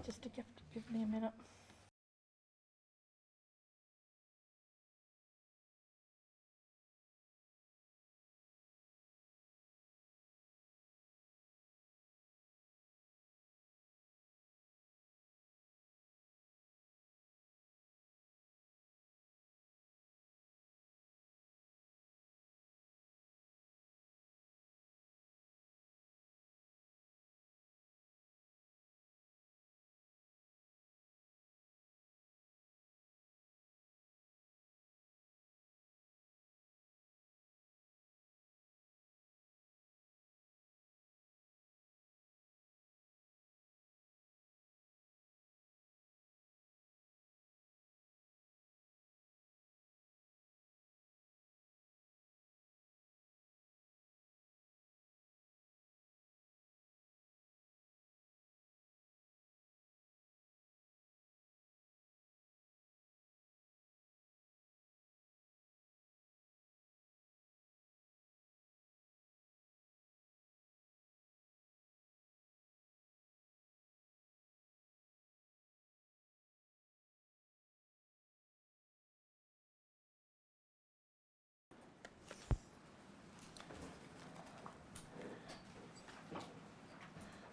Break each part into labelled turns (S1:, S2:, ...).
S1: Just to give me a minute.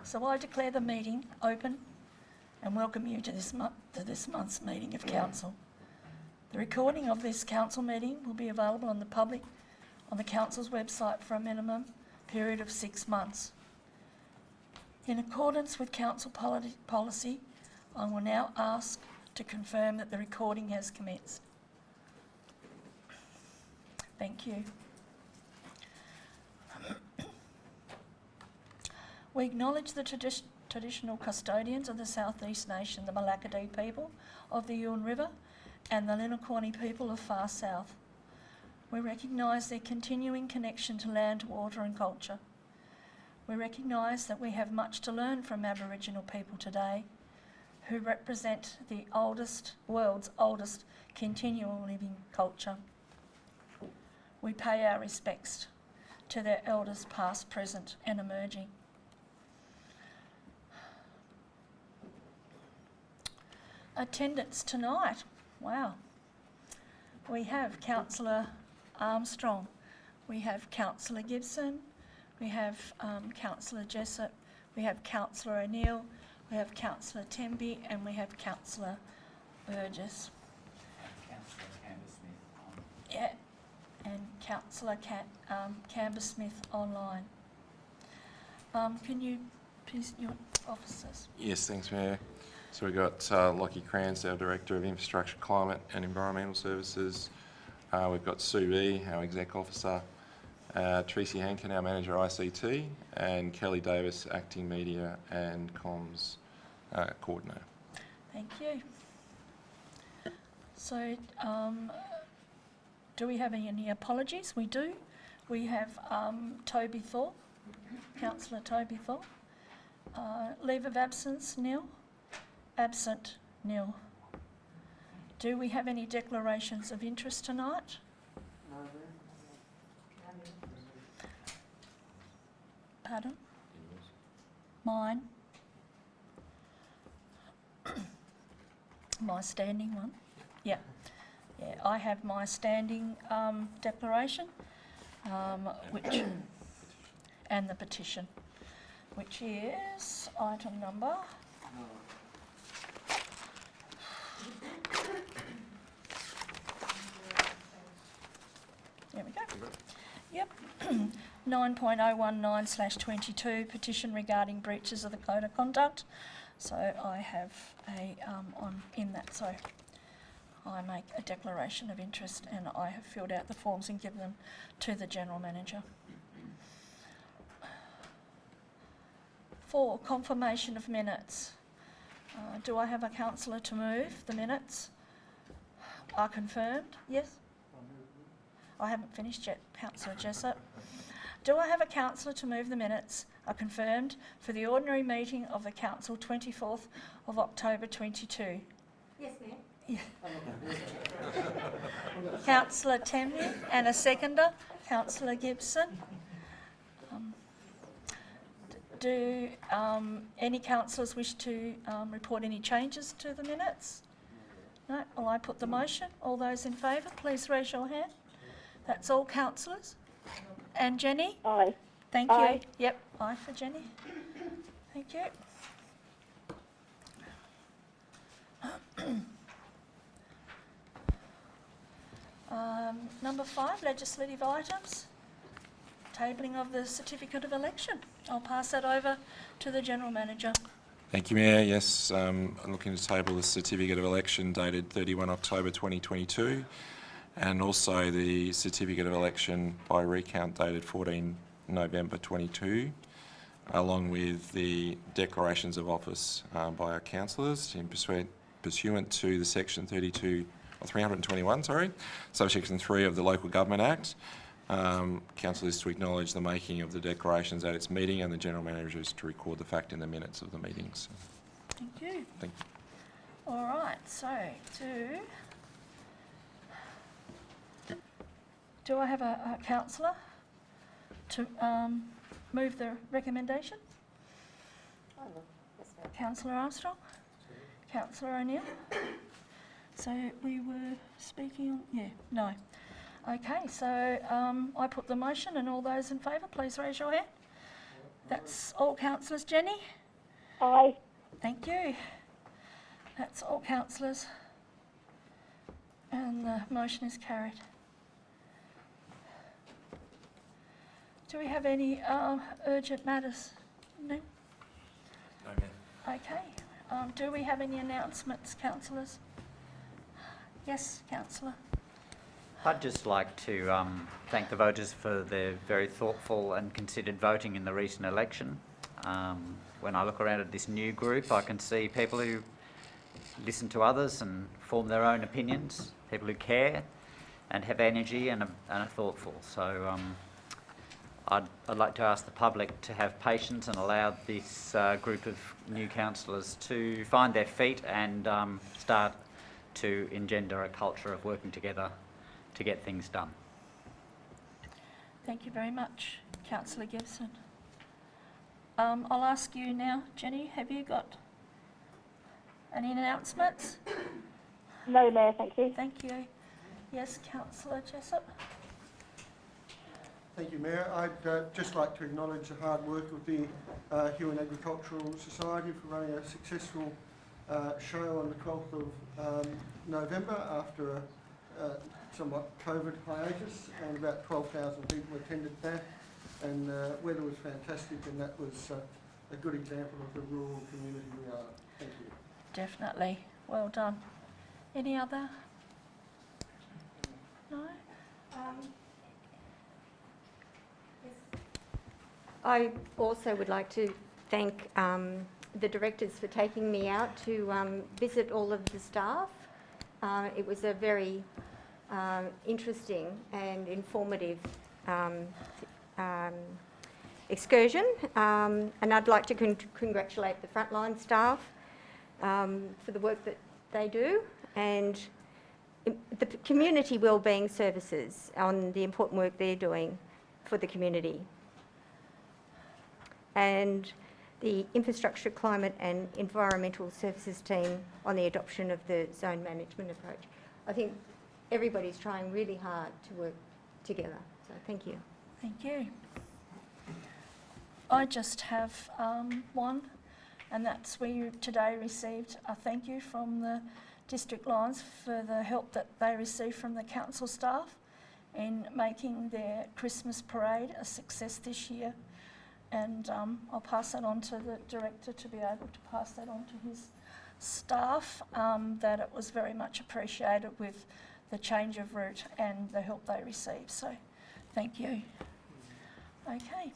S1: So I declare the meeting open and welcome you to this month's meeting of Council. The recording of this Council meeting will be available on the Council's website for a minimum period of 6 months. In accordance with Council policy, I will now ask to confirm that the recording has commenced. Thank you. We acknowledge the traditional custodians of the South East Nation, the Malakadee people of the Yuin River and the Linuquani people of Far South. We recognise their continuing connection to land, water and culture. We recognise that we have much to learn from Aboriginal people today, who represent the world's oldest continual living culture. We pay our respects to their elders past, present and emerging. Attendance tonight, wow. We have Councillor Armstrong, we have Councillor Gibson, we have Councillor Jessup, we have Councillor O'Neill, we have Councillor Temby and we have Councillor Burgess.
S2: Councillor Camber-Smith.
S1: Yeah, and Councillor Camber-Smith online. Can you please, your officers?
S3: Yes, thanks, Mayor. So we've got Lockie Krantz, our Director of Infrastructure, Climate and Environmental Services. We've got Sue B, our Exec Officer, Tracy Hankin, our Manager ICT, and Kelly Davis, Acting Media and Comms Coordinator.
S1: Thank you. So, do we have any apologies? We do. We have Toby Thorpe, Councillor Toby Thorpe. Leave of absence, nil. Absent, nil. Do we have any declarations of interest tonight?
S2: No.
S1: Pardon? Mine. My standing one? Yeah. Yeah, I have my standing declaration, which and the petition, which is item number. There we go. Yep. 9.019/22 petition regarding breaches of the Code of Conduct. So I have a in that. So I make a declaration of interest and I have filled out the forms and given them to the General Manager. 4, confirmation of minutes. Do I have a councillor to move the minutes? Are confirmed? Yes? I haven't finished yet, Councillor Jessup. Do I have a councillor to move the minutes? Are confirmed for the ordinary meeting of the Council 24th of October 22.
S4: Yes, ma'am.
S1: Yeah. Councillor Temby and a seconder, Councillor Gibson. Do any councillors wish to report any changes to the minutes? No? Well, I put the motion. All those in favour, please raise your hand. That's all councillors. And Jenny?
S4: Aye.
S1: Thank
S4: Aye.
S1: you. Yep, aye for Jenny. Thank you. Number 5, legislative items. Tabling of the certificate of election. I'll pass that over to the General Manager.
S3: Thank you, Mayor. Yes, I'm looking to table the certificate of election dated 31 October 2022 and also the certificate of election by recount dated 14 November 22, along with the declarations of office by our councillors in pursuant to the section 321, subsection 3 of the Local Government Act. Council is to acknowledge the making of the declarations at its meeting, and the General Manager is to record the fact in the minutes of the meetings.
S1: Thank you.
S3: Thank you.
S1: All right, so do I have a councillor to move the recommendation? Councillor Armstrong? Councillor O'Neill? So we were speaking on, yeah, no. Okay, so I put the motion, and all those in favour, please raise your hand. That's all councillors. Jenny?
S4: Aye.
S1: Thank you. That's all councillors. And the motion is carried. Do we have any urgent matters? No?
S3: No, Mayor.
S1: Okay. Do we have any announcements, councillors? Yes, councillor.
S2: I'd just like to thank the voters for their very thoughtful and considered voting in the recent election. When I look around at this new group, I can see people who listen to others and form their own opinions, people who care and have energy and are thoughtful. So I'd like to ask the public to have patience and allow this group of new councillors to find their feet and start to engender a culture of working together to get things done.
S1: Thank you very much, Councillor Gibson. I'll ask you now, Jenny, have you got any announcements?
S4: No, Mayor, thank you.
S1: Thank you. Yes, Councillor Jessup.
S5: Thank you, Mayor. I'd just like to acknowledge the hard work of the Huon Agricultural Society for running a successful show on the 12th of November after a somewhat COVID hiatus, and about 12,000 people attended that, and weather was fantastic, and that was a good example of the rural community we are. Thank you.
S1: Definitely. Well done. Any other? No?
S6: I also would like to thank the directors for taking me out to visit all of the staff. It was a very interesting and informative excursion, and I'd like to congratulate the frontline staff for the work that they do, and the community wellbeing services on the important work they're doing for the community, and the Infrastructure, Climate and Environmental Services team on the adoption of the zone management approach. I think everybody's trying really hard to work together, so thank you.
S1: Thank you. I just have one, and that's we today received a thank you from the District Lions for the help that they received from the council staff in making their Christmas parade a success this year. And I'll pass that on to the director to be able to pass that on to his staff, that it was very much appreciated with the change of route and the help they received. So thank you. Okay.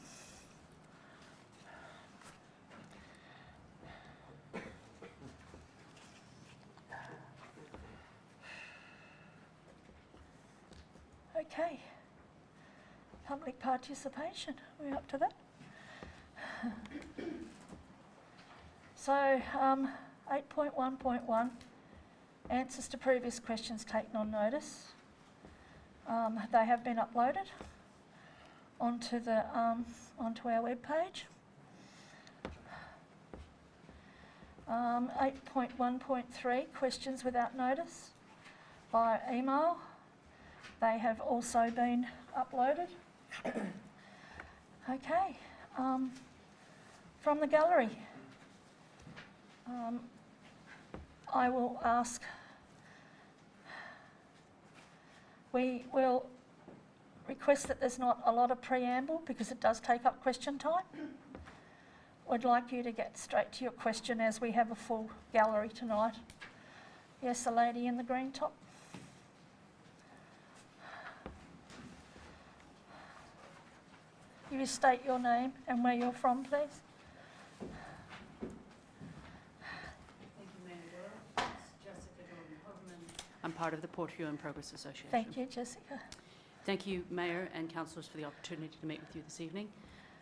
S1: Okay. Public participation. Are we up to that? So 8.1.1, answers to previous questions taken on notice. They have been uploaded onto our webpage. 8.1.3, questions without notice via email. They have also been uploaded. Okay, from the gallery, I will ask, we will request that there's not a lot of preamble because it does take up question time. Would like you to get straight to your question as we have a full gallery tonight. Yes, the lady in the green top. You state your name and where you're from, please.
S7: Thank you, Mayor. It's Jessica Jordan-Hogman. I'm part of the Port Huon Progress Association.
S1: Thank you, Jessica.
S7: Thank you, Mayor and councillors, for the opportunity to meet with you this evening.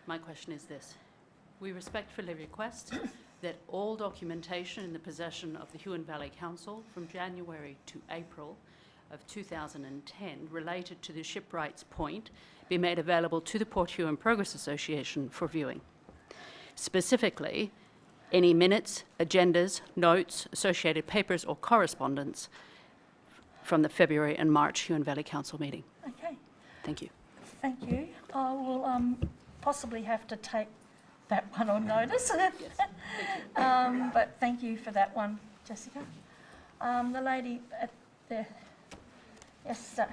S7: My question is this. We respectfully request that all documentation in the possession of the Huon Valley Council from January to April of 2010 related to the Shipwrights Point be made available to the Port Huon Progress Association for viewing. Specifically, any minutes, agendas, notes, associated papers or correspondence from the February and March Huon Valley Council meeting.
S1: Okay,
S7: Thank you.
S1: thank you. I will possibly have to take that one on notice. But thank you for that one, Jessica. The lady at the, yes, sir.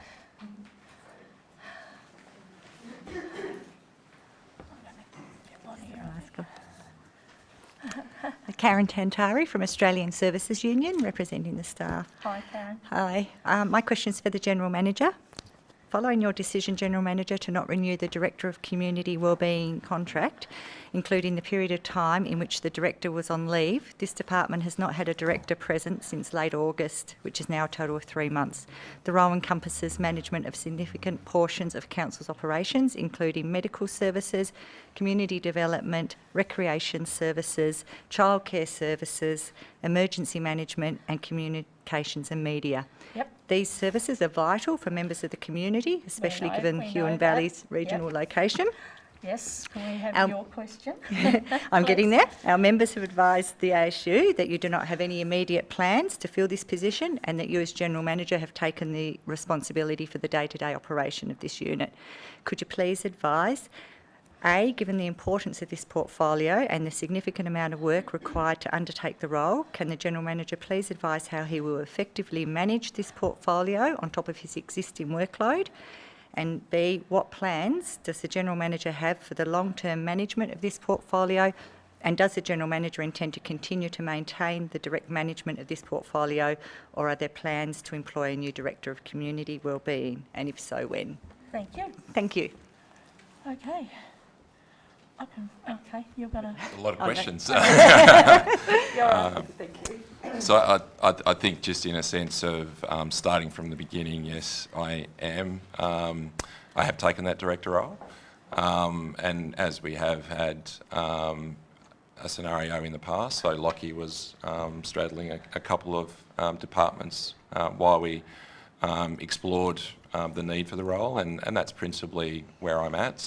S8: Karen Tantari from Australian Services Union, representing the staff.
S1: Hi, Karen.
S8: Hi. My question is for the General Manager. Following your decision, General Manager, to not renew the Director of Community Wellbeing contract, including the period of time in which the Director was on leave, this department has not had a Director present since late August, which is now a total of 3 months. The role encompasses management of significant portions of Council's operations, including medical services, community development, recreation services, childcare services, emergency management and communications and media.
S1: Yep.
S8: These services are vital for members of the community, especially
S1: know-
S8: given
S1: we know
S8: Huon
S1: that.
S8: Valley's regional location.
S1: Yes, can we have
S8: Um,
S1: your question?
S8: I'm getting
S1: Please.
S8: there. Our members have advised the ASU that you do not have any immediate plans to fill this position and that you as General Manager have taken the responsibility for the day-to-day operation of this unit. Could you please advise, A, given the importance of this portfolio and the significant amount of work required to undertake the role, can the General Manager please advise how he will effectively manage this portfolio on top of his existing workload? And B, what plans does the General Manager have for the long-term management of this portfolio? And does the General Manager intend to continue to maintain the direct management of this portfolio, or are there plans to employ a new Director of Community Wellbeing? And if so, when?
S1: Thank you.
S8: Thank you.
S1: Okay. Okay, you're going to...
S3: A lot of questions.
S1: You're up. Thank you.
S3: So I think just in a sense of starting from the beginning, yes, I am. I have taken that director role. And as we have had a scenario in the past, so Lockie was straddling a couple of departments while we explored the need for the role, and that's principally where I'm at.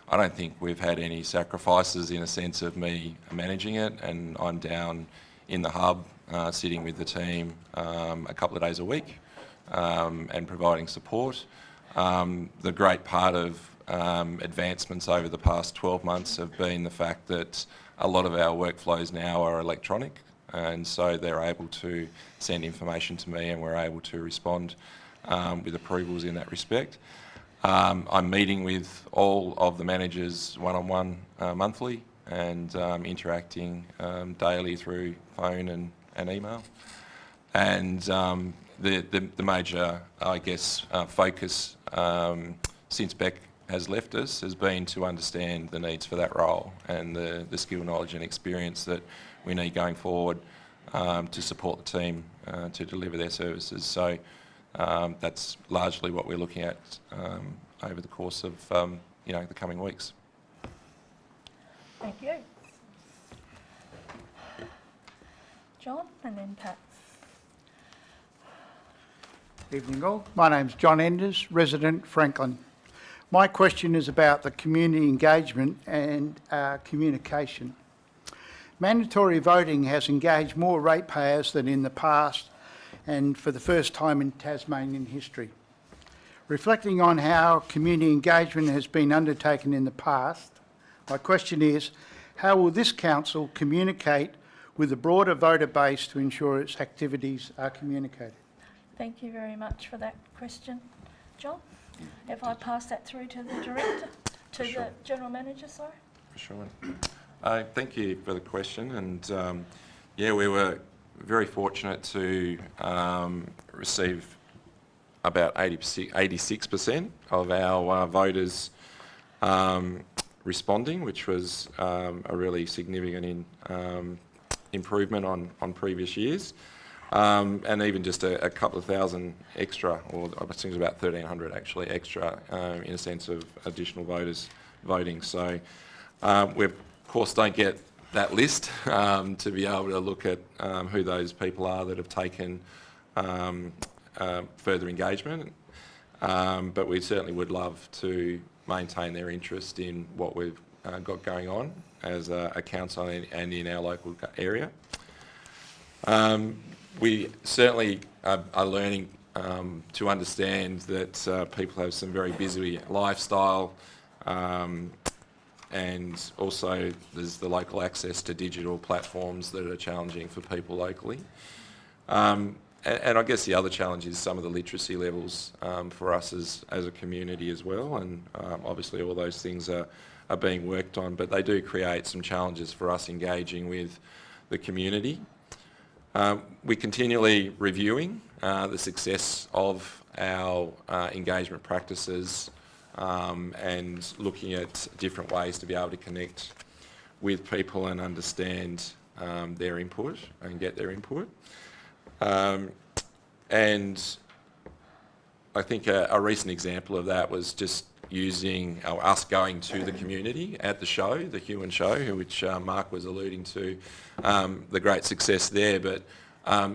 S3: I don't think we've had any sacrifices in a sense of me managing it, and I'm down in the hub sitting with the team a couple of days a week and providing support. The great part of advancements over the past 12 months have been the fact that a lot of our workflows now are electronic, and so they're able to send information to me and we're able to respond with approvals in that respect. I'm meeting with all of the managers one-on-one monthly and interacting daily through phone and email. And the major, I guess, focus since Beck has left us has been to understand the needs for that role and the skill, knowledge and experience that we need going forward to support the team to deliver their services. So that's largely what we're looking at over the course of the coming weeks.
S1: Thank you. John and then Pat.
S9: Evening all. My name's John Enders, resident Franklin. My question is about the community engagement and communication. Mandatory voting has engaged more ratepayers than in the past and for the first time in Tasmanian history. Reflecting on how community engagement has been undertaken in the past, my question is, how will this council communicate with the broader voter base to ensure its activities are communicated?
S1: Thank you very much for that question, John. If I pass that through to the director, to
S3: Sure.
S1: the general manager, sorry.
S3: For sure. Thank you for the question, and yeah, we were very fortunate to receive about 86% of our voters responding, which was a really significant improvement on previous years. And even just a couple of thousand extra, or I think it's about 1,300 actually extra, in a sense of additional voters voting. So we of course don't get that list to be able to look at who those people are that have taken further engagement, but we certainly would love to maintain their interest in what we've got going on as a council and in our local area. We certainly are learning to understand that people have some very busy lifestyle, and also there's the local access to digital platforms that are challenging for people locally. And I guess the other challenge is some of the literacy levels for us as a community as well, and obviously all those things are being worked on, but they do create some challenges for us engaging with the community. We're continually reviewing the success of our engagement practices and looking at different ways to be able to connect with people and understand their input and get their input. And I think a recent example of that was just using us going to the community at the show, the Huon Show, which Mark was alluding to, the great success there. But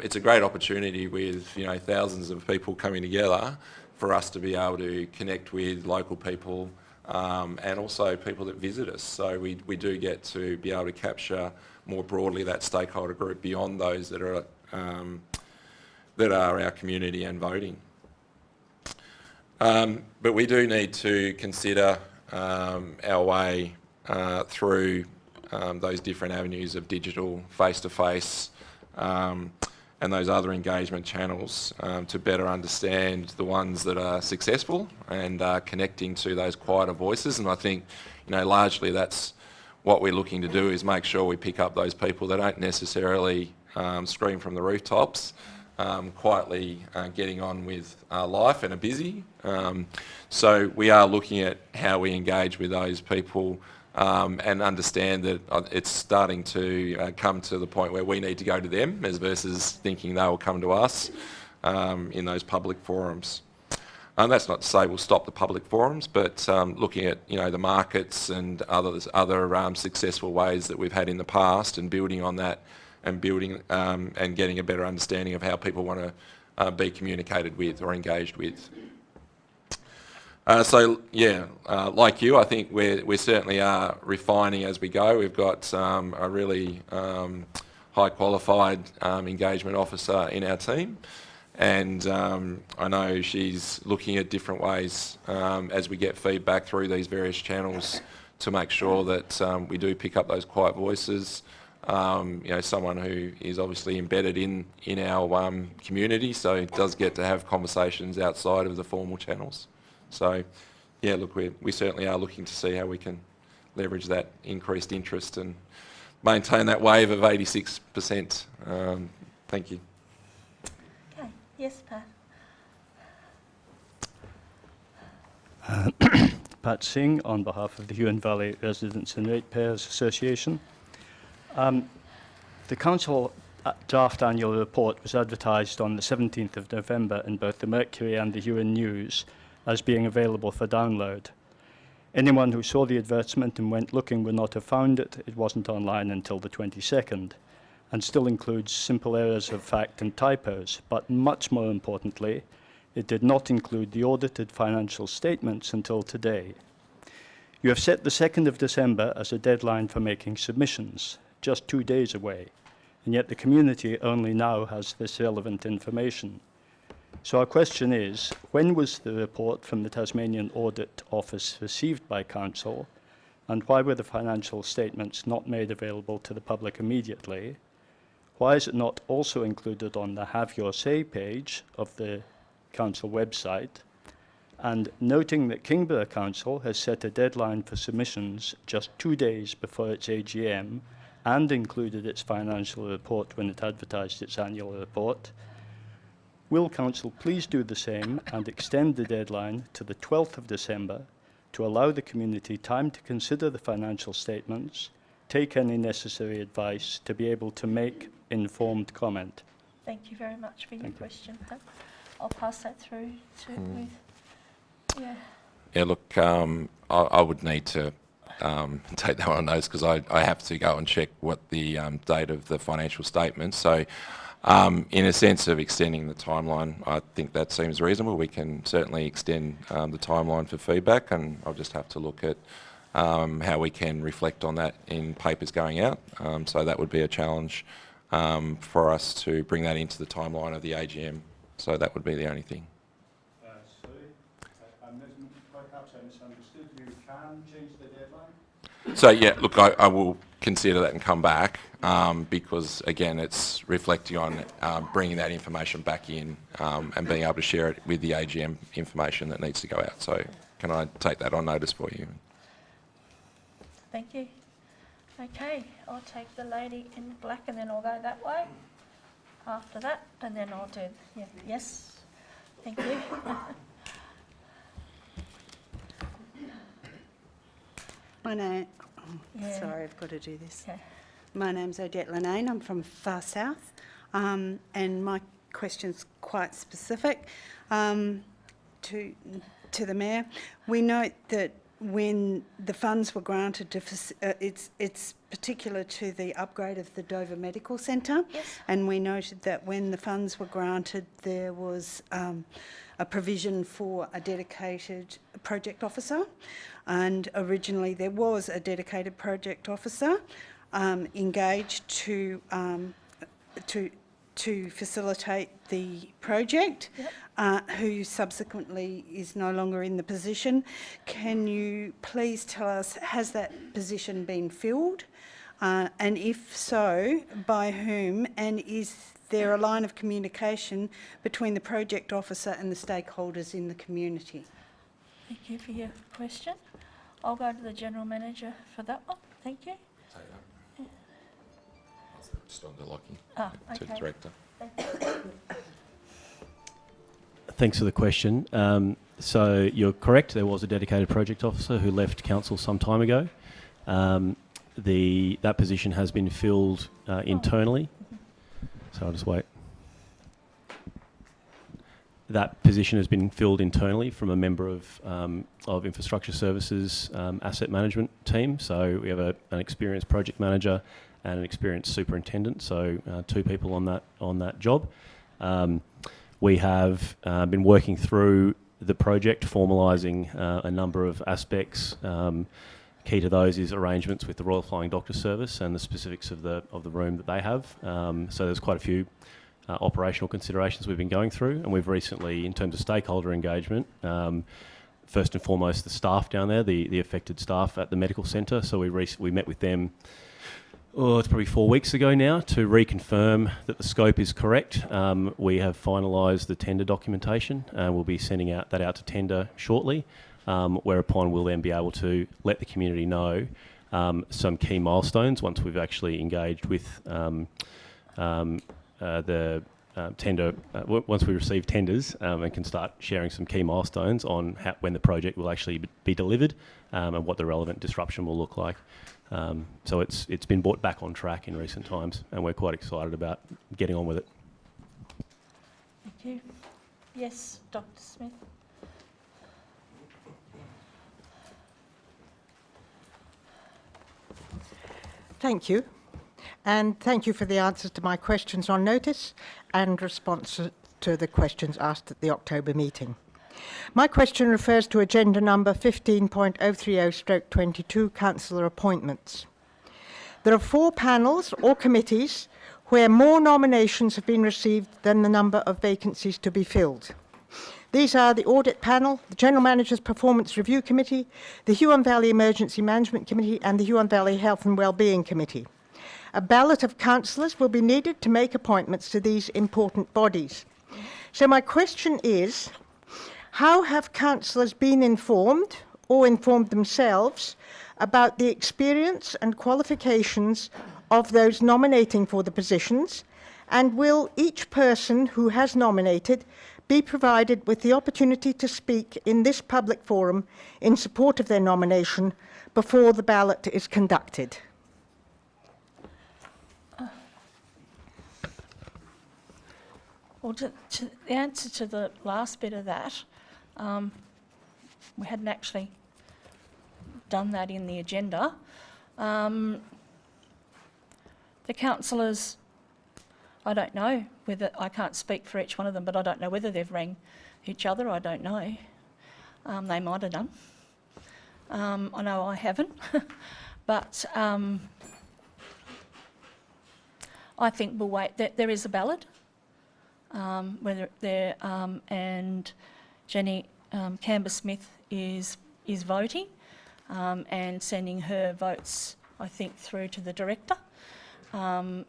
S3: it's a great opportunity with thousands of people coming together for us to be able to connect with local people and also people that visit us. So we do get to be able to capture more broadly that stakeholder group beyond those that are our community and voting. But we do need to consider our way through those different avenues of digital, face-to-face, and those other engagement channels to better understand the ones that are successful and connecting to those quieter voices. And I think, largely that's what we're looking to do, is make sure we pick up those people that don't necessarily scream from the rooftops, quietly getting on with life and are busy. So we are looking at how we engage with those people and understand that it's starting to come to the point where we need to go to them as versus thinking they will come to us in those public forums. And that's not to say we'll stop the public forums, but looking at the markets and other successful ways that we've had in the past and building on that, and building and getting a better understanding of how people want to be communicated with or engaged with. Like you, I think we certainly are refining as we go. We've got a really high qualified engagement officer in our team, and I know she's looking at different ways as we get feedback through these various channels to make sure that we do pick up those quiet voices. Someone who is obviously embedded in our community, so does get to have conversations outside of the formal channels. So, yeah, look, we certainly are looking to see how we can leverage that increased interest and maintain that wave of 86%. Thank you.
S1: Okay, yes, Pat.
S10: Pat Singh on behalf of the Huon Valley Residents and Ratepayers Association. The Council draft annual report was advertised on the 17th of November in both the Mercury and the Huon News as being available for download. Anyone who saw the advertisement and went looking would not have found it. It wasn't online until the 22nd, and still includes simple errors of fact and typos, but much more importantly, it did not include the audited financial statements until today. You have set the 2nd of December as a deadline for making submissions. just 2 days away, and yet the community only now has this relevant information. So our question is, when was the report from the Tasmanian Audit Office received by Council, and why were the financial statements not made available to the public immediately? Why is it not also included on the Have Your Say page of the Council website? And noting that Kingborough Council has set a deadline for submissions just 2 days before its AGM and included its financial report when it advertised its annual report, will Council please do the same and extend the deadline to the 12th of December to allow the community time to consider the financial statements, take any necessary advice to be able to make informed comment?
S1: Thank you very much for your question. I'll pass that through to with. Yeah.
S3: Yeah, look, I would need to take that one on notice because I have to go and check what the date of the financial statements. So in a sense of extending the timeline, I think that seems reasonable. We can certainly extend the timeline for feedback, and I'll just have to look at how we can reflect on that in papers going out. So that would be a challenge for us to bring that into the timeline of the AGM. So that would be the only thing.
S10: Perhaps I misunderstood. You can change the deadline?
S3: So yeah, look, I will consider that and come back because again, it's reflecting on bringing that information back in and being able to share it with the AGM information that needs to go out. So can I take that on notice for you?
S1: Thank you. Okay, I'll take the lady in black and then I'll go that way after that, and then I'll do, yeah, yes, thank you.
S11: My name,
S1: Yeah.
S11: sorry, I've got to do this.
S1: Okay.
S11: My name's Odette Lanane, I'm from Far South, and my question's quite specific to the Mayor. We note that when the funds were granted to, it's particular to the upgrade of the Dover Medical Centre,
S1: Yes.
S11: and we noted that when the funds were granted there was a provision for a dedicated project officer, and originally there was a dedicated project officer engaged to facilitate the project, who subsequently is no longer in the position. Can you please tell us, has that position been filled? And if so, by whom? And is there a line of communication between the project officer and the stakeholders in the community?
S1: Thank you for your question. I'll go to the General Manager for that one. Thank you.
S3: Take that. Just on to Lockie, to
S1: Okay.
S3: Director.
S12: Thanks for the question. So you're correct, there was a dedicated project officer who left council some time ago. That position has been filled internally. So I'll just wait. That position has been filled internally from a member of Infrastructure Services asset management team. So we have an experienced project manager and an experienced superintendent. So 2 people on that job. We have been working through the project, formalising a number of aspects. Key to those is arrangements with the Royal Flying Doctor Service and the specifics of the room that they have. So there's quite a few operational considerations we've been going through, and we've recently, in terms of stakeholder engagement, first and foremost the staff down there, the affected staff at the medical centre. So we met with them, it's probably 4 weeks ago now, to reconfirm that the scope is correct. We have finalised the tender documentation and we'll be sending that out to tender shortly, whereupon we'll then be able to let the community know some key milestones once we've actually engaged with the tender, once we receive tenders and can start sharing some key milestones on when the project will actually be delivered and what the relevant disruption will look like. So it's been brought back on track in recent times, and we're quite excited about getting on with it.
S1: Thank you. Yes, Dr. Smith.
S13: Thank you. And thank you for the answers to my questions on notice and response to the questions asked at the October meeting. My question refers to agenda number 15.030/22, councillor appointments. There are 4 panels or committees where more nominations have been received than the number of vacancies to be filled. These are the Audit Panel, the General Manager's Performance Review Committee, the Huon Valley Emergency Management Committee and the Huon Valley Health and Wellbeing Committee. A ballot of councillors will be needed to make appointments to these important bodies. So my question is, how have councillors been informed or informed themselves about the experience and qualifications of those nominating for the positions, and will each person who has nominated be provided with the opportunity to speak in this public forum in support of their nomination before the ballot is conducted?
S1: Well, the answer to the last bit of that, we hadn't actually done that in the agenda. The councillors, I don't know whether, I can't speak for each one of them, but I don't know whether they've rang each other, I don't know. They might have done. I know I haven't. But I think we'll wait. There is a ballot. Whether there and Jenny Camber-Smith is voting and sending her votes, I think, through to the director.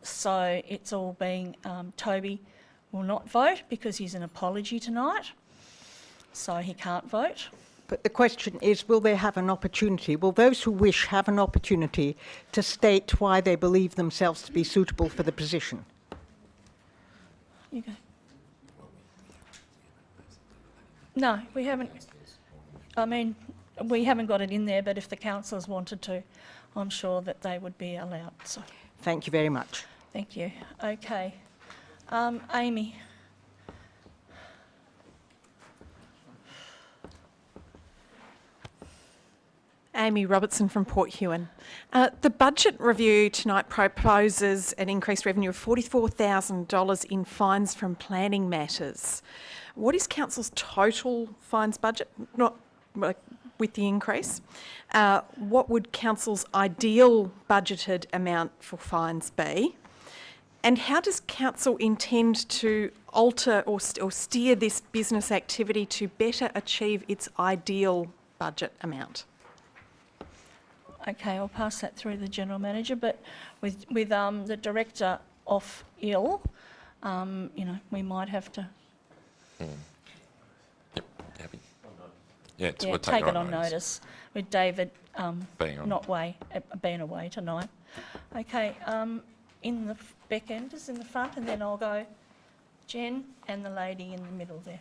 S1: So it's all being, Toby will not vote because he's an apology tonight, so he can't vote.
S13: But the question is, will they have an opportunity, will those who wish have an opportunity to state why they believe themselves to be suitable for the position?
S1: You go. No, we haven't. I mean, we haven't got it in there, but if the councillors wanted to, I'm sure that they would be allowed. So.
S13: Thank you very much.
S1: Thank you. Okay. Amy.
S14: Amy Robertson from Port Huon. The budget review tonight proposes an increased revenue of $44,000 in fines from planning matters. What is Council's total fines budget, not with the increase? What would Council's ideal budgeted amount for fines be? And how does Council intend to alter or steer this business activity to better achieve its ideal budget amount?
S1: Okay, I'll pass that through to the General Manager, but with the Director off ill, you know, we might have to...
S3: Yep, happy. Yeah,
S1: we'll take it on notice with David
S3: being
S1: away tonight. Okay, in the back end is in the front, and then I'll go Jen and the lady in the middle there.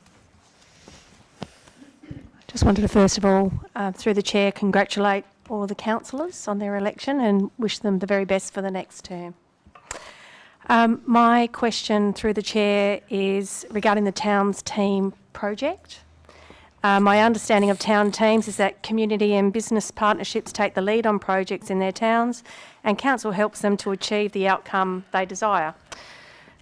S15: Just wanted to first of all, through the chair, congratulate all of the councillors on their election and wish them the very best for the next term. My question through the chair is regarding the Towns Team project. My understanding of town teams is that community and business partnerships take the lead on projects in their towns, and council helps them to achieve the outcome they desire.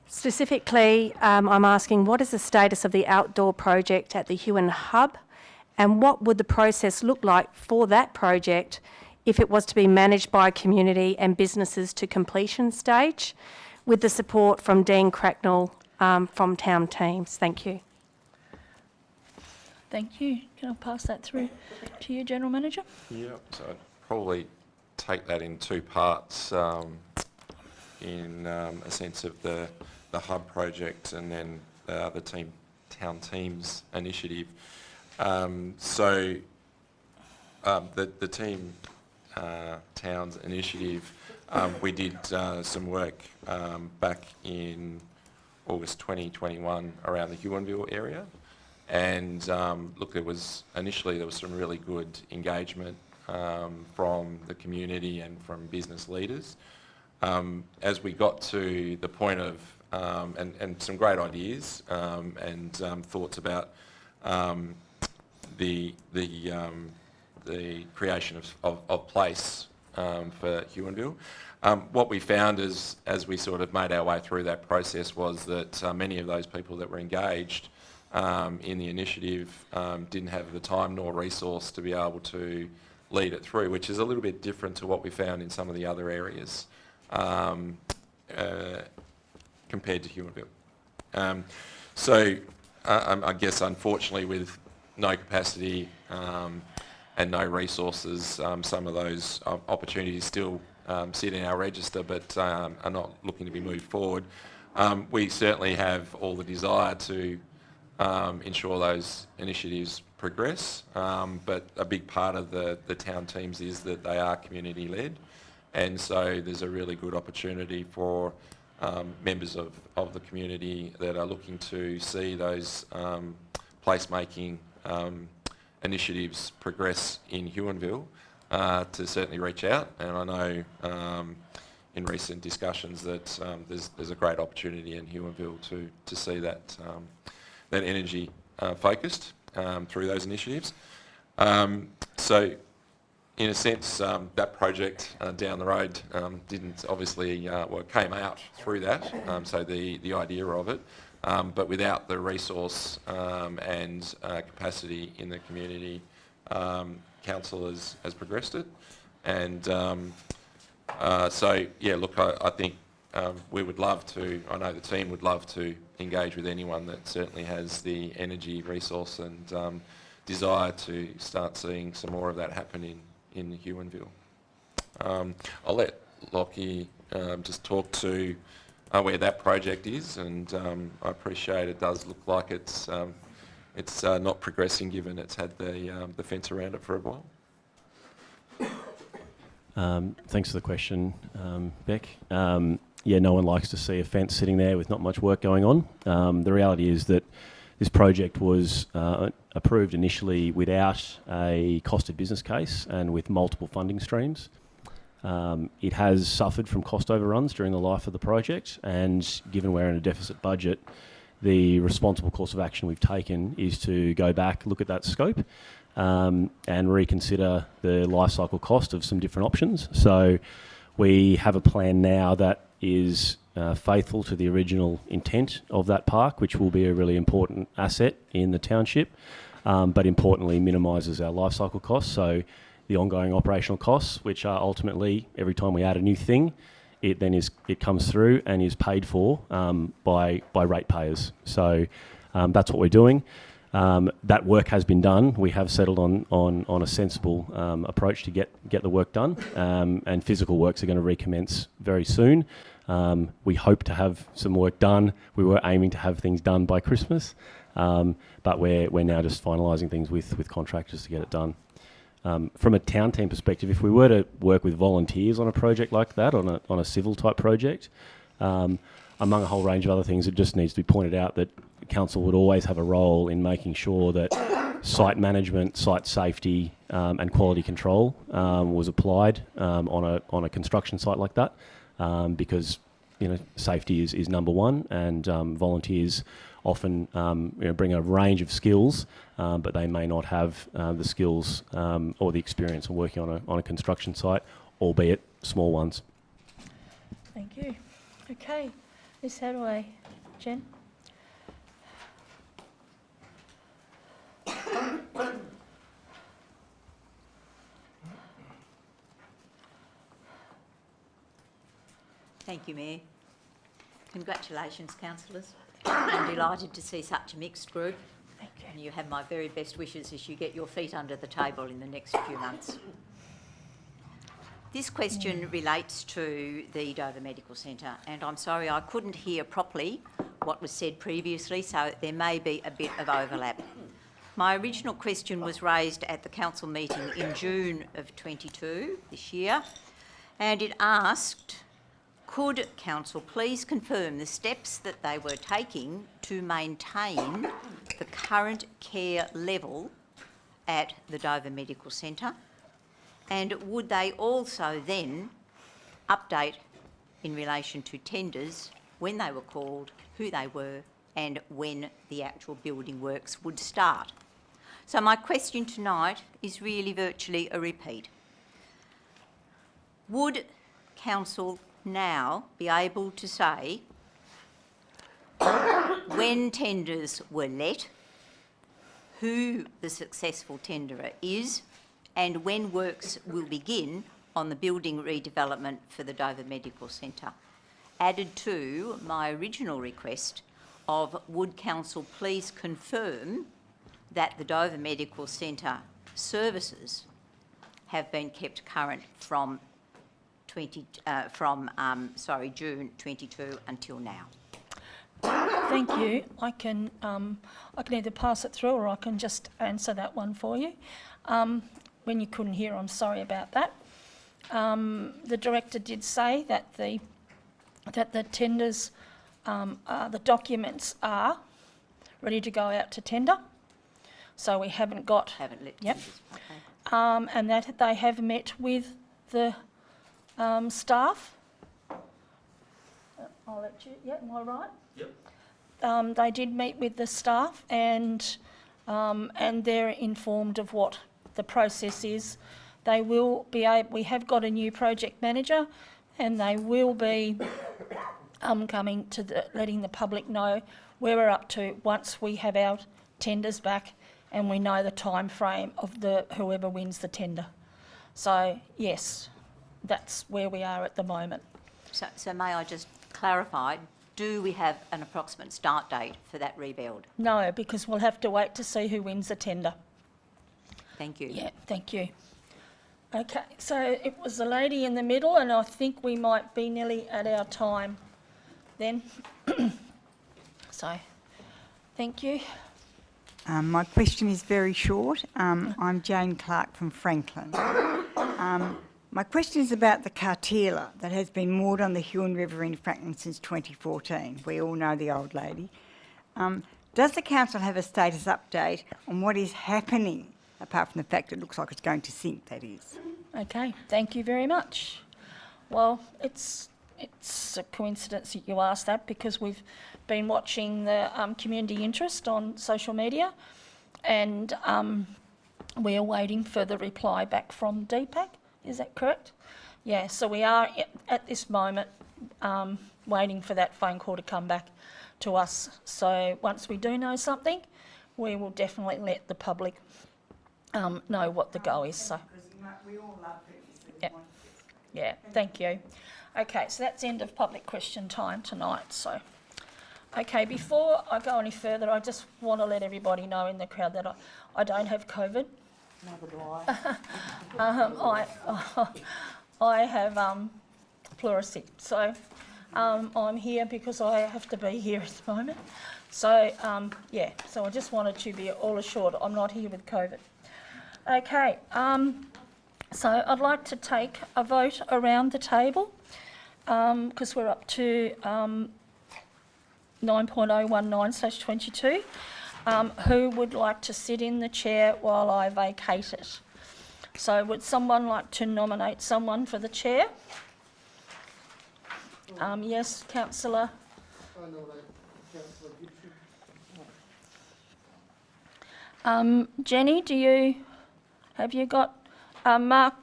S15: Specifically, I'm asking, what is the status of the outdoor project at the Huon Hub, and what would the process look like for that project if it was to be managed by community and businesses to completion stage, with the support from Dean Cracknell from Town Teams? Thank you.
S1: Thank you. Can I pass that through to you, General Manager?
S3: Yeah, so I'd probably take that in 2 parts, in a sense of the Hub project and then the Town Teams initiative. The Team Towns initiative, we did some work back in August 2021 around the Huonville area. And look, there was some really good engagement from the community and from business leaders. As we got to the point of, and some great ideas and thoughts about the creation of place for Huonville. What we found as we sort of made our way through that process was that many of those people that were engaged in the initiative didn't have the time nor resource to be able to lead it through, which is a little bit different to what we found in some of the other areas compared to Huonville. I guess unfortunately with no capacity and no resources, some of those opportunities still sit in our register but are not looking to be moved forward. We certainly have all the desire to ensure those initiatives progress, but a big part of the town teams is that they are community-led, and so there's a really good opportunity for members of the community that are looking to see those placemaking initiatives progress in Huonville to certainly reach out. And I know in recent discussions that there's a great opportunity in Huonville to see that that energy focused through those initiatives. So in a sense, that project down the road didn't obviously, well, it came out through that, so the idea of it, but without the resource and capacity in the community, council has progressed it. And so, yeah, look, I think we would love to, I know the team would love to engage with anyone that certainly has the energy, resource and desire to start seeing some more of that happen in Huonville. I'll let Lockie just talk to where that project is, and I appreciate it does look like it's not progressing given it's had the fence around it for a while.
S12: Thanks for the question, Beck. Yeah, no one likes to see a fence sitting there with not much work going on. The reality is that this project was approved initially without a costed business case and with multiple funding streams. It has suffered from cost overruns during the life of the project, and given we're in a deficit budget, the responsible course of action we've taken is to go back, look at that scope, and reconsider the life cycle cost of some different options. So we have a plan now that is faithful to the original intent of that park, which will be a really important asset in the township, but importantly minimises our life cycle costs. So the ongoing operational costs, which are ultimately every time we add a new thing, it comes through and is paid for by ratepayers. So that's what we're doing. That work has been done. We have settled on a sensible approach to get the work done, and physical works are going to recommence very soon. We hope to have some work done. We were aiming to have things done by Christmas, but we're now just finalising things with contractors to get it done. From a town team perspective, if we were to work with volunteers on a project like that, on a civil type project, among a whole range of other things, it just needs to be pointed out that council would always have a role in making sure that site management, site safety and quality control was applied on a construction site like that, because safety is number one, and volunteers often bring a range of skills, but they may not have the skills or the experience of working on a construction site, albeit small ones.
S1: Thank you. Okay, Ms. Hadaway. Jen?
S16: Thank you, Mayor. Congratulations, councillors. I'm delighted to see such a mixed group.
S1: Thank you.
S16: And you have my very best wishes as you get your feet under the table in the next few months. This question relates to the Dover Medical Centre, and I'm sorry I couldn't hear properly what was said previously, so there may be a bit of overlap. My original question was raised at the council meeting in June of 22 this year, and it asked, could council please confirm the steps that they were taking to maintain the current care level at the Dover Medical Centre, and would they also then update in relation to tenders, when they were called, who they were, and when the actual building works would start? So my question tonight is really virtually a repeat. Would council now be able to say when tenders were let, who the successful tenderer is, and when works will begin on the building redevelopment for the Dover Medical Centre. Added to my original request of would Council please confirm that the Dover Medical Centre services have been kept current from June 22 until now.
S1: Thank you. I can either pass it through or I can just answer that one for you. When you couldn't hear, I'm sorry about that. The director did say that the tenders, the documents are ready to go out to tender. So we haven't got.
S16: Haven't let
S1: Yep.
S16: tenders, okay.
S1: And that they have met with the staff. I'll let you. Yeah, am I right?
S17: Yep.
S1: They did meet with the staff, and they're informed of what the process is. They will be able. We have got a new project manager, and they will be coming to letting the public know where we're up to once we have our tenders back and we know the time frame of whoever wins the tender. So yes, that's where we are at the moment.
S16: So may I just clarify, do we have an approximate start date for that rebuild?
S1: No, because we'll have to wait to see who wins the tender.
S16: Thank you.
S1: Yeah, thank you. Okay, so it was the lady in the middle, and I think we might be nearly at our time then. So, thank you.
S18: My question is very short. I'm Jane Clark from Franklin. My question is about the Cartilla that has been moored on the Huon River in Franklin since 2014. We all know the old lady. Does the council have a status update on what is happening, apart from the fact it looks like it's going to sink, that is?
S1: Okay, thank you very much. Well, it's a coincidence that you asked that, because we've been watching the community interest on social media, and we are waiting for the reply back from DPAC. Is that correct? Yeah, so we are at this moment waiting for that phone call to come back to us. So once we do know something, we will definitely let the public know what the go is. So,
S18: we all love
S1: yeah, yeah, thank you. Okay, so that's end of public question time tonight. So, okay, before I go any further, I just want to let everybody know in the crowd that I don't have COVID.
S18: Neither do I.
S1: I have pleurisy, so I'm here because I have to be here at the moment. So yeah, so I just wanted to be all assured I'm not here with COVID. Okay, so I'd like to take a vote around the table because we're up to 9.019/22. Who would like to sit in the chair while I vacate it? So would someone like to nominate someone for the chair? Yes, Councillor.
S5: I nominate Councillor Gibson.
S1: Jenny, have you got Mark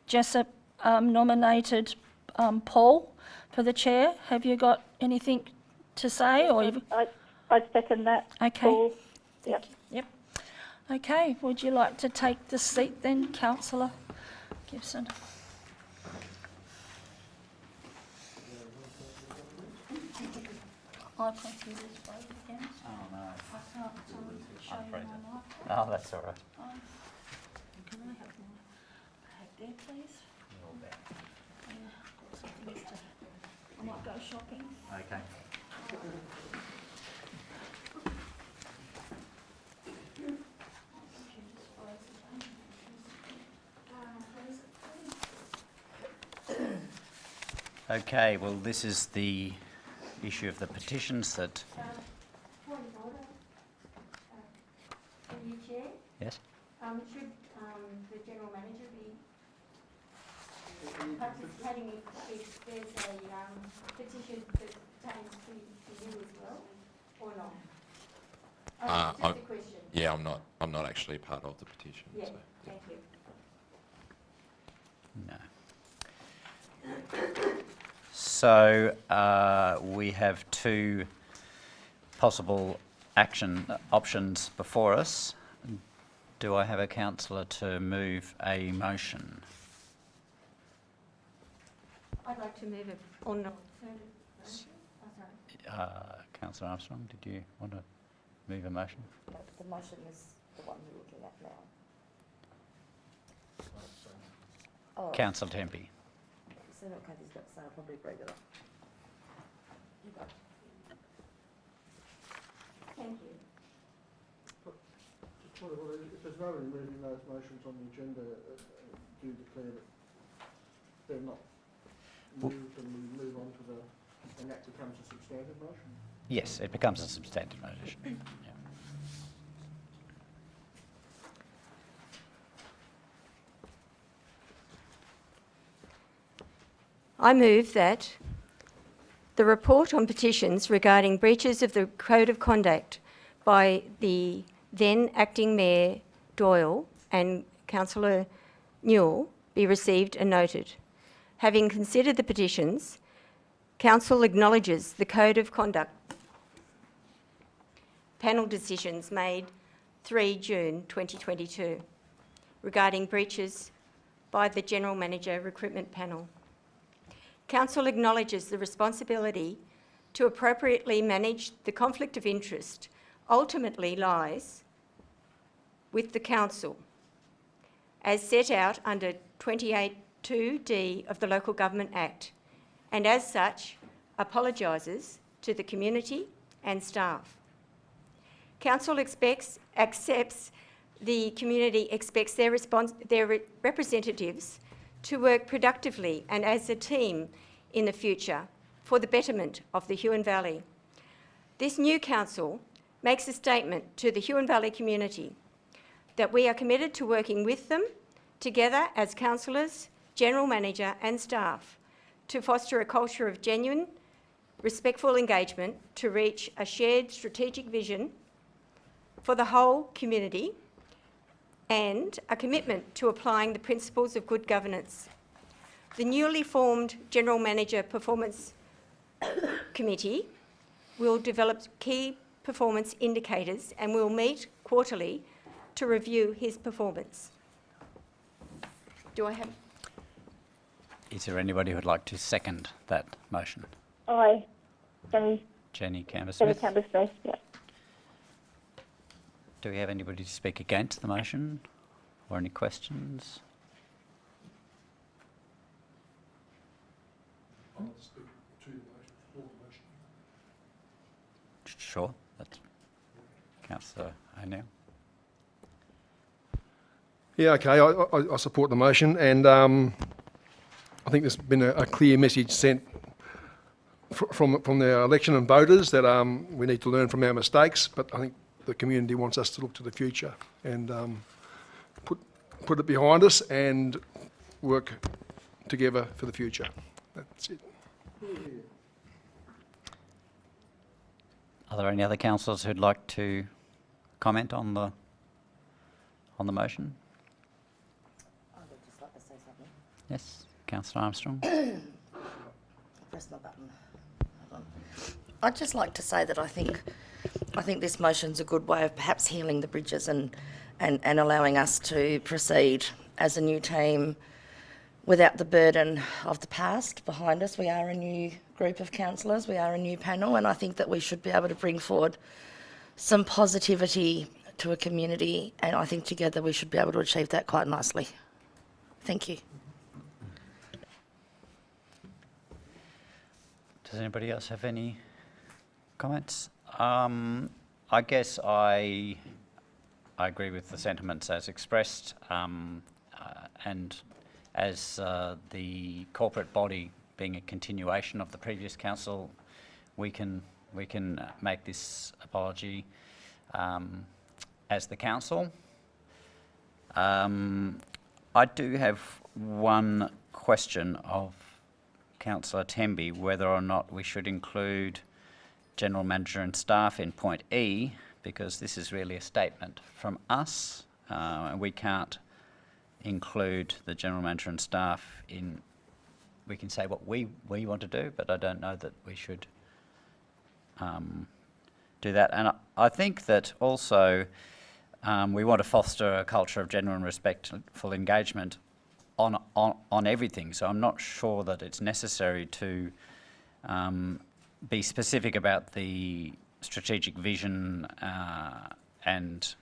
S1: Jessup nominated Paul for the chair? Have you got anything to say? Or
S4: I second that.
S1: Okay.
S4: Paul. Yep.
S1: Yep. Okay, would you like to take the seat then, Councillor Gibson? I confused both again.
S2: Oh, no.
S1: I can't show you my mic.
S2: Oh, that's all right.
S1: Can I have my hat there, please? Yeah, something to, I might go shopping.
S2: Okay. Okay, well, this is the issue of the petitions that...
S6: Point of order. Through you, Chair.
S2: Yes?
S6: Should the General Manager be participating if there's a petition that pertains to you as well, or not? Just a question.
S3: Yeah, I'm not actually part of the petition.
S6: Yeah,
S3: so,
S6: thank you.
S2: No. So we have two possible action options before us. Do I have a councillor to move a motion?
S6: I'd like to move it on the
S2: Councillor Armstrong, did you want to move a motion?
S17: The motion is the one we're looking at now. Oh,
S2: Councillor Tempe.
S17: so what Kathy's got to say, I'll probably agree with her.
S6: Thank you.
S5: If there's no one moving those motions on the agenda, do declare that they're not moved and we move on to and that becomes a substantive motion?
S2: Yes, it becomes a substantive motion. Yeah.
S6: I move that the report on petitions regarding breaches of the Code of Conduct by the then Acting Mayor Doyle and Councillor Newell be received and noted. Having considered the petitions, Council acknowledges the Code of Conduct panel decisions made 3 June 2022 regarding breaches by the General Manager Recruitment Panel. Council acknowledges the responsibility to appropriately manage the conflict of interest ultimately lies with the Council, as set out under 28(2)(d) of the Local Government Act, and as such apologises to the community and staff. Council accepts the community expects their representatives to work productively and as a team in the future for the betterment of the Huon Valley. This new council makes a statement to the Huon Valley community that we are committed to working with them together as councillors, general manager and staff to foster a culture of genuine, respectful engagement to reach a shared strategic vision for the whole community and a commitment to applying the principles of good governance. The newly formed General Manager Performance Committee will develop key performance indicators and will meet quarterly to review his performance. Do I have...
S2: Is there anybody who would like to second that motion?
S4: Aye.
S2: Jenny
S4: Jenny
S2: Cambersmith.
S4: Cambersmith, yeah.
S2: Do we have anybody to speak against the motion or any questions? Sure, that's Councillor O'Neill.
S19: Yeah, okay, I support the motion, and I think there's been a clear message sent from the election and voters that we need to learn from our mistakes, but I think the community wants us to look to the future and put it behind us and work together for the future. That's it.
S2: Are there any other councillors who'd like to comment on the motion?
S17: I would just like to say something.
S2: Yes, Councillor Armstrong.
S17: Press my button. Hold on. I'd just like to say that I think this motion's a good way of perhaps healing the bridges and allowing us to proceed as a new team without the burden of the past behind us. We are a new group of councillors, we are a new panel, and I think that we should be able to bring forward some positivity to a community, and I think together we should be able to achieve that quite nicely. Thank you.
S2: Does anybody else have any comments? I guess I agree with the sentiments as expressed, and as the corporate body being a continuation of the previous council, we can make this apology as the council. I do have one question of Councillor Tembe, whether or not we should include General Manager and staff in point E, because this is really a statement from us, and we can't include the General Manager and staff in. We can say what we want to do, but I don't know that we should do that. And I think that also we want to foster a culture of genuine respectful engagement on everything. So I'm not sure that it's necessary to be specific about the strategic vision and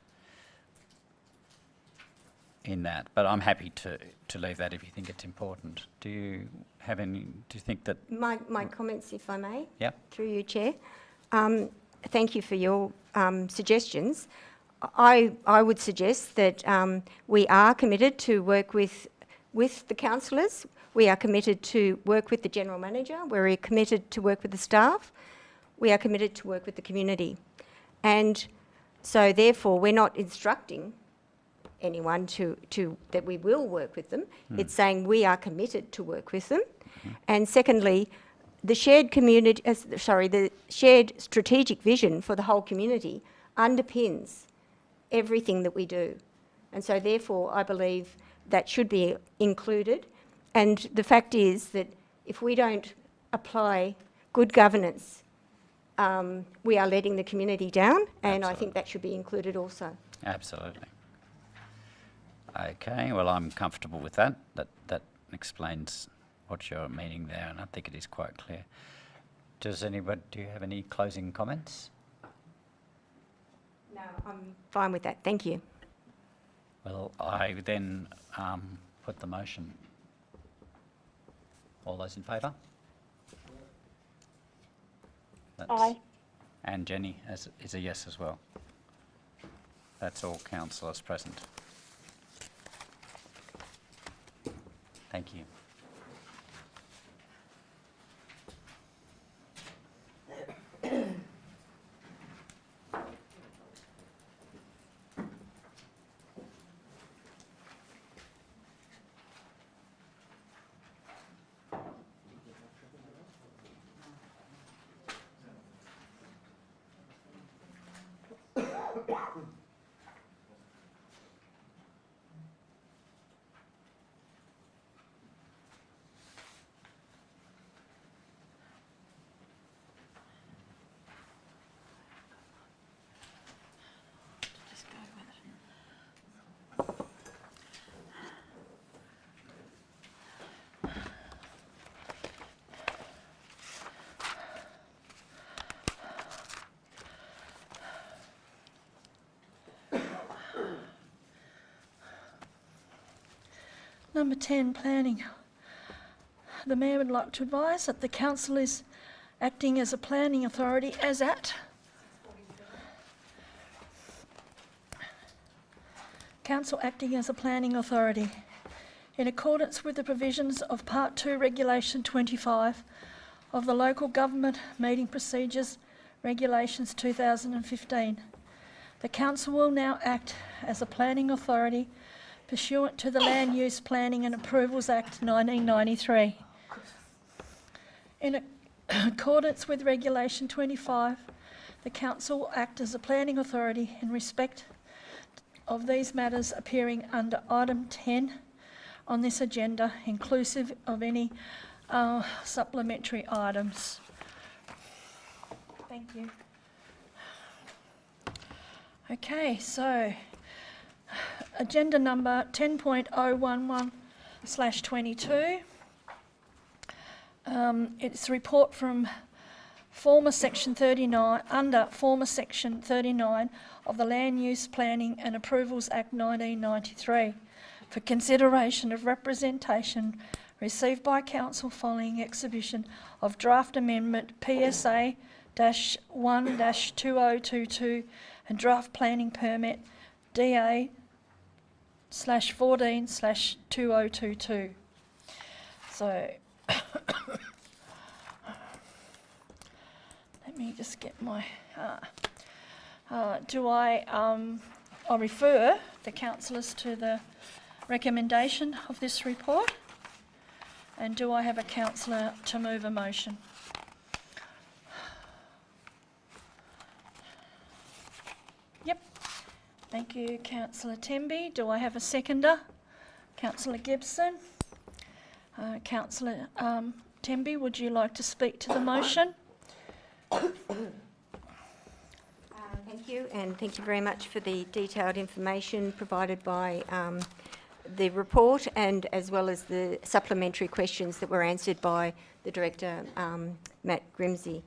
S2: in that, but I'm happy to leave that if you think it's important. Do you think that...
S6: My comments, if I may?
S2: Yeah.
S6: Through you, Chair. Thank you for your suggestions. I would suggest that we are committed to work with the councillors. We are committed to work with the General Manager. We're committed to work with the staff. We are committed to work with the community. And so therefore we're not instructing anyone that we will work with them. It's saying we are committed to work with them. And secondly, the shared the shared strategic vision for the whole community underpins everything that we do. And so therefore I believe that should be included. And the fact is that if we don't apply good governance, we are letting the community down, and I think that should be included also.
S2: Absolutely. Okay, well, I'm comfortable with that. That explains what you're meaning there, and I think it is quite clear. Do you have any closing comments?
S6: No, I'm fine with that. Thank you.
S2: Well, I then put the motion. All those in favour?
S4: Aye.
S2: And Jenny is a yes as well. That's all councillors present. Thank you.
S1: Number 10, planning. The Mayor would like to advise that the Council is acting as a planning authority as at Council acting as a planning authority in accordance with the provisions of Part 2 Regulation 25 of the Local Government Meeting Procedures Regulations 2015. The Council will now act as a planning authority pursuant to the Land Use Planning and Approvals Act 1993. In accordance with Regulation 25, the Council will act as a planning authority in respect of these matters appearing under item 10 on this agenda, inclusive of any supplementary items. Thank you. Okay, so agenda number 10.011/22. It's a report from former section 39, under former section 39 of the Land Use Planning and Approvals Act 1993 for consideration of representation received by Council following exhibition of draft amendment PSA-1-2022 and draft planning permit DA/14/2022. So let me just get my. I'll refer the councillors to the recommendation of this report. And do I have a councillor to move a motion? Yep. Thank you, Councillor Temby. Do I have a seconder? Councillor Gibson. Councillor Temby, would you like to speak to the motion?
S6: Thank Thank you, and thank you very much for the detailed information provided by the report, and as well as the supplementary questions that were answered by the Director, Matt Grimsey.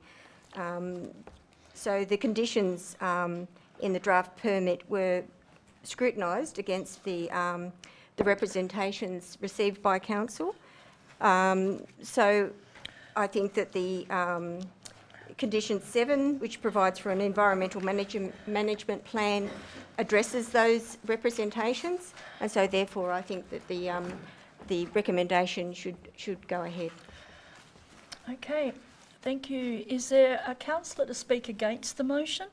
S6: So the conditions in the draft permit were scrutinised against the representations received by Council. So I think that the Condition 7, which provides for an environmental management plan, addresses those representations, and so therefore I think that the recommendation should go ahead.
S1: Okay, thank you. Is there a councillor to speak against the motion?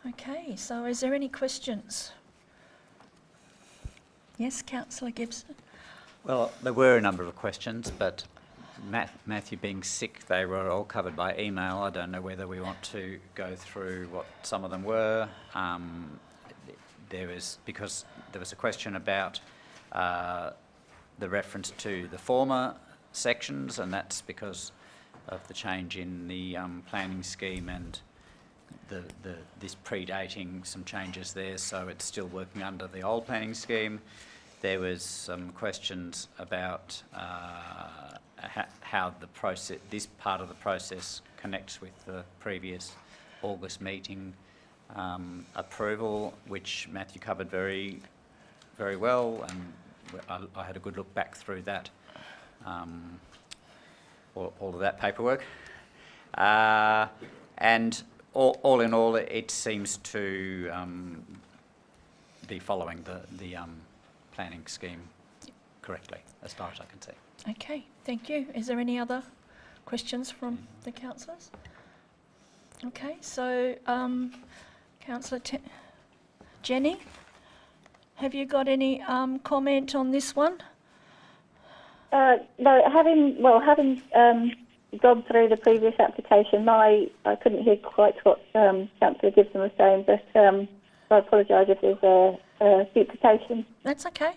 S1: Okay, so is there any questions? Yes, Councillor Gibson.
S2: Well, there were a number of questions, but Matthew being sick, they were all covered by email. I don't know whether we want to go through what some of them were. Because there was a question about the reference to the former sections, and that's because of the change in the planning scheme and this predating some changes there, so it's still working under the old planning scheme. There was some questions about how the process, this part of the process connects with the previous August meeting approval, which Matthew covered very, very well, and I had a good look back through that, all of that paperwork, and all in all, it seems to be following the planning scheme correctly, as far as I can see.
S1: Okay, thank you. Is there any other questions from the councillors? Okay, so Councillor Jenny, have you got any comment on this one?
S4: No, having gone through the previous application, I couldn't hear quite what Councillor Gibson was saying, but I apologise if there's a duplication.
S1: That's okay.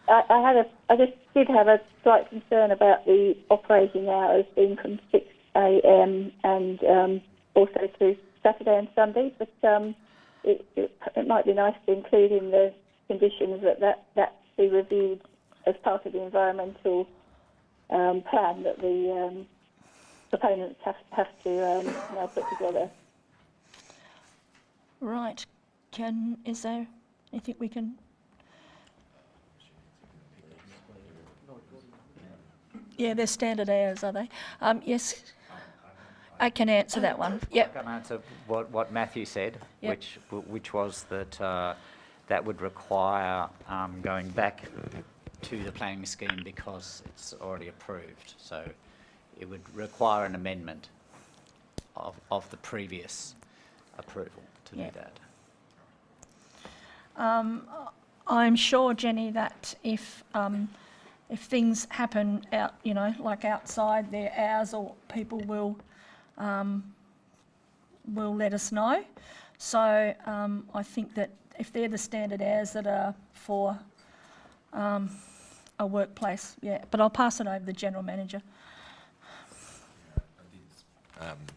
S4: I just did have a slight concern about the operating hours being from 6 a.m. and also through Saturday and Sunday, but it might be nice to include in the conditions that be reviewed as part of the environmental plan that the proponents have to now put together.
S1: Right. Is there anything we can... Yeah, they're standard hours, are they? Yes, I can answer that one. Yep.
S2: I can answer what Matthew said,
S1: yep.
S2: which was that that would require going back to the planning scheme because it's already approved. So it would require an amendment of the previous approval to do that.
S1: I'm sure, Jenny, that if things happen out, like outside their hours, or people will let us know. So I think that if they're the standard hours that are for a workplace, yeah. But I'll pass it over to the General Manager.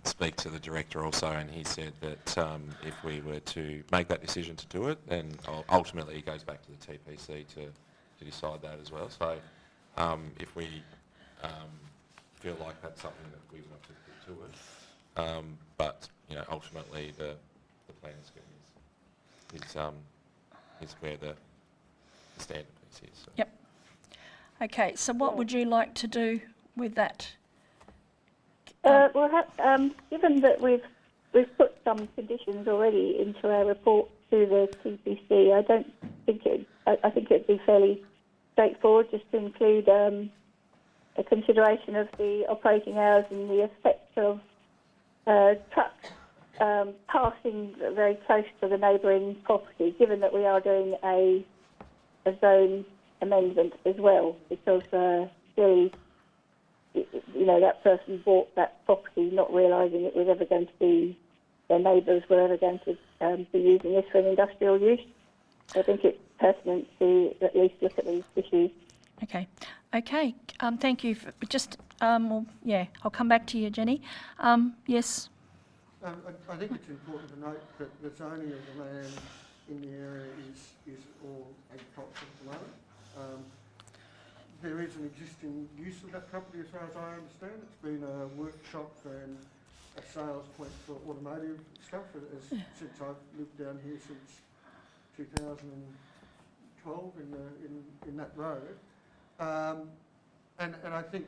S3: Speak to the director also, and he said that if we were to make that decision to do it, then ultimately it goes back to the TPC to decide that as well. So if we feel like that's something that we want to put to it, but ultimately the planning scheme is where the standard piece is. So.
S1: Yep. Okay. So what would you like to do with that?
S4: Given that we've put some conditions already into our report to the TPC, I think it'd be fairly straightforward just to include a consideration of the operating hours and the effect of trucks passing very close to the neighbouring property, given that we are doing a zone amendment as well, because clearly that person bought that property not realising it was ever going to be, their neighbours were ever going to be using this for an industrial use. So I think it's pertinent to at least look at these issues.
S1: Okay. Okay. Thank you. I'll come back to you, Jenny. Yes.
S5: I think it's important to note that the zoning of the land in the area is all agricultural at the moment. There is an existing use of that property as far as I understand. It's been a workshop and a sales point for automotive stuff since I've lived down here since 2012 in that road. And I think,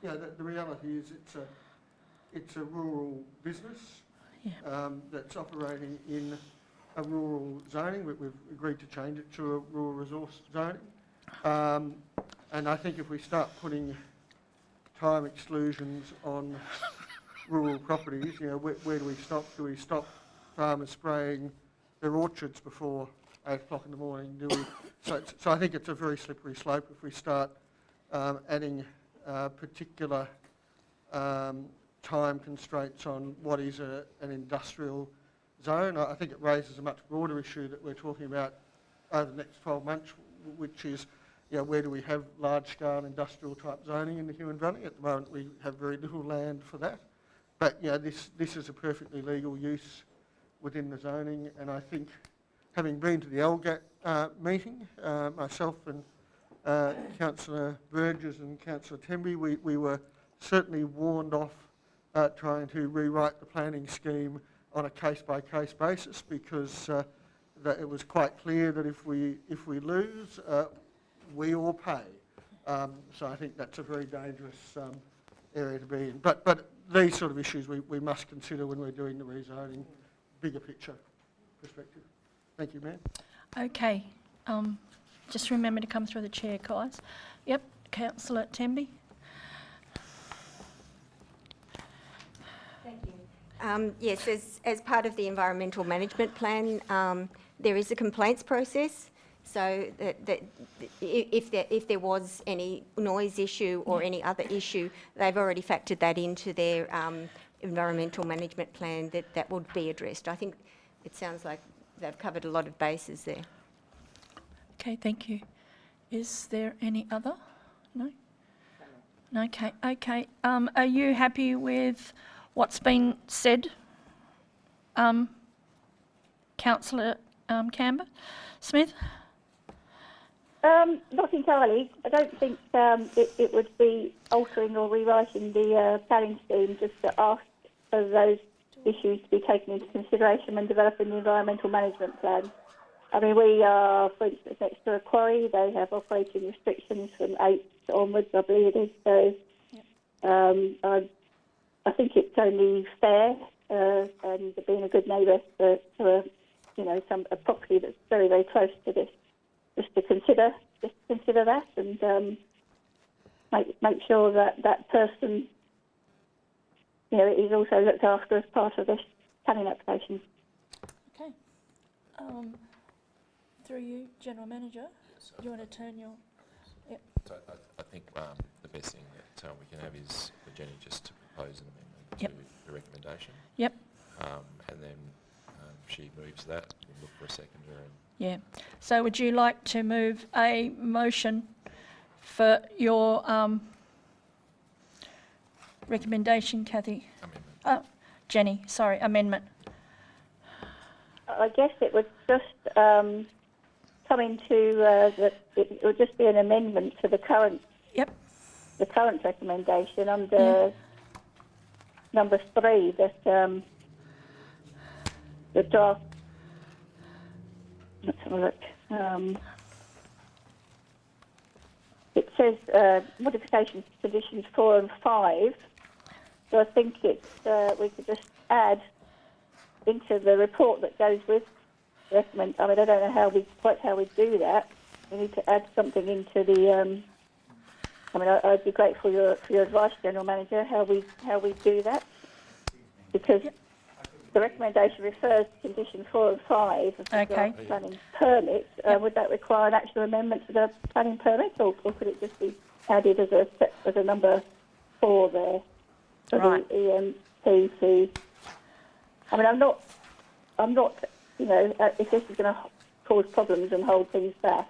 S5: you know, the reality is it's a rural business that's operating in a rural zoning. We've agreed to change it to a rural resource zoning. And I think if we start putting time exclusions on rural properties, you know, where do we stop? Do we stop farmers spraying their orchards before 8 o'clock in the morning? Do we? So I think it's a very slippery slope if we start adding particular time constraints on what is an industrial zone. I think it raises a much broader issue that we're talking about over the next 12 months, which is, you know, where do we have large-scale industrial type zoning in the Huon Valley? At the moment, we have very little land for that. But, you know, this is a perfectly legal use within the zoning, and I think, having been to the LGAT meeting, myself and Councillor Burgess and Councillor Temby, we were certainly warned off trying to rewrite the planning scheme on a case-by-case basis, because that it was quite clear that if we lose, we all pay. So I think that's a very dangerous area to be in. But these sort of issues we must consider when we're doing the rezoning, bigger picture perspective. Thank you, ma'am.
S1: Okay. Just remember to come through the chair, guys. Yep, Councillor Temby.
S6: Thank you. Yes, as part of the environmental management plan, there is a complaints process. So that if there was any noise issue or any other issue, they've already factored that into their environmental management plan that would be addressed. I think it sounds like they've covered a lot of bases there.
S1: Okay, thank you. Is there any other? No? No, okay. Okay. Are you happy with what's been said, Councillor Canberra? Smith?
S4: Not entirely. I don't think it would be altering or rewriting the planning scheme just to ask for those issues to be taken into consideration when developing the environmental management plan. I mean, we are, for instance, next to a quarry. They have operating restrictions from 8 onwards, I believe it is. So I think it's only fair and being a good neighbour for a property that's very, very close to this. Just to consider that and make sure that person, you know, is also looked after as part of this planning application.
S1: Okay. Through you, General Manager, you want to turn your... Yep.
S3: So I think the best thing that we can have is for Jenny just to propose an amendment to the recommendation.
S1: Yep.
S3: And then she moves that, we'll look for a seconder.
S1: Yeah. So would you like to move a motion for your recommendation, Kathy? Amendment. Jenny, sorry, amendment.
S4: I guess it would just come into it would just be an amendment to the current.
S1: Yep.
S4: The current recommendation under number 3 that the draft. Let's have a look. It says modifications to conditions 4 and 5. So I think it's we could just add into the report that goes with recommend. I mean, I don't know how we do that. We need to add something into the. I mean, I'd be grateful for your advice, General Manager, how we do that, because the recommendation refers to condition 4 and 5 of the planning permit. Would that require an actual amendment to the planning permit, or could it just be added as a number 4 there for the EMP? I mean, I'm not. You know, if this is going to cause problems and hold things back,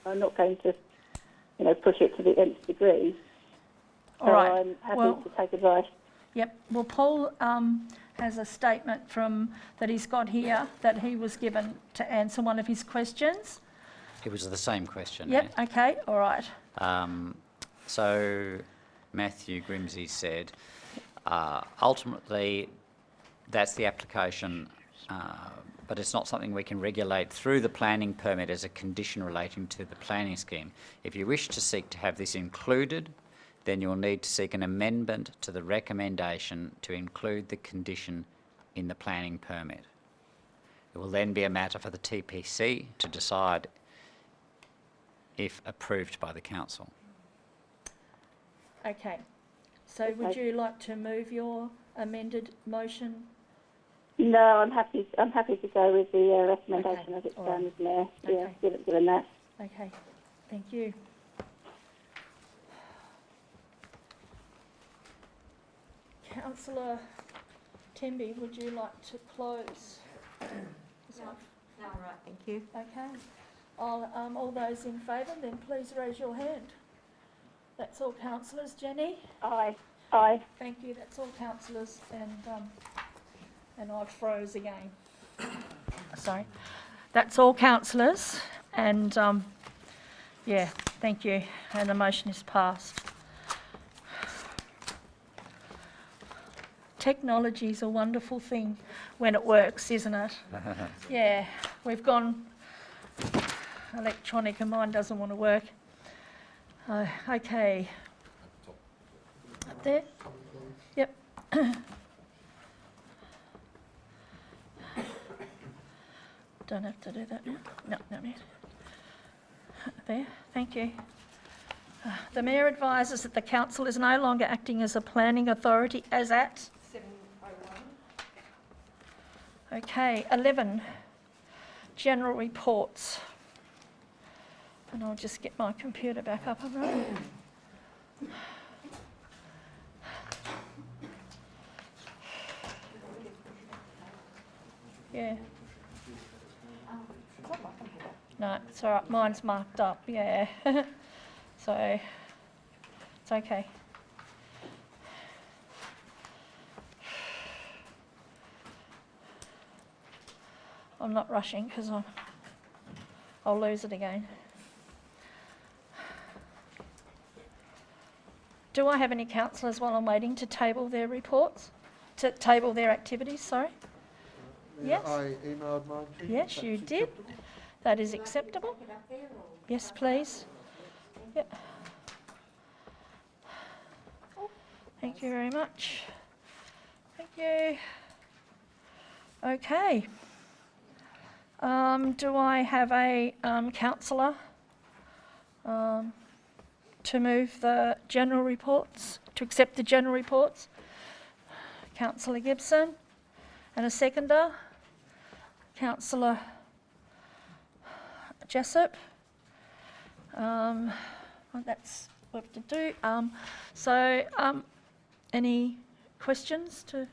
S4: I'm not going to, push it to the nth degree.
S1: All right.
S4: I'm happy to take advice.
S1: Yep. Well, Paul has a statement that he's got here that he was given to answer one of his questions.
S2: It was the same question.
S1: Yep.
S2: yeah.
S1: Okay. All right.
S2: So Matthew Grimsey said, ultimately, that's the application, but it's not something we can regulate through the planning permit as a condition relating to the planning scheme. If you wish to seek to have this included, then you'll need to seek an amendment to the recommendation to include the condition in the planning permit. It will then be a matter for the TPC to decide if approved by the council.
S1: Okay. So would you like to move your amended motion?
S4: No, I'm happy to go with the recommendation as it stands, Mayor. Yeah, given that.
S1: Okay. Thank you. Councillor Temby, would you like to close?
S6: No, right, thank you.
S1: Okay. All those in favour, then please raise your hand. That's all councillors. Jenny?
S4: Aye. Aye.
S1: Thank you. That's all councillors, and I froze again. Sorry. That's all councillors, and yeah, thank you. And the motion is passed. Technology is a wonderful thing when it works, isn't it? Yeah, we've gone electronic and mine doesn't want to work. Okay. Up there? Yep. Don't have to do that now. No, no need. There, thank you. The Mayor advises that the Council is no longer acting as a planning authority as at 7:01. Okay, 11. General reports. And I'll just get my computer back up and running. Yeah. No, it's all right. Mine's marked up, yeah. So, it's okay. I'm not rushing because I'll lose it again. Do I have any councillors while I'm waiting to table their reports? To table their activities, sorry?
S5: Yeah,
S1: Yes?
S5: I emailed mine to you.
S1: Yes, you did. That is acceptable. Yes, please. Yep. Thank you very much. Thank you. Okay. Do I have a councillor to move the general reports, to accept the general reports? Councillor Gibson. And a seconder? Councillor Jessup. That's what we have to do. Any questions to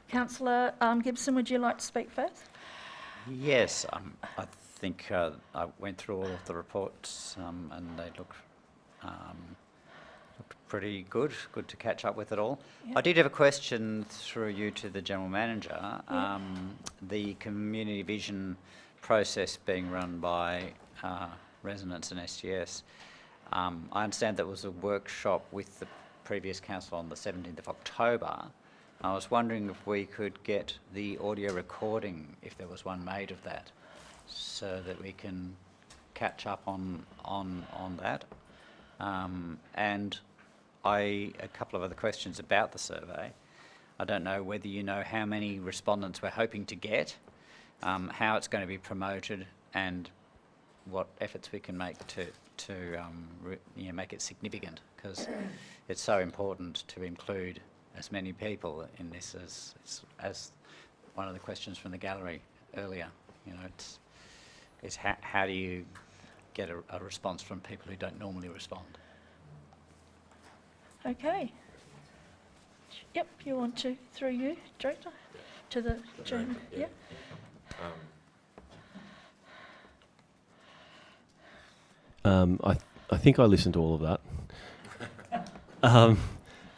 S1: Councillor Gibson? Would you like to speak first?
S2: Yes, I think I went through all of the reports and they look pretty good. Good to catch up with it all.
S1: Yep.
S2: I did have a question through you to the General Manager.
S1: Yeah.
S2: The community vision process being run by residents and SGS. I understand there was a workshop with the previous council on the 17th of October. I was wondering if we could get the audio recording, if there was one made of that, so that we can catch up on that. And a couple of other questions about the survey. I don't know whether you know how many respondents we're hoping to get, how it's going to be promoted, and what efforts we can make to make it significant, because it's so important to include as many people in this as one of the questions from the gallery earlier. You know, it's how do you get a response from people who don't normally respond?
S1: Okay. Yep, you want to, through you, Director, to the Chairman? Yeah.
S12: I think I listened to all of that.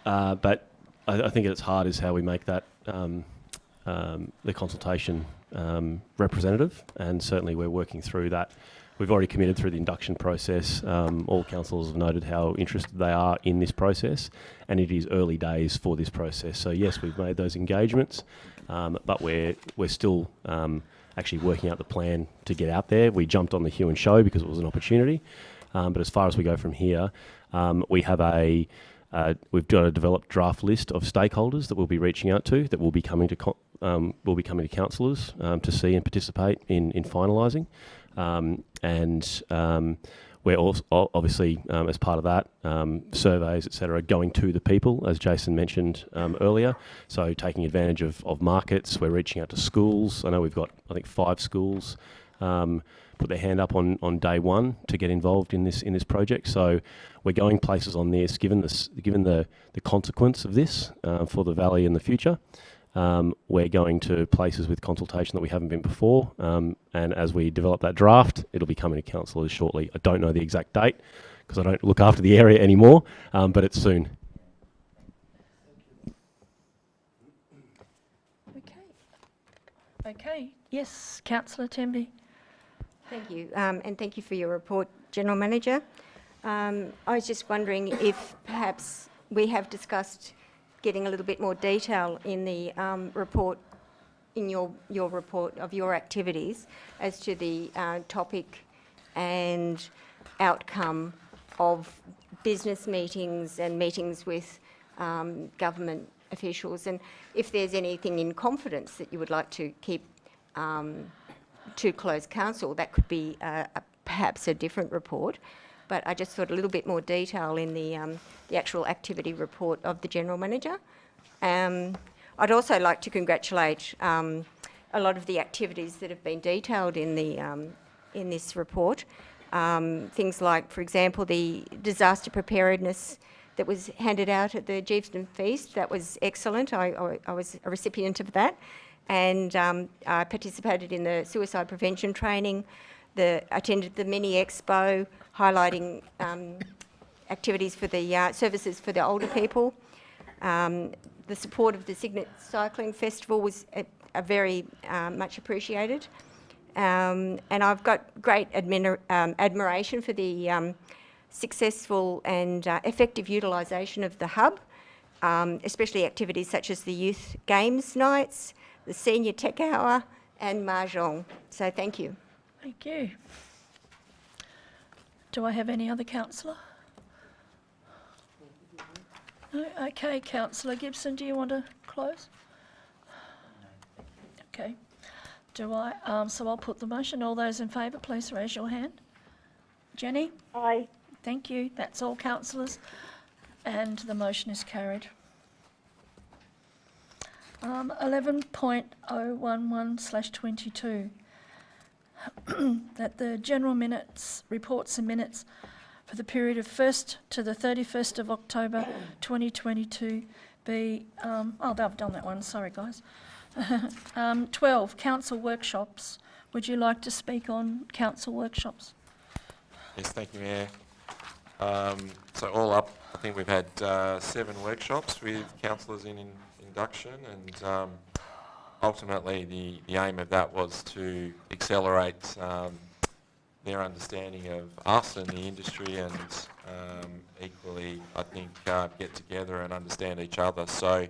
S12: But I think at its heart is how we make that the consultation representative, and certainly we're working through that. We've already committed through the induction process. All councillors have noted how interested they are in this process, and it is early days for this process. So yes, we've made those engagements, but we're still actually working out the plan to get out there. We jumped on the Hue and Show because it was an opportunity, but as far as we go from here, we have we've got a developed draft list of stakeholders that we'll be reaching out to, that will be coming to councillors to see and participate in finalising. We're also obviously, as part of that, surveys, etc., going to the people, as Jason mentioned earlier. So taking advantage of markets, we're reaching out to schools. I know we've got, I think, 5 schools put their hand up on day one to get involved in this project. So we're going places on this, given the consequence of this for the valley in the future. We're going to places with consultation that we haven't been before, and as we develop that draft, it'll be coming to councillors shortly. I don't know the exact date because I don't look after the area anymore, but it's soon.
S1: Okay. Yes, Councillor Temby.
S6: Thank you, and thank you for your report, General Manager. I was just wondering if perhaps we have discussed getting a little bit more detail in the report, in your report of your activities as to the topic and outcome of business meetings and meetings with government officials, and if there's anything in confidence that you would like to keep to closed council, that could be perhaps a different report. But I just thought a little bit more detail in the actual activity report of the General Manager. I'd also like to congratulate a lot of the activities that have been detailed in this report. Things like, for example, the disaster preparedness that was handed out at the Geeveston Feast. That was excellent. I was a recipient of that. And I participated in the suicide prevention training, attended the mini expo, highlighting activities for the services for the older people. The support of the Cygnet Cycling Festival was a very much appreciated. And I've got great admiration for the successful and effective utilisation of the hub, especially activities such as the Youth Games Nights, the Senior Tech Hour and Mahjong. So thank you.
S1: Thank you. Do I have any other councillor? No? Okay, Councillor Gibson, do you want to close? Okay. So I'll put the motion. All those in favour, please raise your hand. Jenny?
S4: Aye.
S1: Thank you. That's all councillors. And the motion is carried. 11.011/22. That the general reports and minutes for the period of 1st to the 31st of October 2022 be, I've done that one, sorry guys. 12, council workshops. Would you like to speak on council workshops?
S3: Yes, thank you, Mayor. So all up, I think we've had 7 workshops with councillors in induction, and ultimately the aim of that was to accelerate their understanding of us and the industry, and equally, I think, get together and understand each other. So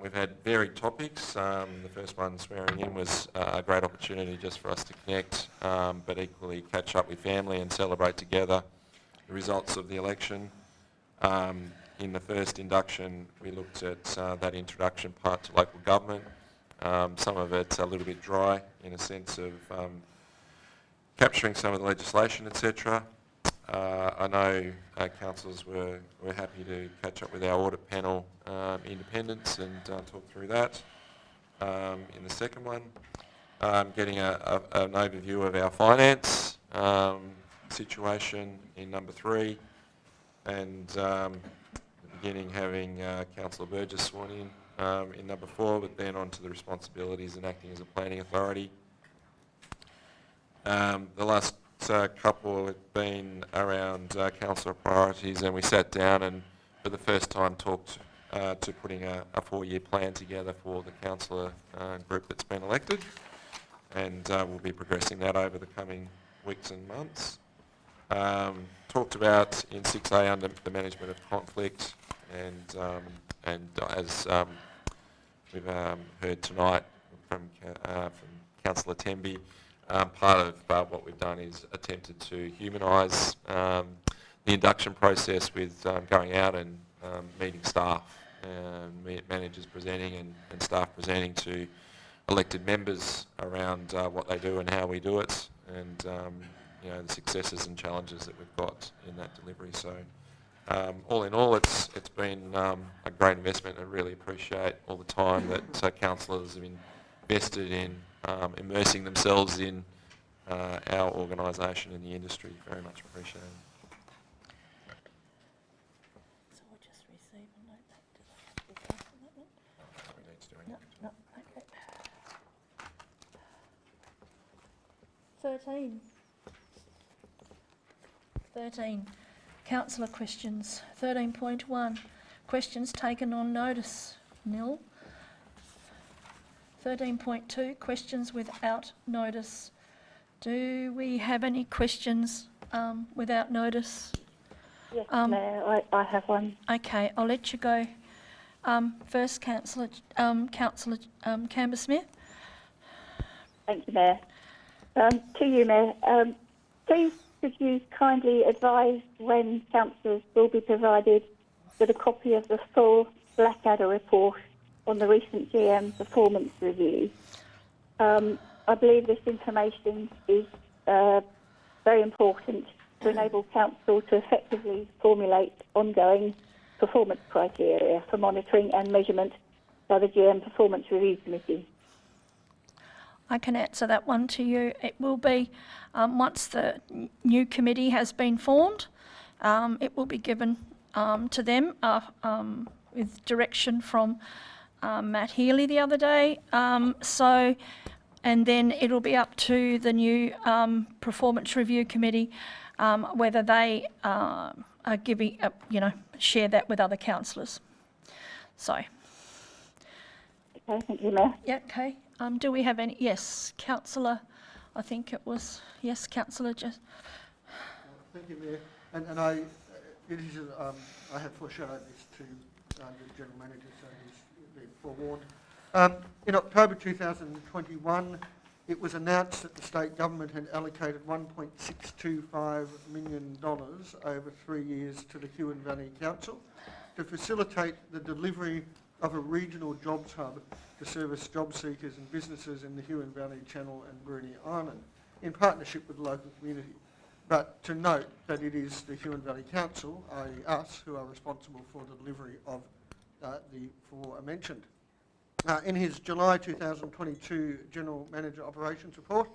S3: we've had varied topics. The first one, swearing in, was a great opportunity just for us to connect, but equally catch up with family and celebrate together the results of the election. In the first induction, we looked at that introduction part to local government. Some of it's a little bit dry in a sense of capturing some of the legislation, etc. I know councillors were happy to catch up with our audit panel independents and talk through that. In the second one, getting an overview of our finance situation in number 3, and at the beginning having Councillor Burgess sworn in number 4, but then on to the responsibilities and acting as a planning authority. The last couple have been around councillor priorities, and we sat down and for the first time talked to putting a 4-year plan together for the councillor group that's been elected, and we'll be progressing that over the coming weeks and months. Talked about in 6A under the management of conflict, and as we've heard tonight from Councillor Temby, part of what we've done is attempted to humanise the induction process with going out and meeting staff, managers presenting and staff presenting to elected members around what they do and how we do it, and you know, the successes and challenges that we've got in that delivery. So all in all, it's been a great investment, and I really appreciate all the time that councillors have invested in immersing themselves in our organisation and the industry. Very much appreciated.
S1: So we'll just receive and note that. No, okay. 13. Councillor questions. 13.1. Questions taken on notice. Nil. 13.2. Questions without notice. Do we have any questions without notice?
S4: Yes, Mayor, I have one.
S1: Okay, I'll let you go. First, Councillor Camber-Smith.
S4: Thank you, Mayor. To you, Mayor, please could you kindly advise when councillors will be provided with a copy of the full Blackadder report on the recent GM performance review? I believe this information is very important to enable council to effectively formulate ongoing performance criteria for monitoring and measurement by the GM Performance Review Committee.
S1: I can answer that one to you. It will be, once the new committee has been formed, it will be given to them with direction from Matt Healy the other day. And then it'll be up to the new Performance Review Committee whether they are giving, share that with other councillors. So.
S4: Okay, thank you, Mayor.
S1: Yeah, okay. Do we have any? Yes, Councillor, I think it was, yes, Councillor.
S5: Thank you, Mayor. And I have foreshadowed this to the General Manager, so he's been forewarned. In October 2021, it was announced that the state government had allocated $1.625 million over 3 years to the Huon Valley Council to facilitate the delivery of a regional jobs hub to service job seekers and businesses in the Huon Valley, Channel and Bruny Island in partnership with the local community. But to note that it is the Huon Valley Council, i.e. us, who are responsible for the delivery of the aforementioned. In his July 2022 General Manager Operations Report,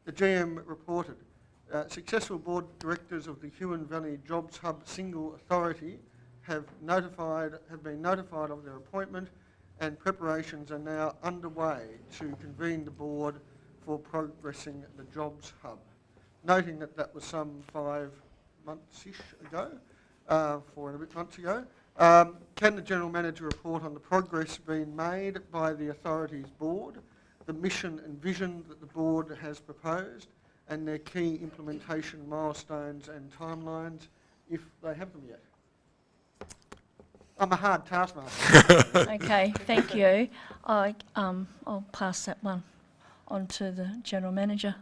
S5: the GM reported successful board directors of the Huon Valley Jobs Hub Single Authority have been notified of their appointment, and preparations are now underway to convene the board for progressing the Jobs Hub. Noting that that was some 5 months-ish ago, 4 and a bit months ago, can the General Manager report on the progress being made by the authority's board, the mission and vision that the board has proposed, and their key implementation milestones and timelines, if they have them yet? I'm a hard taskmaster.
S1: Okay, thank you. I'll pass that one on to the General Manager.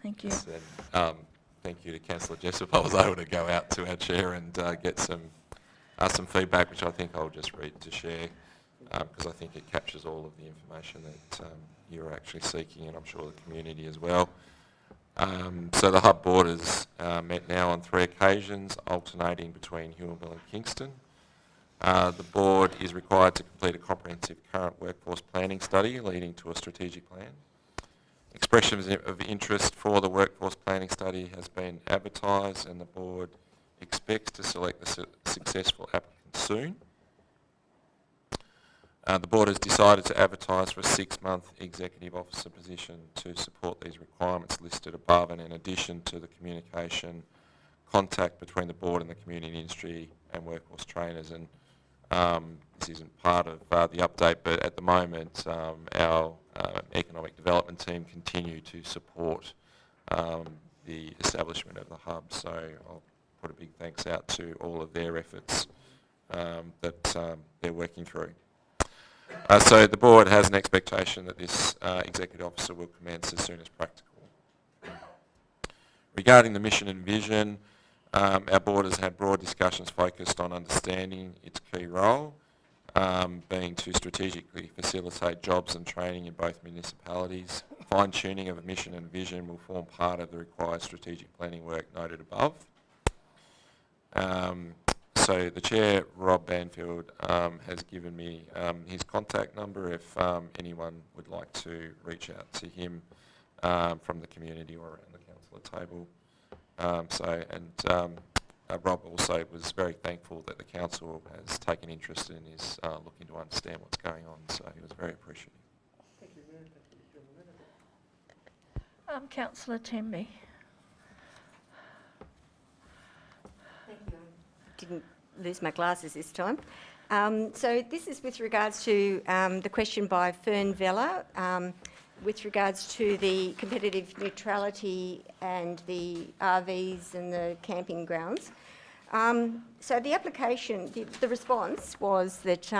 S1: Thank you.
S3: Thank you to Councillor Jessup. I was able to go out to our chair and get some feedback, which I think I'll just read to share, because I think it captures all of the information that you're actually seeking, and I'm sure the community as well. So the Hub Board has met now on 3 occasions, alternating between Huonville and Kingston. The Board is required to complete a comprehensive current workforce planning study leading to a strategic plan. Expressions of interest for the workforce planning study has been advertised, and the Board expects to select the successful applicant soon. The Board has decided to advertise for a 6-month Executive Officer position to support these requirements listed above, and in addition to the communication contact between the Board and the community industry and workforce trainers. And this isn't part of the update, but at the moment our economic development team continue to support the establishment of the hub. So I'll put a big thanks out to all of their efforts that they're working through. So the board has an expectation that this executive officer will commence as soon as practical. Regarding the mission and vision, our board has had broad discussions focused on understanding its key role, being to strategically facilitate jobs and training in both municipalities. Fine-tuning of a mission and vision will form part of the required strategic planning work noted above. So the Chair, Rob Banfield, has given me his contact number if anyone would like to reach out to him from the community or around the councillor table. Rob also was very thankful that the council has taken interest and is looking to understand what's going on, so he was very appreciative.
S5: Thank you, Mayor. Thank you, Mr.
S1: Councillor Temby.
S6: Thank you. Didn't lose my glasses this time. So this is with regards to the question by Fern Vella with regards to the competitive neutrality and the RVs and the camping grounds. So the application, the response was that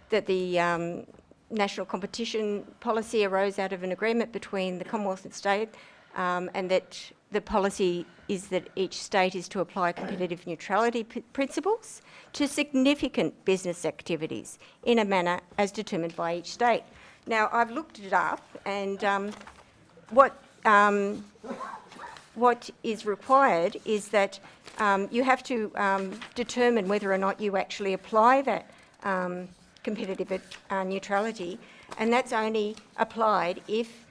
S6: that the national competition policy arose out of an agreement between the Commonwealth and state, and that the policy is that each state is to apply competitive neutrality principles to significant business activities in a manner as determined by each state. Now, I've looked it up, and what is required is that you have to determine whether or not you actually apply that competitive neutrality, and that's only applied if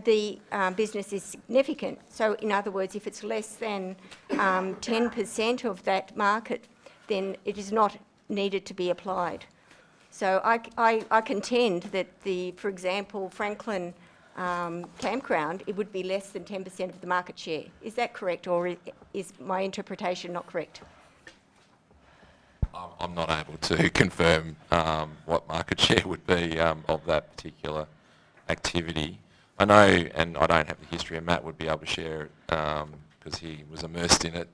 S6: the business is significant. So, in other words, if it's less than 10% of that market, then it is not needed to be applied. So I contend that for example, Franklin campground, it would be less than 10% of the market share. Is that correct, or is my interpretation not correct?
S3: I'm not able to confirm what market share would be of that particular activity. I know, and I don't have the history, and Matt would be able to share it because he was immersed in it,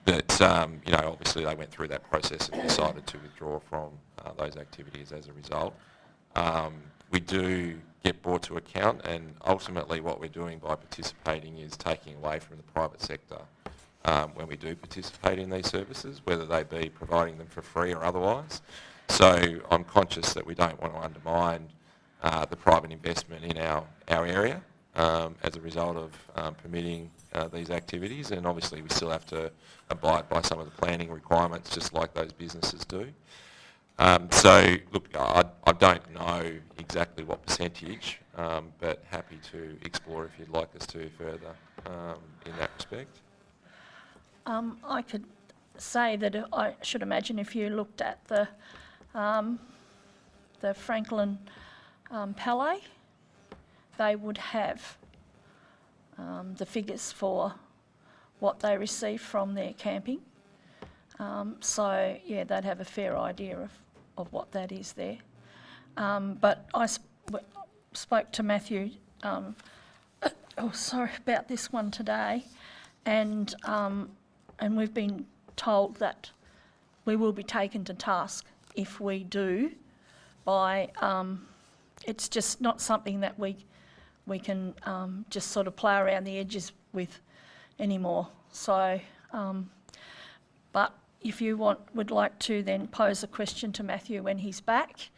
S3: that obviously they went through that process and decided to withdraw from those activities as a result. We do get brought to account, and ultimately what we're doing by participating is taking away from the private sector when we do participate in these services, whether they be providing them for free or otherwise. So I'm conscious that we don't want to undermine the private investment in our area as a result of permitting these activities, and obviously we still have to abide by some of the planning requirements just like those businesses do. So look, I don't know exactly what percentage, but happy to explore if you'd like us to further in that respect.
S1: I could say that I should imagine if you looked at the Franklin Palais, they would have the figures for what they receive from their camping. So yeah, they'd have a fair idea of what that is there. But I spoke to Matthew, about this one today, and we've been told that we will be taken to task if we do. It's just not something that we can just sort of play around the edges with anymore. So, but if you would like to then pose a question to Matthew when he's back,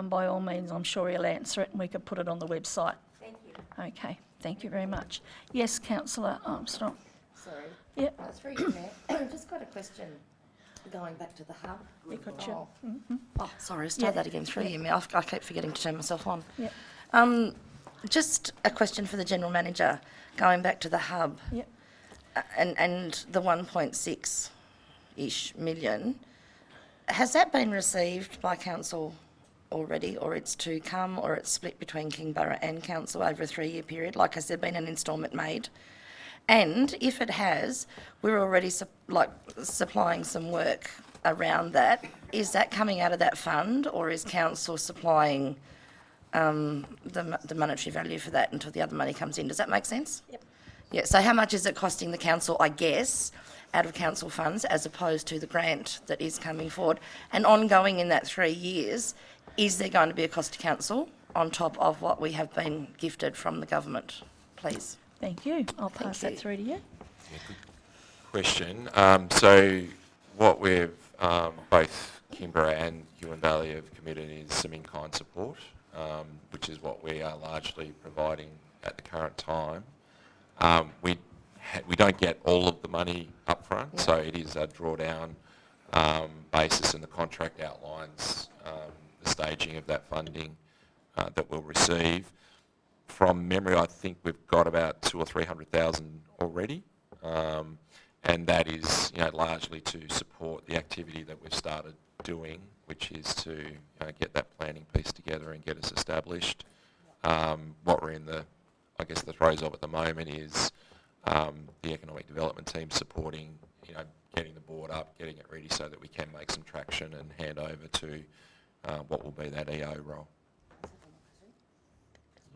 S1: by all means, I'm sure he'll answer it and we could put it on the website.
S6: Thank you.
S1: Okay, thank you very much. Yes, Councillor Armstrong.
S17: Sorry.
S1: Yep.
S17: Through you, Mayor. Just got a question going back to the hub. Oh, sorry, start that again. Through you, Mayor. I keep forgetting to turn myself on.
S1: Yep.
S17: Just a question for the General Manager, going back to the hub.
S1: Yep.
S17: And the 1.6-ish million, has that been received by Council already, or it's to come, or it's split between Kingborough and Council over a 3-year period? Like, has there been an instalment made? And if it has, we're already supplying some work around that. Is that coming out of that fund, or is council supplying the monetary value for that until the other money comes in? Does that make sense?
S1: Yep.
S17: Yeah, so how much is it costing the council, I guess, out of council funds as opposed to the grant that is coming forward? And ongoing in that 3 years, is there going to be a cost to council on top of what we have been gifted from the government, please?
S1: Thank you. I'll pass that through to you.
S3: Yeah, good question. So what we've, both Canberra and Huon Valley have committed is some in-kind support, which is what we are largely providing at the current time. We don't get all of the money up front, so it is a drawdown basis, and the contract outlines the staging of that funding that we'll receive. From memory, I think we've got about 200,000 or 300,000 already, and that is, largely to support the activity that we've started doing, which is to get that planning piece together and get us established. What we're in the throes of at the moment is the economic development team supporting, getting the board up, getting it ready so that we can make some traction and hand over to what will be that EO role.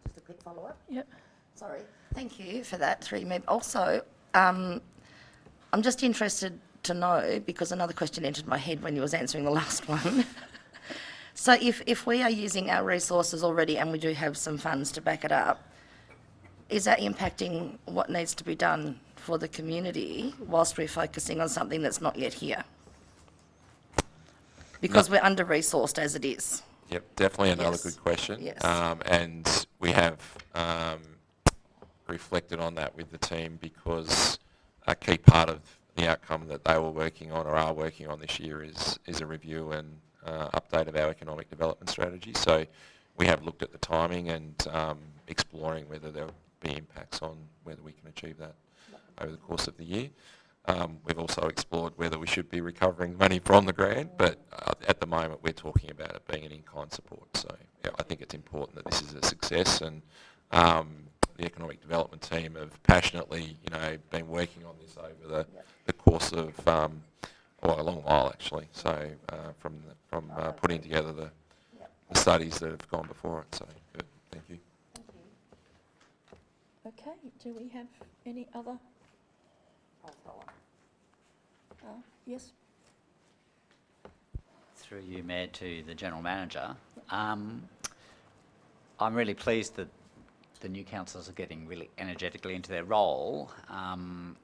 S17: Just a quick follow-up.
S1: Yep.
S17: Sorry. Thank you for that, through you, Meb. Also, I'm just interested to know, because another question entered my head when you was answering the last one. So if we are using our resources already and we do have some funds to back it up, is that impacting what needs to be done for the community whilst we're focusing on something that's not yet here? Because we're under-resourced as it is.
S3: Yep, definitely another
S17: Yes.
S3: good question.
S17: Yes.
S3: And we have reflected on that with the team, because a key part of the outcome that they were working on or are working on this year is a review and update of our economic development strategy. So we have looked at the timing and exploring whether there will be impacts on whether we can achieve that over the course of the year. We've also explored whether we should be recovering money from the grant, but at the moment we're talking about it being an in-kind support. So yeah, I think it's important that this is a success, and the economic development team have passionately, been working on this over the course of a long while actually. So from putting together the studies that have gone before it. So good, thank you.
S1: Okay, do we have any other? Yes.
S2: Through you, Mayor, to the General Manager. I'm really pleased that the new councillors are getting really energetically into their role, and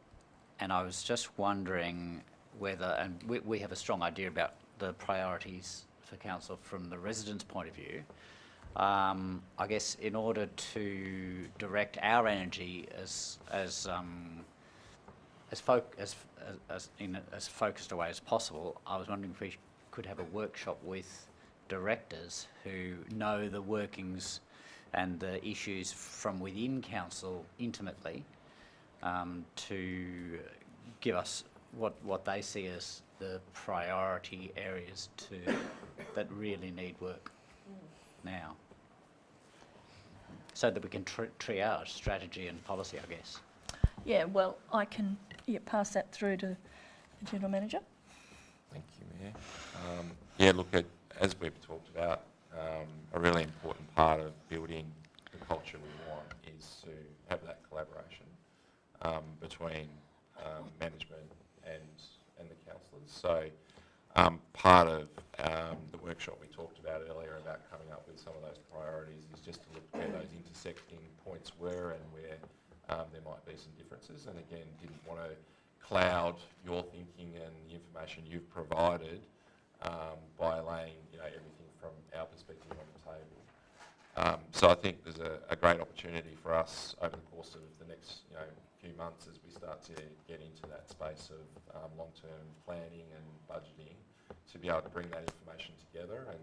S2: I was just wondering whether, and we have a strong idea about the priorities for council from the residents' point of view. I guess in order to direct our energy as focused a way as possible, I was wondering if we could have a workshop with directors who know the workings and the issues from within council intimately, to give us what they see as the priority areas that really need work now, so that we can triage strategy and policy, I guess.
S1: Yeah, well, I can pass that through to the General Manager.
S3: Thank you, Mayor. Look, as we've talked about, a really important part of building the culture we want is to have that collaboration between management and the councillors. So part of the workshop we talked about earlier about coming up with some of those priorities is just to look where those intersecting points were and where there might be some differences. And again, didn't want to cloud your thinking and the information you've provided by laying everything from our perspective on the table. So I think there's a great opportunity for us over the course of the next few months as we start to get into that space of long-term planning and budgeting, to be able to bring that information together, and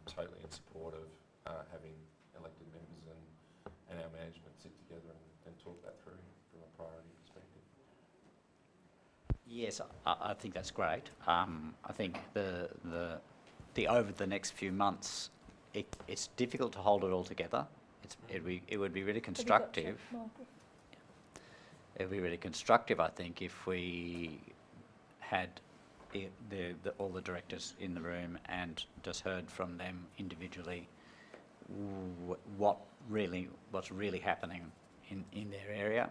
S3: totally in support of having elected members and our management sit together and talk that through from a priority perspective.
S2: Yes, I think that's great. I think the over the next few months, it's difficult to hold it all together. It would be really constructive. it would be really constructive, I think, if we had all the directors in the room and just heard from them individually what's really happening in their area,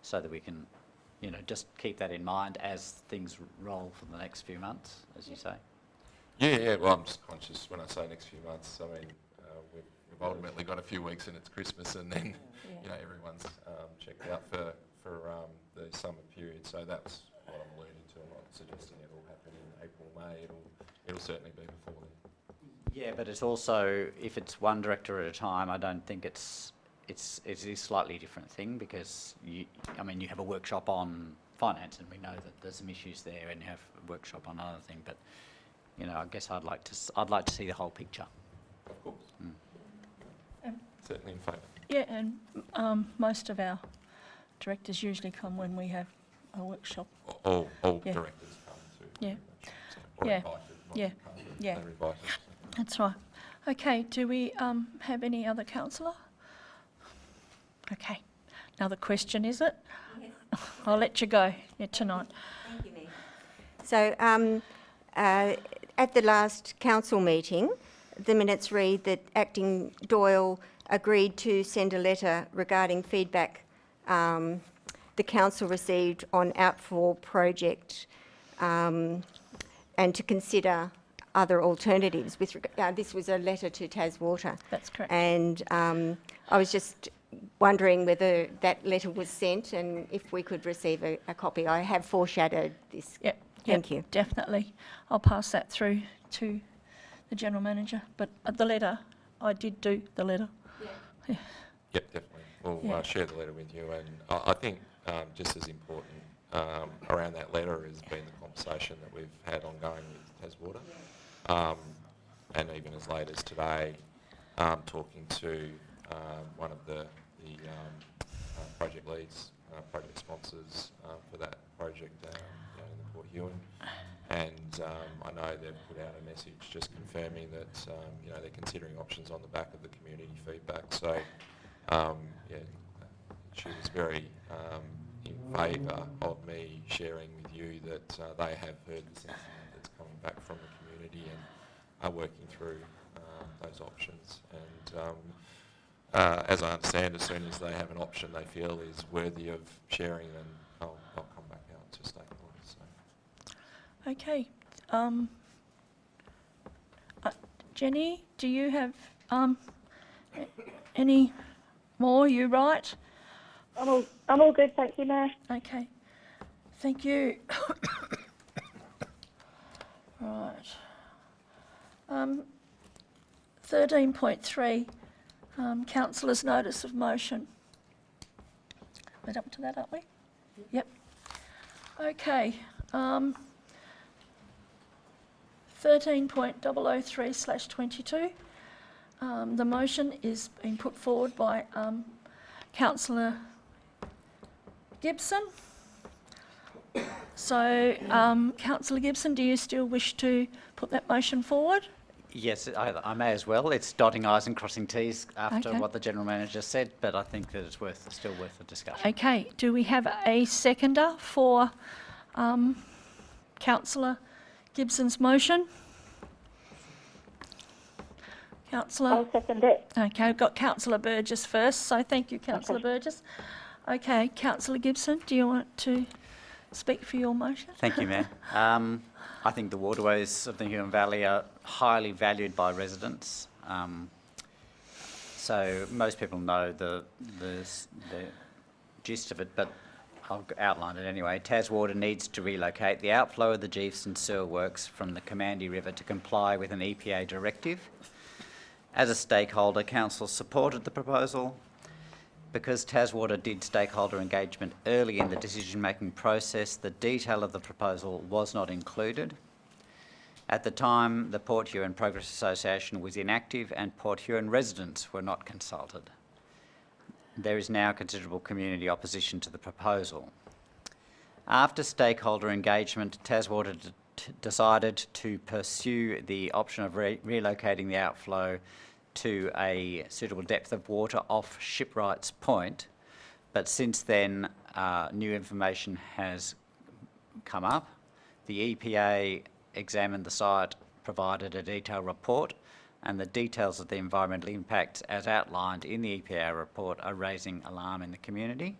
S2: so that we can, you know, just keep that in mind as things roll for the next few months, as you say.
S3: Yeah. Well, I'm just conscious when I say next few months. I mean, we've ultimately got a few weeks and it's Christmas, and then you know everyone's checked out for the summer period. So that's what I'm alluding to. I'm not suggesting it will happen in April, May. It'll certainly be before then.
S2: Yeah, but it's also, if it's one director at a time, I don't think it is a slightly different thing, because you have a workshop on finance, and we know that there's some issues there, and you have a workshop on another thing. But you know, I guess I'd like to see the whole picture.
S3: Of course. Certainly in favour.
S1: Yeah, and most of our directors usually come when we have a workshop.
S3: All directors come to.
S1: Yeah.
S3: Or
S1: Yeah.
S3: invited,
S1: Yeah. Yeah.
S3: They're invited.
S1: That's right. Okay, do we have any other councillor? Okay. Another question, is it?
S6: Yes.
S1: I'll let you go tonight.
S6: Thank you, Mayor. So at the last council meeting, the minutes read that Acting Doyle agreed to send a letter regarding feedback the council received on Outfall project and to consider other alternatives. This was a letter to Taswater.
S1: That's correct.
S6: And I was just wondering whether that letter was sent and if we could receive a copy. I have foreshadowed this.
S1: Yep.
S6: Thank you.
S1: Definitely. I'll pass that through to the General Manager. But the letter, I did do the letter. Yeah.
S3: Yep, definitely. We'll share the letter with you, and I think just as important around that letter has been the conversation that we've had ongoing with Taswater, and even as late as today, talking to one of the project leads, project sponsors for that project in the Port Huon, and I know they've put out a message just confirming that they're considering options on the back of the community feedback. So she was very in favour of me sharing with you that they have heard the sentiment that's coming back from the community and are working through those options. And as I understand, as soon as they have an option they feel is worthy of sharing, then I'll come back out to stakeholders. So.
S1: Okay. Jenny, do you have any more? You right?
S4: I'm all good, thank you, Mayor.
S1: Okay. Thank you. Right. 13.3, councillor's notice of motion. We're up to that, aren't we? Yep. Okay. 13.003/22. The motion is being put forward by Councillor Gibson. So, Councillor Gibson, do you still wish to put that motion forward?
S2: Yes, I may as well. It's dotting I's and crossing T's after
S1: Okay.
S2: what the General Manager said, but I think that it's still worth a discussion.
S1: Okay, do we have a seconder for Councillor Gibson's motion? Councillor?
S4: I'll second it.
S1: Okay, we've got Councillor Burgess first, so thank you, Councillor Burgess. Okay, Councillor Gibson, do you want to speak for your motion?
S2: Thank you, Mayor. I think the waterways of the Huon Valley are highly valued by residents. So most people know the gist of it, but I'll outline it anyway. Taswater needs to relocate the outflow of the Geefston Sewer Works from the Commandy River to comply with an EPA directive. As a stakeholder, Council supported the proposal. Because Taswater did stakeholder engagement early in the decision-making process, the detail of the proposal was not included. At the time, the Port Huon Progress Association was inactive and Port Huon residents were not consulted. There is now considerable community opposition to the proposal. After stakeholder engagement, Taswater decided to pursue the option of relocating the outflow to a suitable depth of water off Shipwrights Point But since then, new information has come up. The EPA examined the site, provided a detailed report, and the details of the environmental impacts as outlined in the EPA report are raising alarm in the community.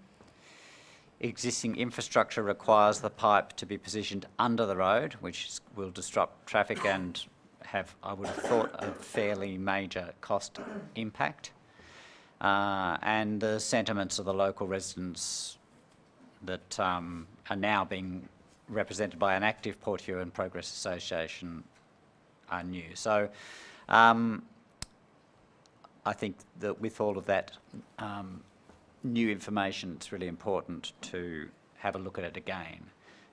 S2: Existing infrastructure requires the pipe to be positioned under the road, which will disrupt traffic and have, I would have thought, a fairly major cost impact. And the sentiments of the local residents that are now being represented by an active Port Huon Progress Association are new. So I think that with all of that new information, it's really important to have a look at it again.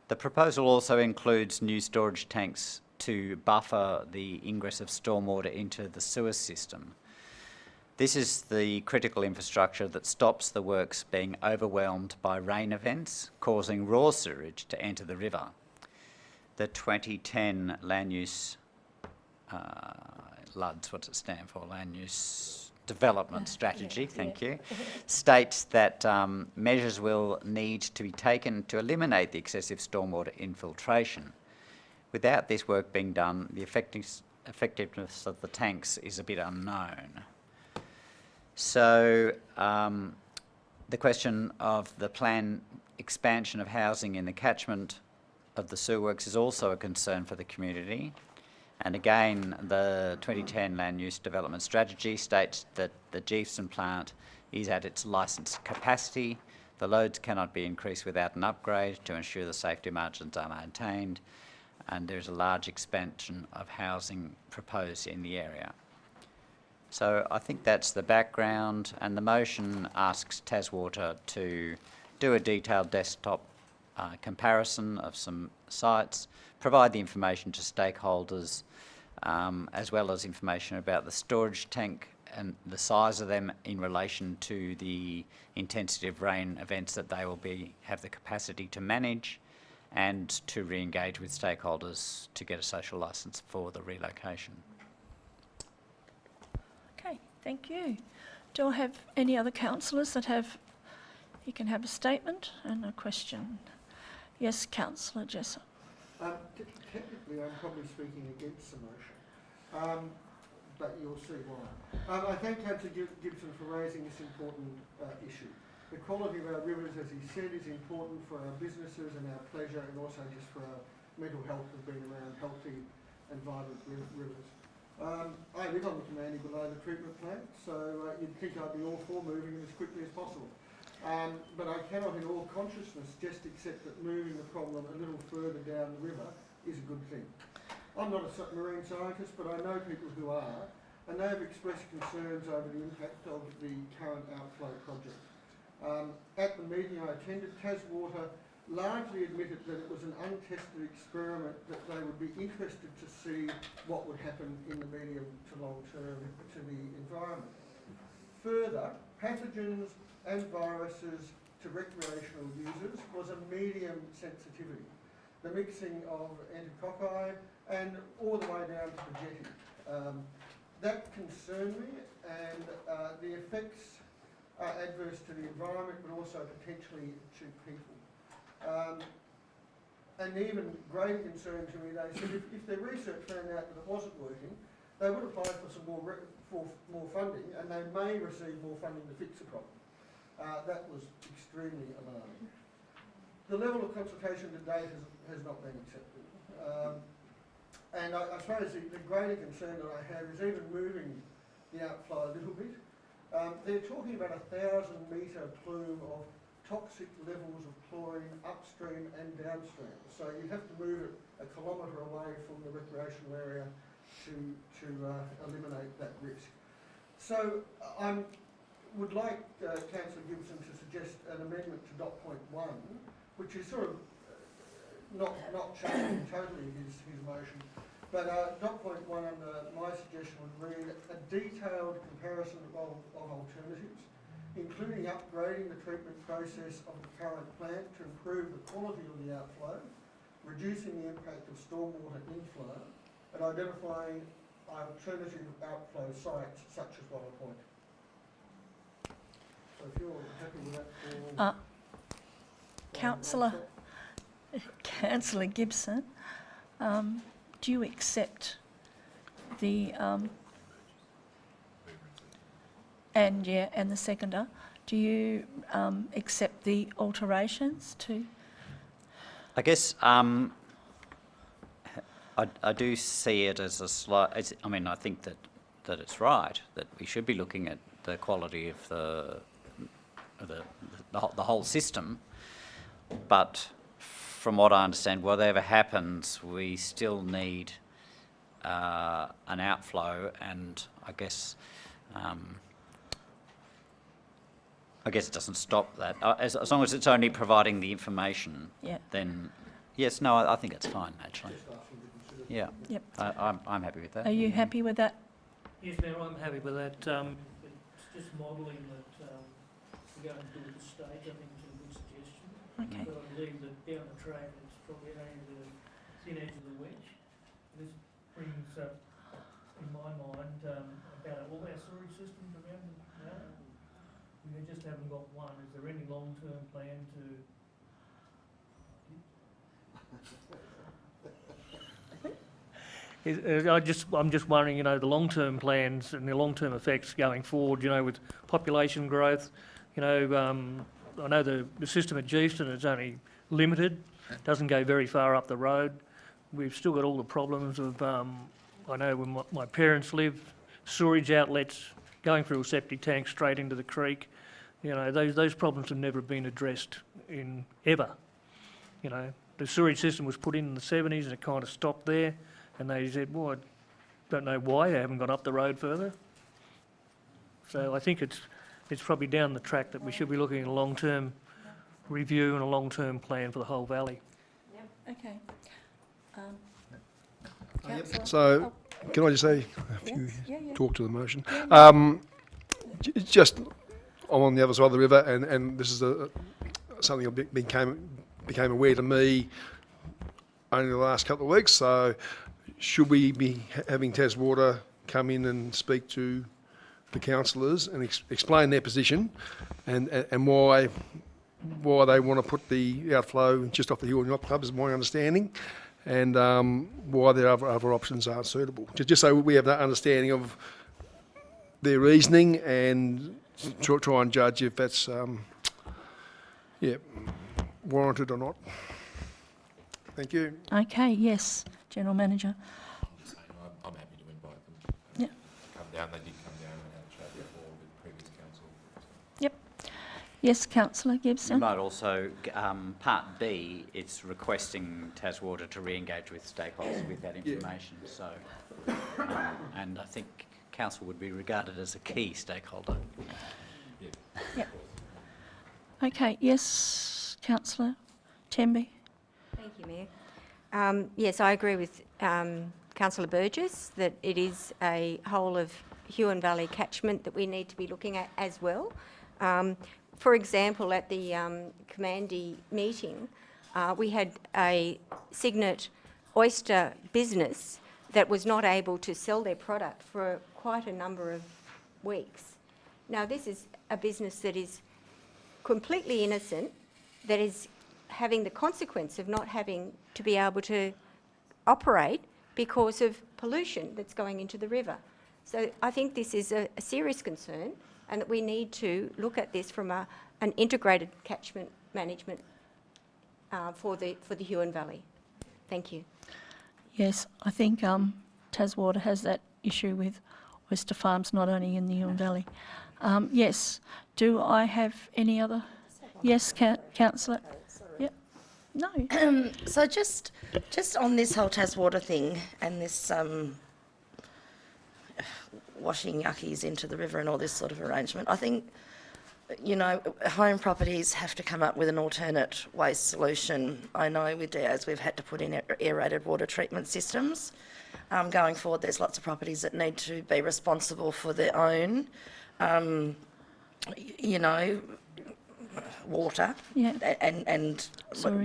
S2: The proposal also includes new storage tanks to buffer the ingress of stormwater into the sewer system. This is the critical infrastructure that stops the works being overwhelmed by rain events, causing raw sewage to enter the river. The 2010 land use, LUDS, what's it stand for? Land Use Development Strategy, thank you, states that measures will need to be taken to eliminate the excessive stormwater infiltration. Without this work being done, the effectiveness of the tanks is a bit unknown. So the question of the planned expansion of housing in the catchment of the sewer works is also a concern for the community. And again, the 2010 Land Use Development Strategy states that the Geefson plant is at its licensed capacity. The loads cannot be increased without an upgrade to ensure the safety margins are maintained, and there's a large expansion of housing proposed in the area. So I think that's the background, and the motion asks Taswater to do a detailed desktop comparison of some sites, provide the information to stakeholders, as well as information about the storage tank and the size of them in relation to the intensity of rain events that they will have the capacity to manage, and to re-engage with stakeholders to get a social licence for the relocation.
S1: Okay, thank you. Do I have any other councillors that have, you can have a statement and a question. Yes, Councillor Jessup.
S5: Technically, I'm probably speaking against the motion, but you'll see why. I thank Councillor Gibson for raising this important issue. The quality of our rivers, as he said, is important for our businesses and our pleasure, and also just for our mental health of being around healthy and vibrant rivers. I live on the Commanding below the treatment plant, so you'd think I'd be all for moving it as quickly as possible. But I cannot in all consciousness just accept that moving the problem a little further down the river is a good thing. I'm not a marine scientist, but I know people who are, and they have expressed concerns over the impact of the current outflow project. At the meeting I attended, Taswater largely admitted that it was an untested experiment, that they would be interested to see what would happen in the medium to long term to the environment. Further, pathogens and viruses to recreational users was a medium sensitivity. The mixing of enterococci and all the way down to the jetty. That concerned me, and the effects are adverse to the environment, but also potentially to people. And even greater concern to me, they said if their research found out that it wasn't working, they would apply for some more funding, and they may receive more funding to fix the problem. That was extremely alarming. The level of consultation to date has not been accepted. And I suppose the greater concern that I have is even moving the outflow a little bit. They're talking about a 1,000-metre plume of toxic levels of chlorine upstream and downstream. So you'd have to move it a kilometre away from the recreational area to eliminate that risk. So I would like Councillor Gibson to suggest an amendment to dot point 1, which is sort of not changing totally his motion, but dot point 1 under my suggestion would read a detailed comparison of alternatives, including upgrading the treatment process of the current plant to improve the quality of the outflow, reducing the impact of stormwater inflow, and identifying alternative outflow sites such as Waller Point. So if you're happy with that for...
S1: Councillor Gibson, do you accept the, and the seconder, do you accept the alterations to?
S2: I guess I do see it as a slight. I mean, I think that it's right that we should be looking at the quality of the whole system, but from what I understand, whatever happens, we still need an outflow, and I guess it doesn't stop that. As long as it's only providing the information, then yes, no, I think it's fine actually. Yeah,
S1: yep.
S2: I'm happy with that.
S1: Are you happy with that?
S20: Yes, Mayor, I'm happy with that. It's just modelling that we go and do at the stage. I think it's a good suggestion.
S1: Okay.
S20: But I believe that down the track it's probably only the thin edge of the wedge. This brings up, in my mind, about all our sewage systems around now. We just haven't got one. Is there any long-term plan to... I'm just wondering, the long-term plans and the long-term effects going forward, with population growth. I know the system at Geeston is only limited, doesn't go very far up the road. We've still got all the problems of, I know when my parents lived, sewerage outlets going through a septic tank straight into the creek. Those problems have never been addressed ever. The sewerage system was put in the 70s and it kind of stopped there. And they said, well, I don't know why they haven't gone up the road further. So I think it's probably down the track that we should be looking at a long-term review and a long-term plan for the whole valley.
S1: Yep. Okay.
S19: So, can I just say a few, talk to the motion? Just, I'm on the other side of the river, and this is something that became aware to me only the last couple of weeks. So, should we be having Taswater come in and speak to the councillors and explain their position and why they want to put the outflow just off the Huon Yacht Club, is my understanding, and why their other options aren't suitable. Just so we have that understanding of their reasoning and try and judge if that's warranted or not. Thank you.
S1: Okay, yes, General Manager.
S3: I'm happy to invite them.
S1: Yeah.
S3: Come down. They did come down and had a chat before with previous council.
S1: Yep. Yes, Councillor Gibson.
S2: You might also, Part B, it's requesting Taswater to re-engage with stakeholders with that information. So, and I think council would be regarded as a key stakeholder.
S1: Yep. Okay, yes, Councillor Temby.
S6: Thank you, Mayor. Yes, I agree with Councillor Burgess that it is a whole of Huon Valley catchment that we need to be looking at as well. For example, at the Commandee meeting, we had a Cygnet oyster business that was not able to sell their product for quite a number of weeks. Now, this is a business that is completely innocent, that is having the consequence of not having to be able to operate because of pollution that's going into the river. So I think this is a serious concern, and that we need to look at this from an integrated catchment management for the Huon Valley. Thank you.
S1: Yes, I think Taswater has that issue with oyster farms, not only in the Huon Valley. Yes, do I have any other? Yes, Councillor. Yep. No.
S17: So just on this whole Taswater thing and this washing yuckies into the river and all this sort of arrangement, I think, home properties have to come up with an alternate waste solution. I know with Diaz we've had to put in aerated water treatment systems. Going forward, there's lots of properties that need to be responsible for their own, water and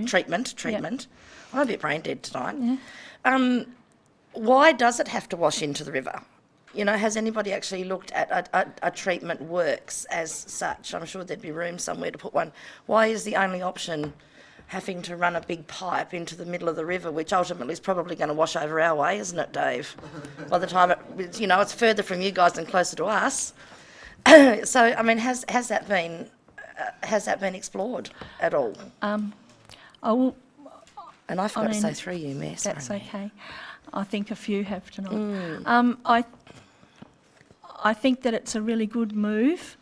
S17: treatment. Yep. I'm a bit brain dead tonight. Yeah. Why does it have to wash into the river? you know, has anybody actually looked at a treatment works as such? I'm sure there'd be room somewhere to put one. Why is the only option having to run a big pipe into the middle of the river, which ultimately is probably going to wash over our way, isn't it, Dave? By the time you know, it's further from you guys and closer to us. So, I mean, has that been explored at all?
S1: I will.
S17: And I forgot to say through you, Mayor.
S1: That's okay. I think a few have tonight. I think that it's a really good move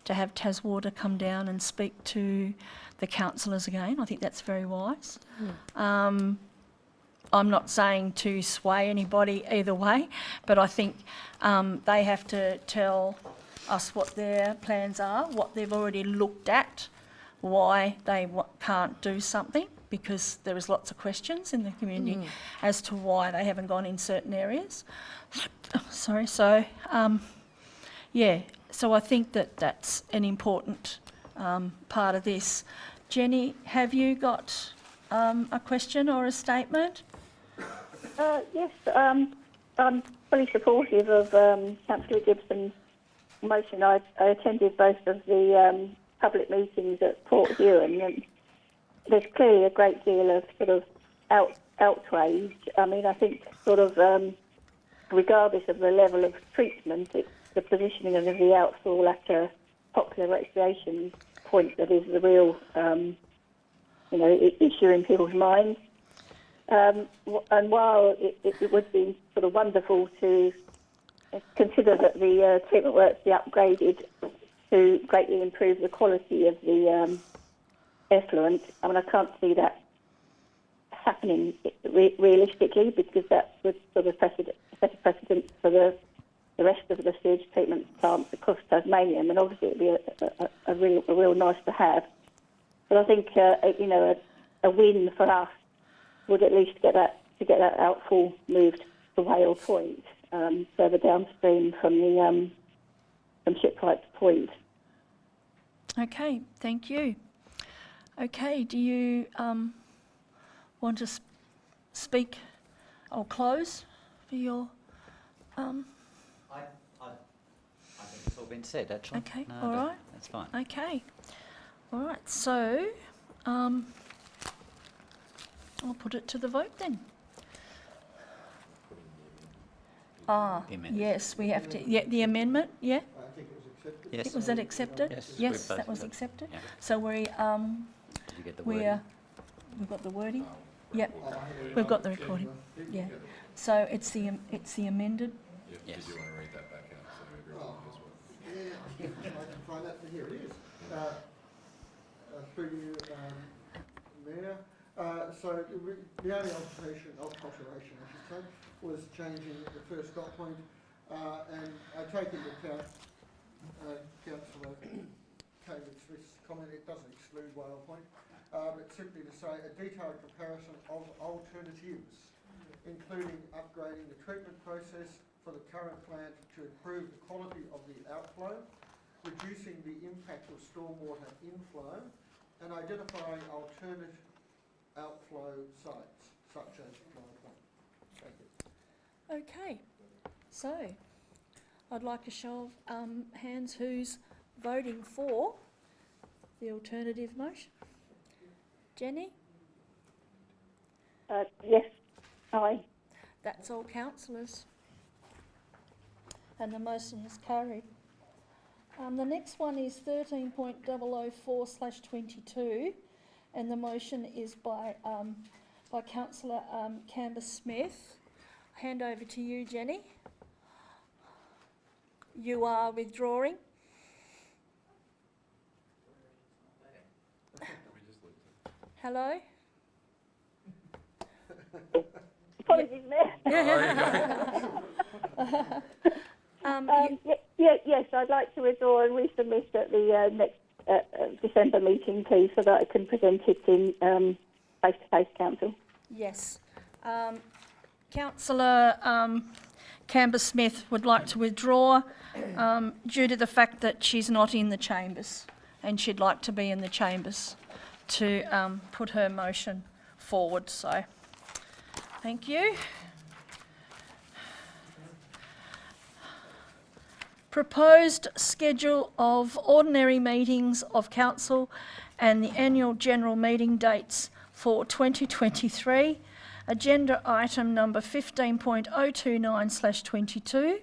S1: to have TasWater come down and speak to the councillors again. I think that's very wise. I'm not saying to sway anybody either way, but I think they have to tell us what their plans are, what they've already looked at, why they can't do something, because there is lots of questions in the community as to why they haven't gone in certain areas. Sorry, so yeah, so I think that that's an important part of this. Jenny, have you got a question or a statement?
S4: Yes, I'm fully supportive of Councillor Gibson's motion. I attended both of the public meetings at Port Huon, and there's clearly a great deal of sort of outrage. I mean, I think sort of regardless of the level of treatment, it's the positioning of the outfall at a popular recreation point that is the real, you know, issue in people's minds. And while it would be sort of wonderful to consider that the treatment works be upgraded to greatly improve the quality of the effluent, I mean, I can't see that happening realistically, because that would sort of set a precedent for the rest of the sewage treatment plants across Tasmania. I mean, obviously it would be a real nice to have. But I think, you know, a win for us would at least get that outfall moved to Whale Point, further downstream from the from Shipwrights Point.
S1: Okay, thank you. Okay, do you want to speak or close for your...
S2: I think it's all been said, actually.
S1: Okay,
S2: No,
S1: all right.
S2: That's fine.
S1: Okay, all right, so I'll put it to the vote then. Yes, we have to, yeah, the amendment, yeah?
S5: I think it was accepted.
S2: Yes.
S1: Was that accepted?
S2: Yes,
S1: Yes,
S2: we've
S1: that was
S2: both-
S1: accepted.
S2: yeah.
S1: So
S2: Did you get the wording?
S1: we've got the wording? Yep, we've got the recording, yeah. So it's the amended?
S2: Yes.
S3: Did you want to read that back out so everyone knows what?
S5: Yeah, I can find that. Here it is. Through you, Mayor. So the only alteration, I should say, was changing the first dot point, and I take into account Councillor Cambridge-Smith's comment. It doesn't exclude Whale Point, but simply to say a detailed comparison of alternatives, including upgrading the treatment process for the current plant to improve the quality of the outflow, reducing the impact of stormwater inflow, and identifying alternate outflow sites, such as Whale Point. Thank you.
S1: Okay, so I'd like a show of hands who's voting for the alternative motion. Jenny?
S4: Yes, aye.
S1: That's all councillors. And the motion is carried. The next one is 13.004/22, and the motion is by Councillor Canberra-Smith. Hand over to you, Jenny. You are withdrawing. Hello?
S4: Apologies, Mayor. Yes, I'd like to withdraw and resubmit at the next December meeting, please, so that I can present it in face-to-face council.
S1: Yes. Councillor Canberra-Smith would like to withdraw due to the fact that she's not in the chambers, and she'd like to be in the chambers to put her motion forward. So, thank you. Proposed schedule of ordinary meetings of council and the annual general meeting dates for 2023. Agenda item number 15.029/22.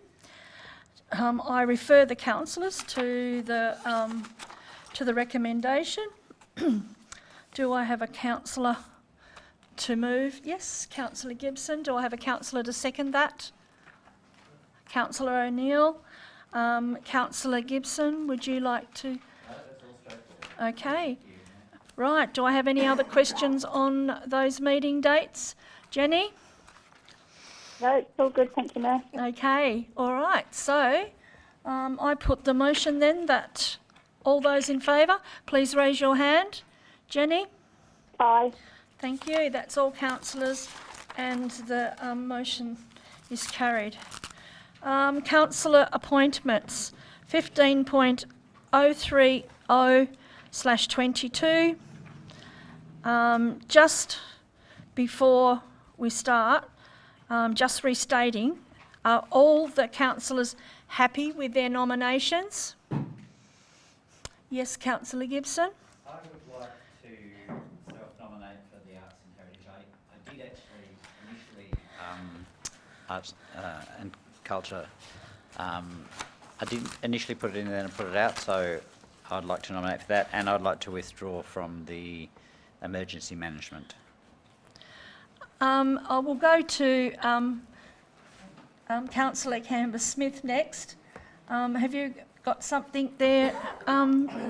S1: I refer the councillors to the recommendation. Do I have a councillor to move? Yes, Councillor Gibson. Do I have a councillor to second that? Councillor O'Neill. Councillor Gibson, would you like to? Okay. Right. Do I have any other questions on those meeting dates? Jenny?
S4: No, it's all good, thank you, Mayor.
S1: Okay. All right. So I put the motion then that all those in favour, please raise your hand. Jenny?
S4: Aye.
S1: Thank you. That's all councillors, and the motion is carried. Councillor appointments, 15.030/22. Just before we start, just restating, are all the councillors happy with their nominations? Yes, Councillor Gibson?
S2: I would like to self-nominate for the Arts and Heritage. I did actually initially, Arts and Culture, I didn't initially put it in and then put it out, so I'd like to nominate for that, and I'd like to withdraw from the Emergency Management.
S1: I will go to Councillor Canberra-Smith next. Have you got something there,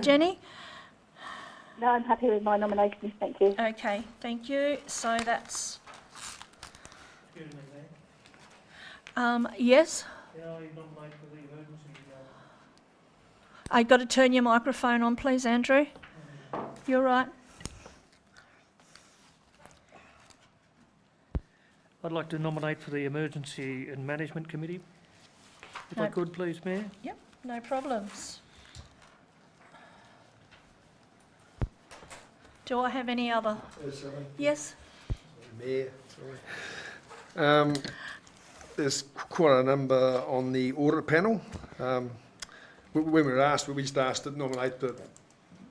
S1: Jenny?
S4: No, I'm happy with my nominations, thank you.
S1: Okay, thank you. So that's... yes? I've got to turn your microphone on, please, Andrew. You're right.
S20: I'd like to nominate for the Emergency and Management Committee, if I could, please, Mayor.
S1: Yep, no problems. Do I have any other? Yes?
S19: Mayor, sorry. There's quite a number on the audit panel. When we were asked, we just asked to nominate the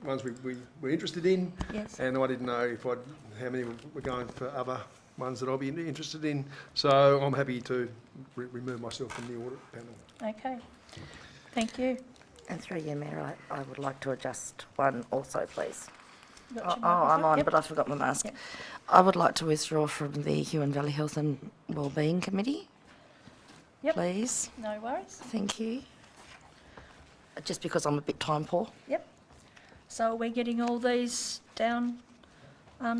S19: ones we were interested in.
S1: Yes.
S19: And I didn't know how many were going for other ones that I'll be interested in. So I'm happy to remove myself from the audit panel.
S1: Okay. Thank you.
S17: And through you, Mayor, I would like to adjust one also, please.
S1: Got
S17: Oh,
S1: your
S17: I'm
S1: microphone?
S17: on,
S1: Yep.
S17: but I forgot my mask.
S1: Yep.
S17: I would like to withdraw from the Huon Valley Health and Wellbeing Committee,
S1: Yep.
S17: please.
S1: No worries.
S17: Thank you. Just because I'm a bit time poor.
S1: Yep. So are we getting all these down,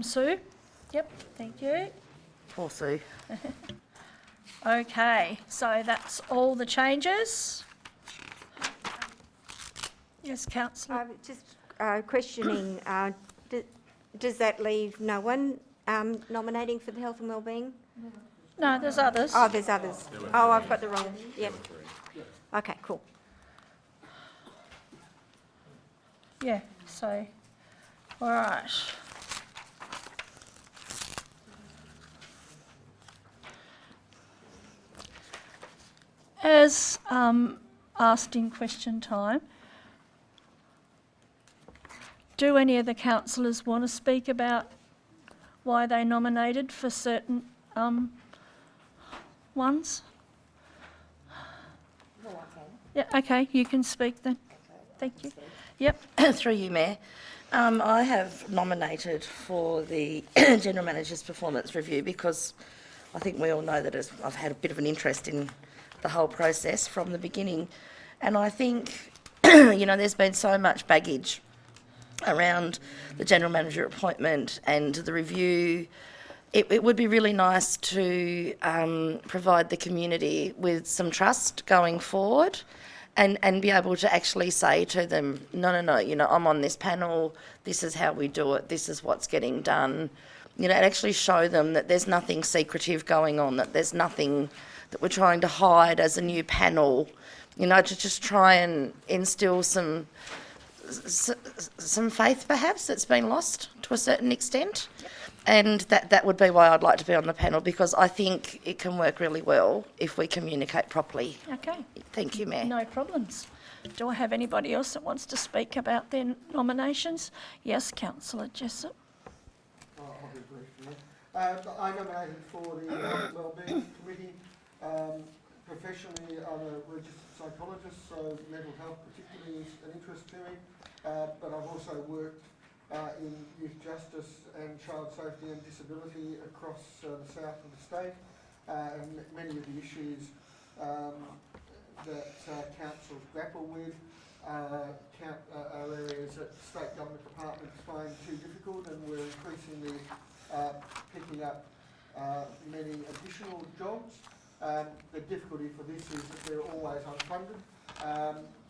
S1: Sue? Yep, thank you.
S17: Poor Sue.
S1: Okay, so that's all the changes. Yes, councillor.
S6: Just questioning, does that leave no one nominating for the health and wellbeing?
S1: No, there's others.
S6: Oh, there's others. Oh, I've got the wrong, yep. Okay, cool.
S1: Yeah, so, all right. As asked in question time, do any of the councillors want to speak about why they nominated for certain ones? Yeah, okay, you can speak then. Thank you. Yep.
S17: Through you, Mayor. I have nominated for the General Manager's Performance Review because I think we all know that I've had a bit of an interest in the whole process from the beginning. And I think, there's been so much baggage around the General Manager appointment and the review. It would be really nice to provide the community with some trust going forward and be able to actually say to them, no, I'm on this panel, this is how we do it, this is what's getting done. And actually show them that there's nothing secretive going on, that there's nothing that we're trying to hide as a new panel, to just try and instill some faith perhaps that's been lost to a certain extent. And that would be why I'd like to be on the panel, because I think it can work really well if we communicate properly.
S1: Okay.
S17: Thank you, Mayor.
S1: No problems. Do I have anybody else that wants to speak about their nominations? Yes, Councillor Jessup.
S5: I'll be brief, Mayor. I nominated for the Health and Wellbeing Committee. Professionally, I'm a registered psychologist, so mental health particularly is an interest to me. But I've also worked in youth justice and child safety and disability across the south of the state. And many of the issues that councils grapple with are areas that state government departments find too difficult, and we're increasingly picking up many additional jobs. The difficulty for this is that they're always unfunded,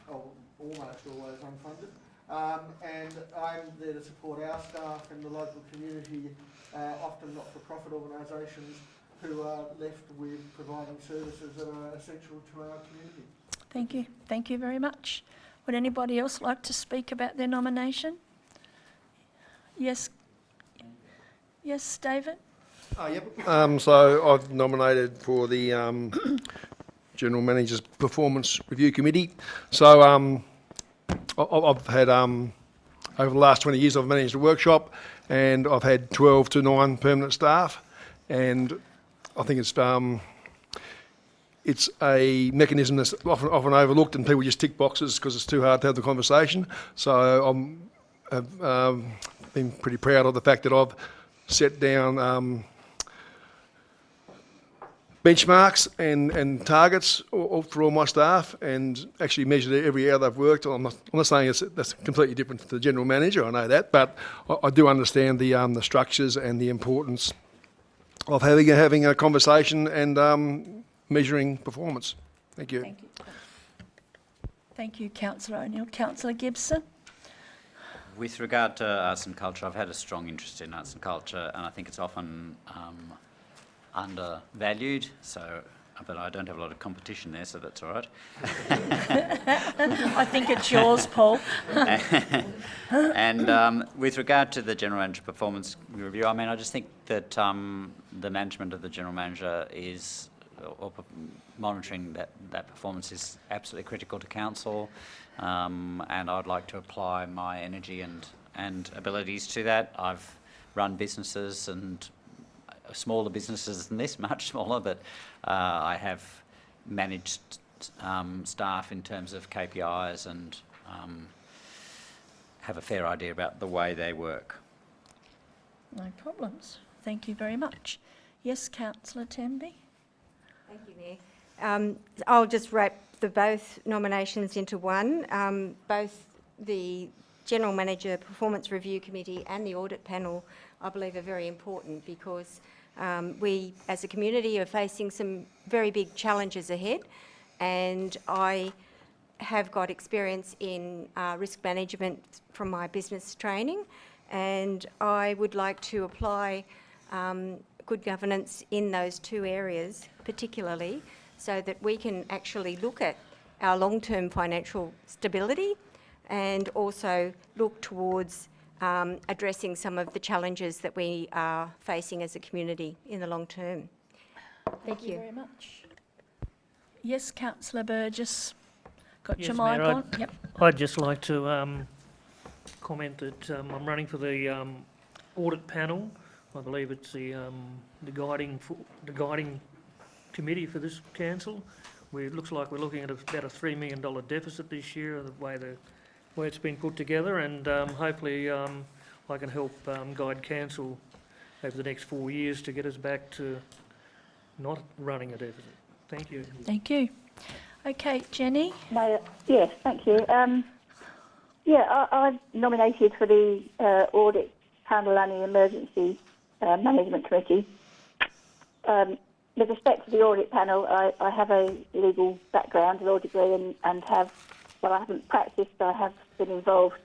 S5: or almost always unfunded. And I'm there to support our staff and the local community, often not-for-profit organisations, who are left with providing services that are essential to our community.
S1: Thank you. Thank you very much. Would anybody else like to speak about their nomination? Yes. Yes, David?
S19: Yep. So I've nominated for the General Manager's Performance Review Committee. So I've had, over the last 20 years, I've managed a workshop, and I've had 12 to 9 permanent staff, and I think it's a mechanism that's often overlooked, and people just tick boxes because it's too hard to have the conversation. So I've been pretty proud of the fact that I've set down benchmarks and targets for all my staff, and actually measured every hour they've worked. I'm not saying that's completely different to the General Manager, I know that, but I do understand the structures and the importance of having a conversation and measuring performance. Thank you.
S1: Thank you. Thank you, Councillor O'Neill. Councillor Gibson?
S2: With regard to arts and culture, I've had a strong interest in arts and culture, and I think it's often undervalued, but I don't have a lot of competition there, so that's all right.
S1: I think it's yours, Paul.
S2: And with regard to the General Manager Performance Review, I mean, I just think that the management of the General Manager is, or monitoring that performance is absolutely critical to Council, and I'd like to apply my energy and abilities to that. I've run businesses, and smaller businesses than this, much smaller, but I have managed staff in terms of KPIs and have a fair idea about the way they work.
S1: No problems. Thank you very much. Yes, Councillor Temby?
S6: Thank you, Mayor. I'll just wrap both nominations into one. Both the General Manager Performance Review Committee and the Audit Panel, I believe, are very important, because we as a community are facing some very big challenges ahead, and I have got experience in risk management from my business training, and I would like to apply good governance in those two areas particularly, so that we can actually look at our long-term financial stability and also look towards addressing some of the challenges that we are facing as a community in the long term. Thank you
S1: very much. Yes, Councillor Burgess. Got
S20: Yes,
S1: your mic
S20: Mayor,
S1: on? Yep.
S20: I'd just like to comment that I'm running for the audit panel. I believe it's the guiding committee for this council. It looks like we're looking at about a $3 million deficit this year, the way it's been put together, and hopefully I can help guide council over the next 4 years to get us back to not running a deficit. Thank you.
S1: Thank you. Okay, Jenny?
S4: Yes, thank you. I've nominated for the Audit Panel and the Emergency Management Committee. With respect to the Audit Panel, I have a legal background, a law degree, and have, well, I haven't practiced, I have been involved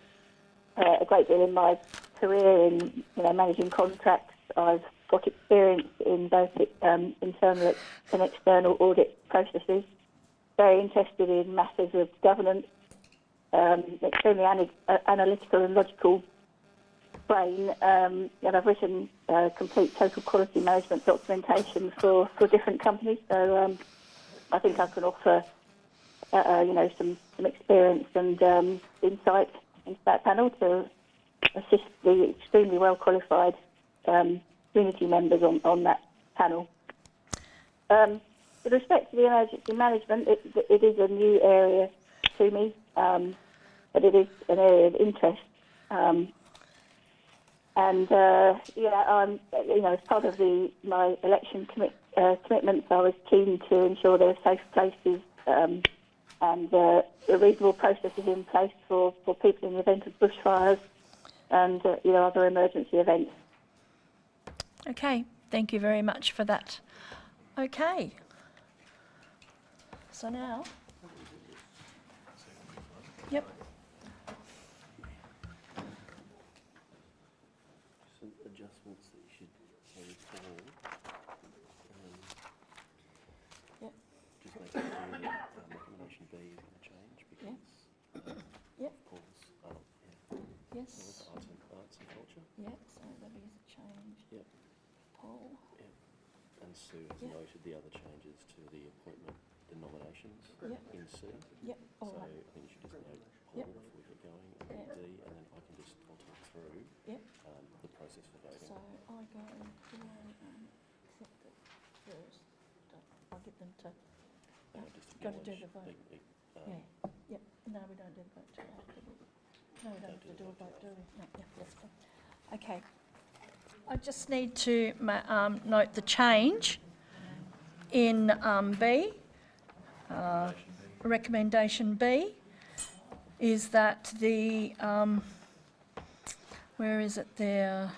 S4: a great deal in my career in managing contracts. I've got experience in both internal and external audit processes. Very interested in matters of governance, extremely analytical and logical explain, and I've written complete total quality management documentation for different companies, so I think I can offer, some experience and insight into that panel to assist the extremely well qualified community members on that panel. With respect to the emergency management, it is a new area to me, but it is an area of interest. I'm, as part of my election commitments, I was keen to ensure there are safe places and reasonable processes in place for people in the event of bushfires and other emergency events.
S1: Okay, thank you very much for that. Okay. So now, yep.
S21: Some adjustments that you should carry forward.
S1: Yep.
S21: Just make sure recommendation B is going to change because
S1: Yep.
S21: Paul's
S1: Yes.
S21: arts and culture.
S1: Yep, so there is a change.
S21: Yep.
S1: Paul.
S21: Yep. And Sue has noted the other changes to the appointment, the nominations in C.
S1: Yep.
S21: So
S1: All right.
S21: I think you should just note Paul before we get going, and then D, and then I can just I'll talk through the process for voting.
S1: So I go, do I accept it first? I'll get them to, got to do the vote. Yep, no, we don't do the vote till after. No, we don't have to do a vote, do we? No, yeah, that's fine. Okay. I just need to note the change in B. Recommendation B is that the, where is it there?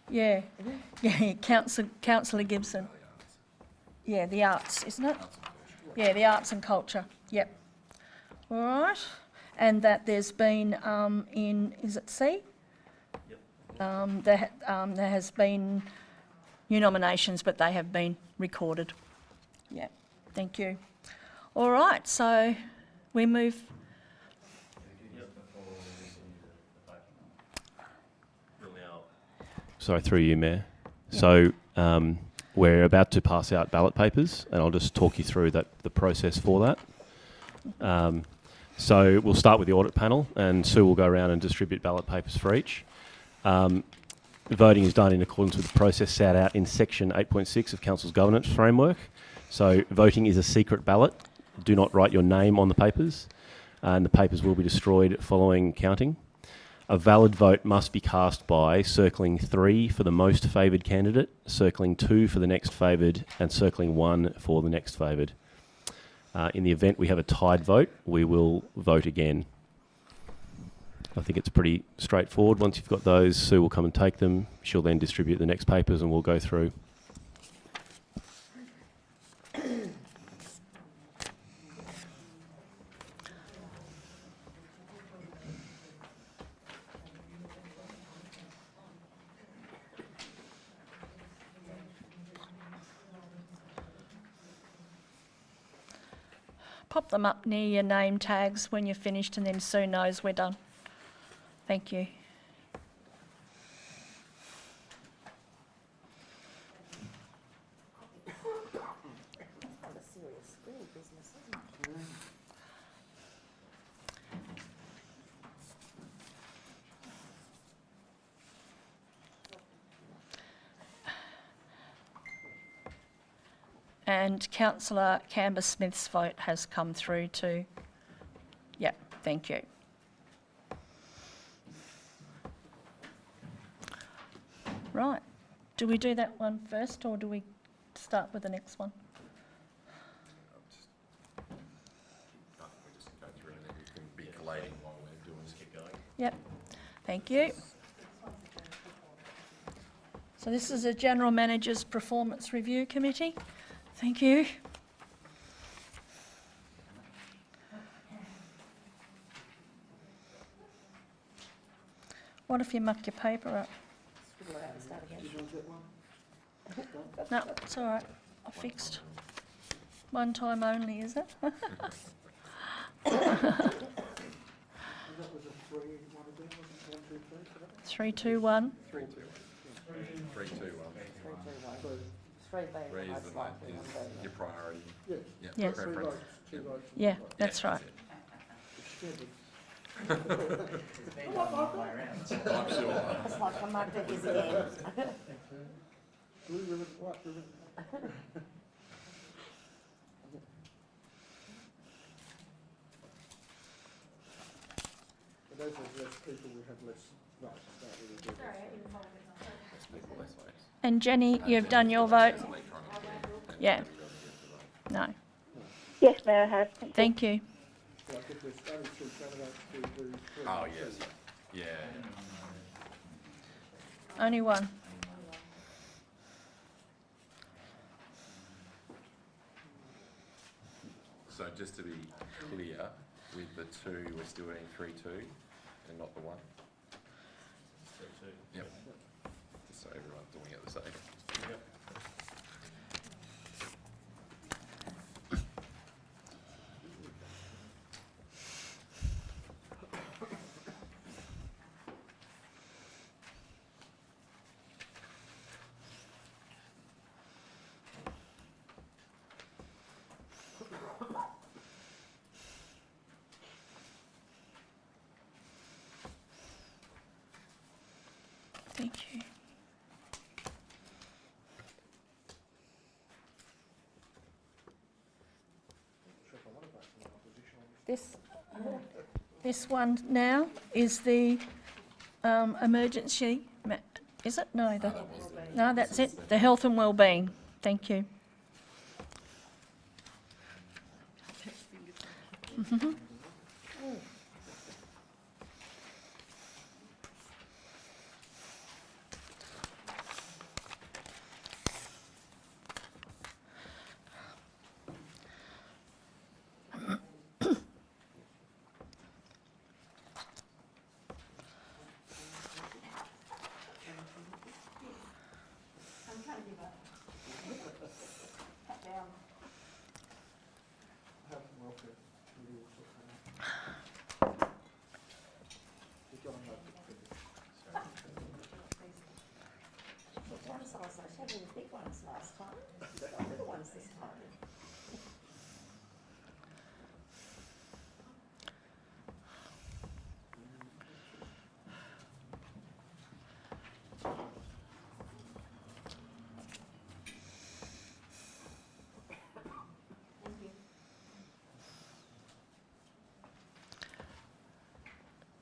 S1: Yeah, Councillor Gibson. Yeah, the arts, isn't it? Yeah, the arts and culture, yep. All right, and that there's been is it C? Yep. There has been new nominations, but they have been recorded. Yeah, thank you. All right, so we move.
S12: Sorry, through you, Mayor. Yep. So we're about to pass out ballot papers, and I'll just talk you through the process for that. So we'll start with the audit panel, and Sue will go around and distribute ballot papers for each. Voting is done in accordance with the process set out in Section 8.6 of Council's Governance Framework. So voting is a secret ballot. Do not write your name on the papers, and the papers will be destroyed following counting. A valid vote must be cast by circling 3 for the most favoured candidate, circling 2 for the next favoured, and circling 1 for the next favoured. In the event we have a tied vote, we will vote again. I think it's pretty straightforward. Once you've got those, Sue will come and take them. She'll then distribute the next papers and we'll go through.
S1: Pop them up near your name tags when you're finished, and then Sue knows we're done. Thank you. And Councillor Canberra-Smith's vote has come through too. Yep, thank you. Right, do we do that one first or do we start with the next one? Yep, thank you. So this is a General Manager's Performance Review Committee. Thank you. What if you muck your paper up? No, it's all right. I fixed. One time only, is it? 3, 2, 1.
S3: 3, 2, 1.
S17: 3
S3: Three is your priority.
S5: Yes.
S3: Yeah,
S1: Yes.
S3: preference.
S5: Two votes.
S1: Yeah, that's right.
S3: I'm sure.
S17: It's like a mug that is there.
S5: Blue ribbon, white ribbon. But as there's less people, we have less votes. That really good.
S3: Less people, less votes.
S1: And Jenny, you've done your vote? Yeah. No.
S4: Yes, Mayor, I have.
S1: Thank you.
S5: Like if there's only 2 candidates to do 3.
S3: Oh, yes. Yeah.
S1: Only one.
S3: So just to be clear, with the 2, we're still getting 3, 2 and not the 1? 3, 2. Yep. Just so everyone's doing it the same. Yep.
S1: Thank you. This one now is the emergency. Is it? No, no, that's it. The health and wellbeing. Thank you.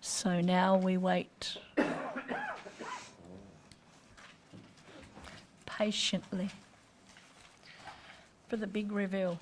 S1: So now we wait patiently for the big reveal.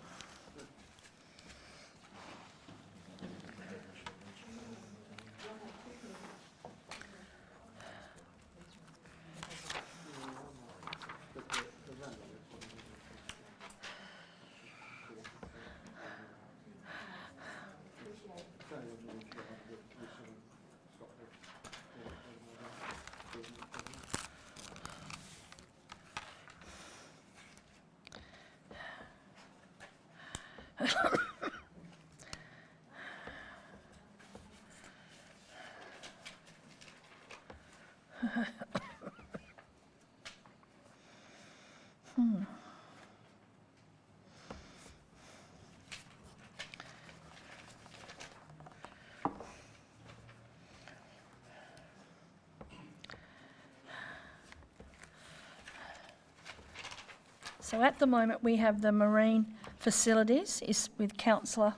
S1: So at the moment we have the marine facilities is with Councillor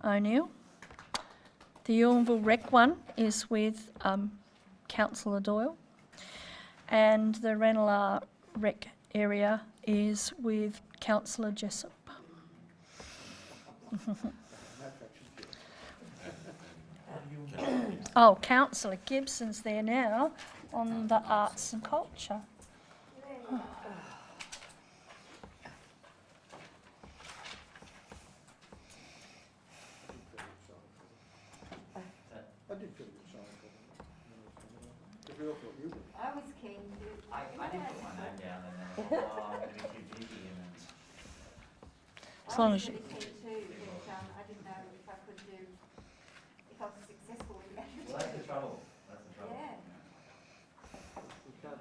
S1: O'Neill. The Yulnville Rec one is with Councillor Doyle. And the Ranelagh Rec area is with Councillor Jessup. Oh, Councillor Gibson's there now on the arts and culture.
S5: I did feel you sorry for them. Because we all thought you would.
S17: I was keen to.
S2: I didn't put my name down and then I thought, oh, I'm going to be too busy and then...
S1: As long as you...
S17: I didn't know if I could do, if I was successful in that.
S2: Well, that's the trouble. That's the trouble.
S17: Yeah.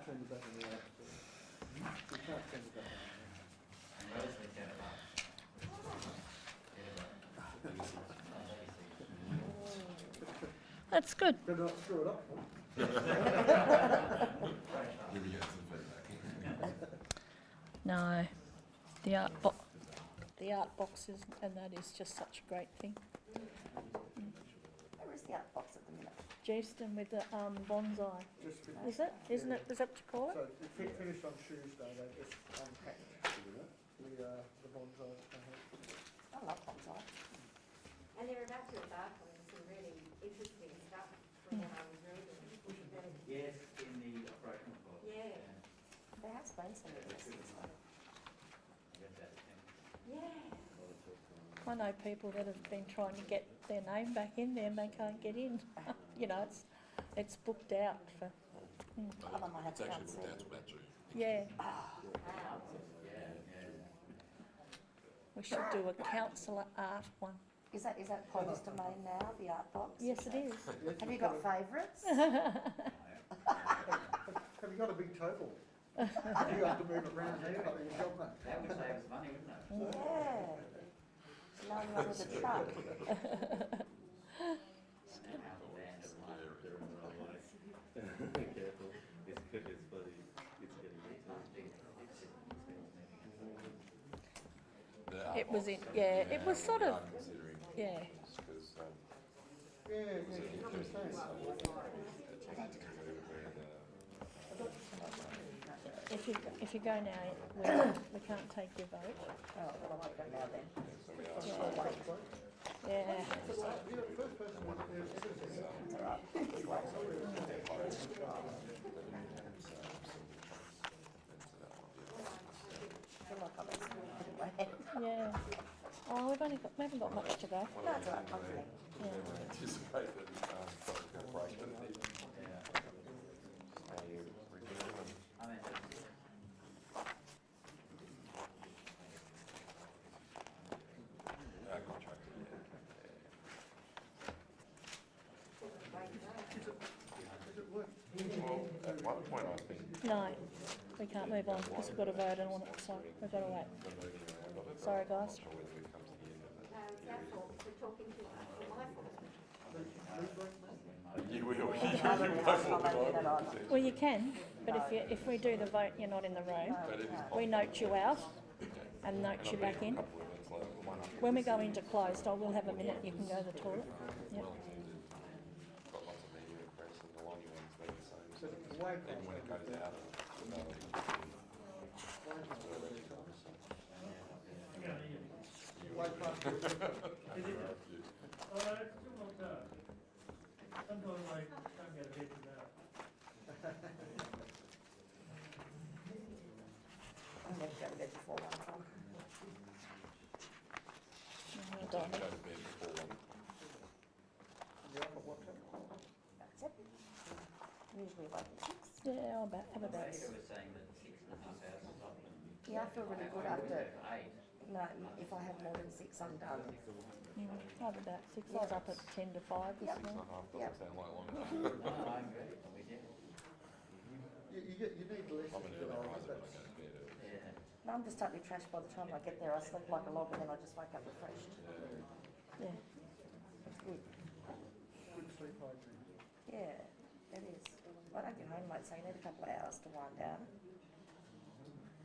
S5: turn the back on the art. You can't turn the back
S1: That's good.
S5: Better not screw it up.
S1: No, the art boxes, and that is just such a great thing.
S17: Where is the art box at the minute?
S1: Geeston with the bonsai.
S5: Just
S1: Is it? Isn't it? Is that what you call it?
S5: So it finished on Tuesday. They just unpacked the bonsai.
S17: I love bonsai.
S6: And they're about to embark on some really interesting stuff from what I was reading.
S2: Yes, in the operational course.
S6: Yeah.
S17: There has been some interesting stuff.
S6: Yeah.
S1: I know people that have been trying to get their name back in there and they can't get in. You know, it's booked out for.
S17: I might have to go and see.
S1: Yeah. We should do a councillor art one.
S17: Is that public domain now, the art box?
S1: Yes, it is.
S17: Have you got favourites?
S5: Have you got a big total? You have to move it around here, like in job, mate.
S2: That would save us money, wouldn't it?
S17: Yeah. No one with a truck.
S21: Careful. It's funny. It's getting
S1: It was in, yeah, it was sort of, yeah. If you go now, we can't take your vote.
S17: Oh, well, I might go now then.
S1: Yeah. Yeah. Oh, we haven't got much to go.
S17: No, it's all right, hopefully.
S3: Anticipate that break. Well, at one point I think
S1: No, we can't move on because we've got to vote on it, so we've got to wait. Sorry, guys.
S3: you will.
S1: Well, you can, but if we do the vote, you're not in the room. We note you out and note you back in. When we go into closed, I will have a minute. You can go to the toilet. Yep.
S3: Even when it goes out,
S20: Sometimes I don't get ahead of that.
S17: I'm going to go to bed before 1 o'clock.
S3: go to bed before one.
S17: That's it. Usually like 6.
S1: Yeah, I'll have about.
S2: was saying that 6.5 hours is up.
S17: Yeah, I feel really good after. No, if I have more than 6, I'm done.
S1: I'll have about 6. I was up at 10 to 5 this morning.
S17: Yep.
S3: Sound like long
S5: You need less.
S17: No, I'm just totally trashed by the time I get there. I sleep like a log and then I just wake up refreshed.
S1: Yeah.
S17: It's good.
S5: Good sleep hygiene.
S17: Yeah, it is. I don't get home late, so you need a couple of hours to wind down.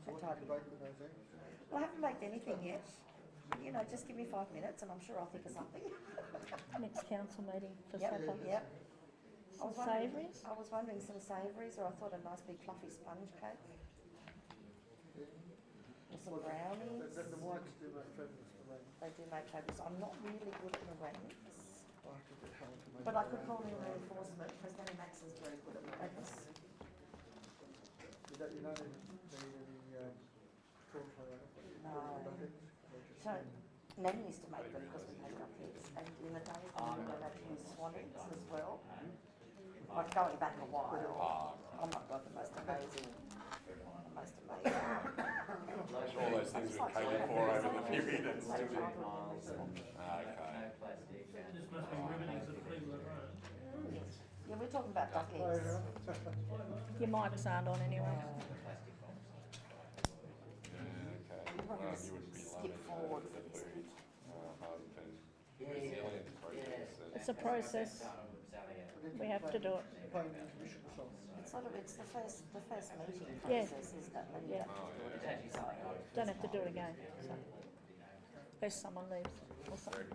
S5: So what did you bake with those eggs?
S17: Well, I haven't baked anything yet. You know, just give me 5 minutes and I'm sure I'll think of something.
S1: Next council meeting for
S17: Yep,
S1: supper.
S17: yep.
S1: Some savouries?
S17: I was wondering some savouries, or I thought a nice big fluffy sponge cake. Or some brownies.
S5: The whites do make fabulous meringues.
S17: They do make fabulous. I'm not really good at meringues.
S5: I have to get home to make
S17: But I could call in reinforcement because Danny Max is very good at meringues.
S5: You don't need any cornflour.
S17: So, Nan used to make them because we had cupcakes, and in the days when we were allowed to use Swannies as well. Like going back a while. Oh my God, the most amazing. The most amazing.
S3: All those things we've catered for over the period. It's still been okay.
S20: This must be riveting for the people at home.
S17: Yeah, we're talking about duck eggs.
S1: Your mics aren't on anyway.
S17: You want to skip forward for this.
S1: It's a process. We have to do it.
S17: It's sort of, it's the first meeting
S1: Yeah.
S17: process, isn't it? Then you
S1: Yeah.
S17: have to do it again.
S1: Don't have to do it again. So. Unless someone leaves. Or something.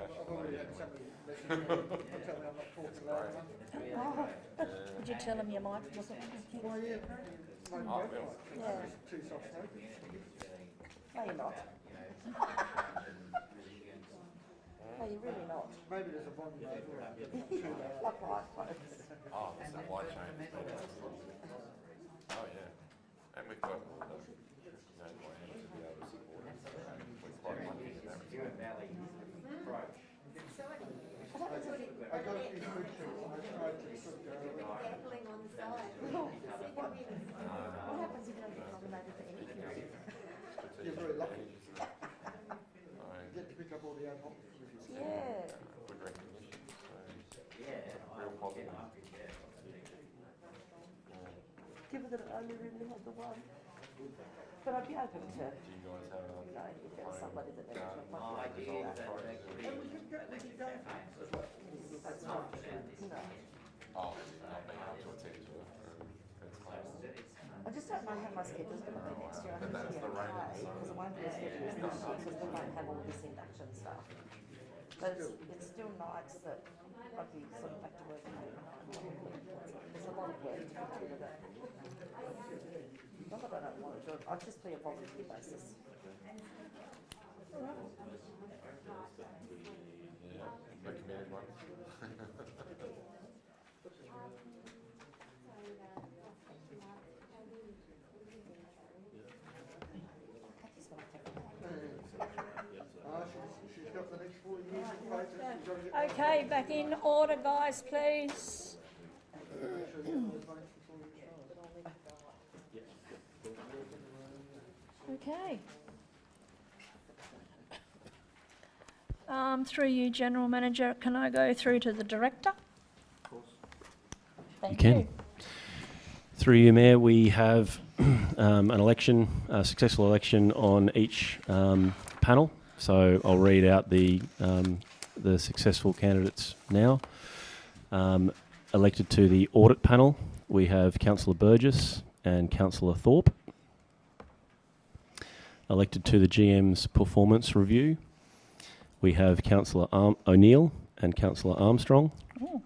S1: Did you tell him your mic wasn't working?
S5: Well, yeah.
S1: Yeah.
S5: Too soft, no?
S17: No, you're not. No, you're really not.
S5: Maybe there's a bond over.
S17: Like iPhones.
S3: Oh, it's that white chain. Oh, yeah. And we've got the to be able to support it. We're quite lucky in that respect.
S5: I got a few questions and I tried to sort of go around.
S17: Gambling on the side. What happens if you don't get nominated for any committee?
S5: You're very lucky. You get to pick up all the ad hoc committees.
S17: Yeah.
S3: Good recognition. Real positive.
S17: Given that I only really had the one. But I'd be open to,
S3: Do you guys have a...
S17: you know, if there was somebody that they would
S5: And we could go,
S17: That's not, no.
S3: Oh, not being able to attend to it. That's close.
S17: I just don't know how my schedule's going to be next year. I think it's going to be okay, because it won't be as heavy as this year, because we won't have all this induction stuff. But it's still nice that I'd be sort of back to work. There's a lot of work to consider that. Not that I don't want to do it, I'd just be a voluntary basis.
S3: Yeah, recommended one.
S5: She's got the next 4 years in place. She's got to get
S1: Okay, back in order, guys, please. Okay. Through you, General Manager, can I go through to the Director? Of course. Thank you.
S12: Through you, Mayor, we have an election, a successful election on each panel. So I'll read out the successful candidates now. Elected to the audit panel, we have Councillor Burgess and Councillor Thorpe. Elected to the GM's performance review, we have Councillor O'Neill and Councillor Armstrong.
S1: Ooh.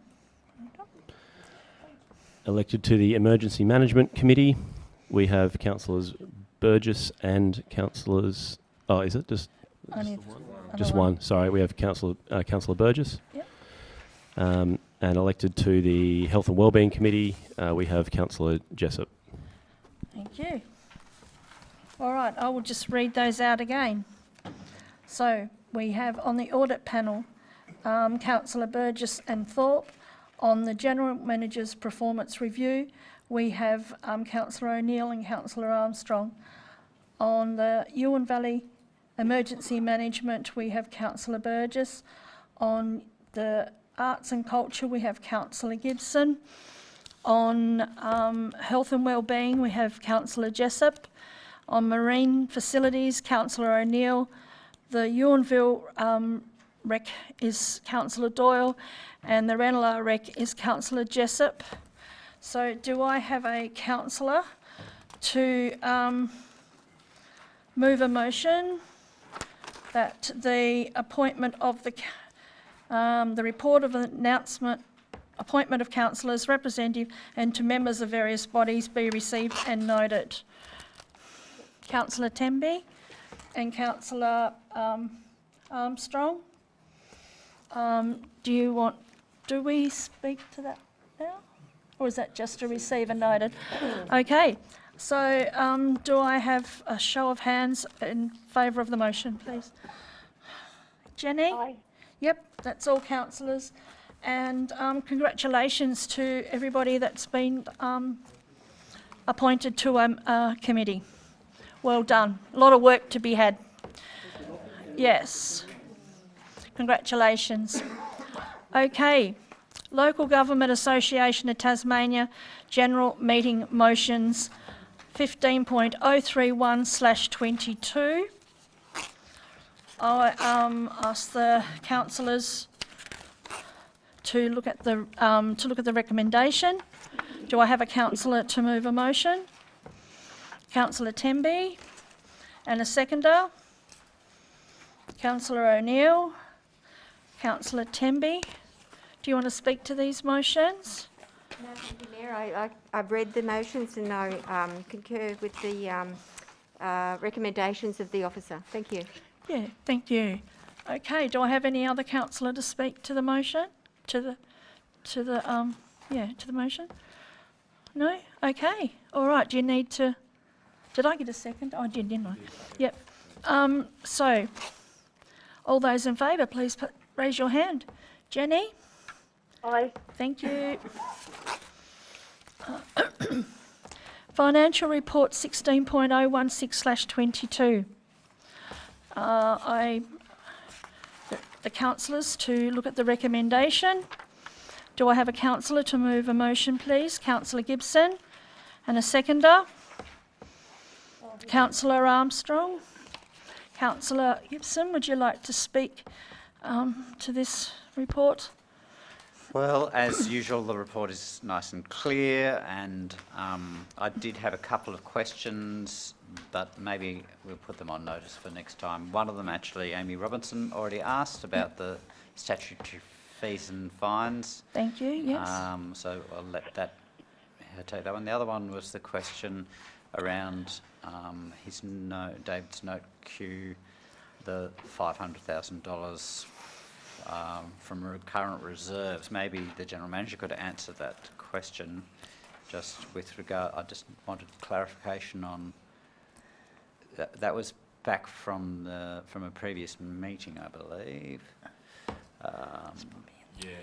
S12: Elected to the Emergency Management Committee, we have Councillors Burgess and Councillors... Oh, is it just... Just one. Sorry, we have Councillor Burgess.
S1: Yep.
S12: And elected to the Health and Wellbeing Committee, we have Councillor Jessup.
S1: Thank you. All right, I will just read those out again. So we have on the audit panel, Councillor Burgess and Thorpe. On the General Manager's performance review, we have Councillor O'Neill and Councillor Armstrong. On the Yuin Valley Emergency Management, we have Councillor Burgess. On the Arts and Culture, we have Councillor Gibson. On Health and Wellbeing, we have Councillor Jessup. On Marine Facilities, Councillor O'Neill. The Ewanville Rec is Councillor Doyle, and the Ranelagh Rec is Councillor Jessup. So do I have a councillor to move a motion that the appointment of the report of announcement, appointment of councillors, representative and to members of various bodies be received and noted? Councillor Temby and Councillor Armstrong. Do we speak to that now? Or is that just to receive and noted? Okay, so do I have a show of hands in favour of the motion, please? Jenny?
S4: Aye.
S1: Yep, that's all councillors. And congratulations to everybody that's been appointed to a committee. Well done. A lot of work to be had. Yes. Congratulations. Okay. Local Government Association of Tasmania General Meeting Motions 15.031/22. I ask the councillors to look at the recommendation. Do I have a councillor to move a motion? Councillor Temby, and a seconder. Councillor O'Neill, Councillor Temby. Do you want to speak to these motions?
S6: No, thank you, Mayor. I've read the motions and I concur with the recommendations of the officer. Thank you.
S1: Yeah, thank you. Okay, do I have any other councillor to speak to the motion? To the motion? No? Okay. All right. Do you need to? Did I get a second? Oh, I did, didn't I? Yep. So, all those in favour, please raise your hand. Jenny?
S4: Aye.
S1: Thank you. Financial Report 16.016/22. The councillors to look at the recommendation. Do I have a councillor to move a motion, please? Councillor Gibson. And a seconder? Councillor Armstrong. Councillor Gibson, would you like to speak to this report?
S2: Well, as usual, the report is nice and clear, and I did have a couple of questions, but maybe we'll put them on notice for next time. One of them, actually, Amy Robinson already asked about the statutory fees and fines.
S1: Thank you, yes.
S2: So I'll let her take that one. The other one was the question around his note, David's note Q, the $500,000 from current reserves. Maybe the General Manager could answer that question just with regard. I just wanted clarification on that. That was back from a previous meeting, I believe.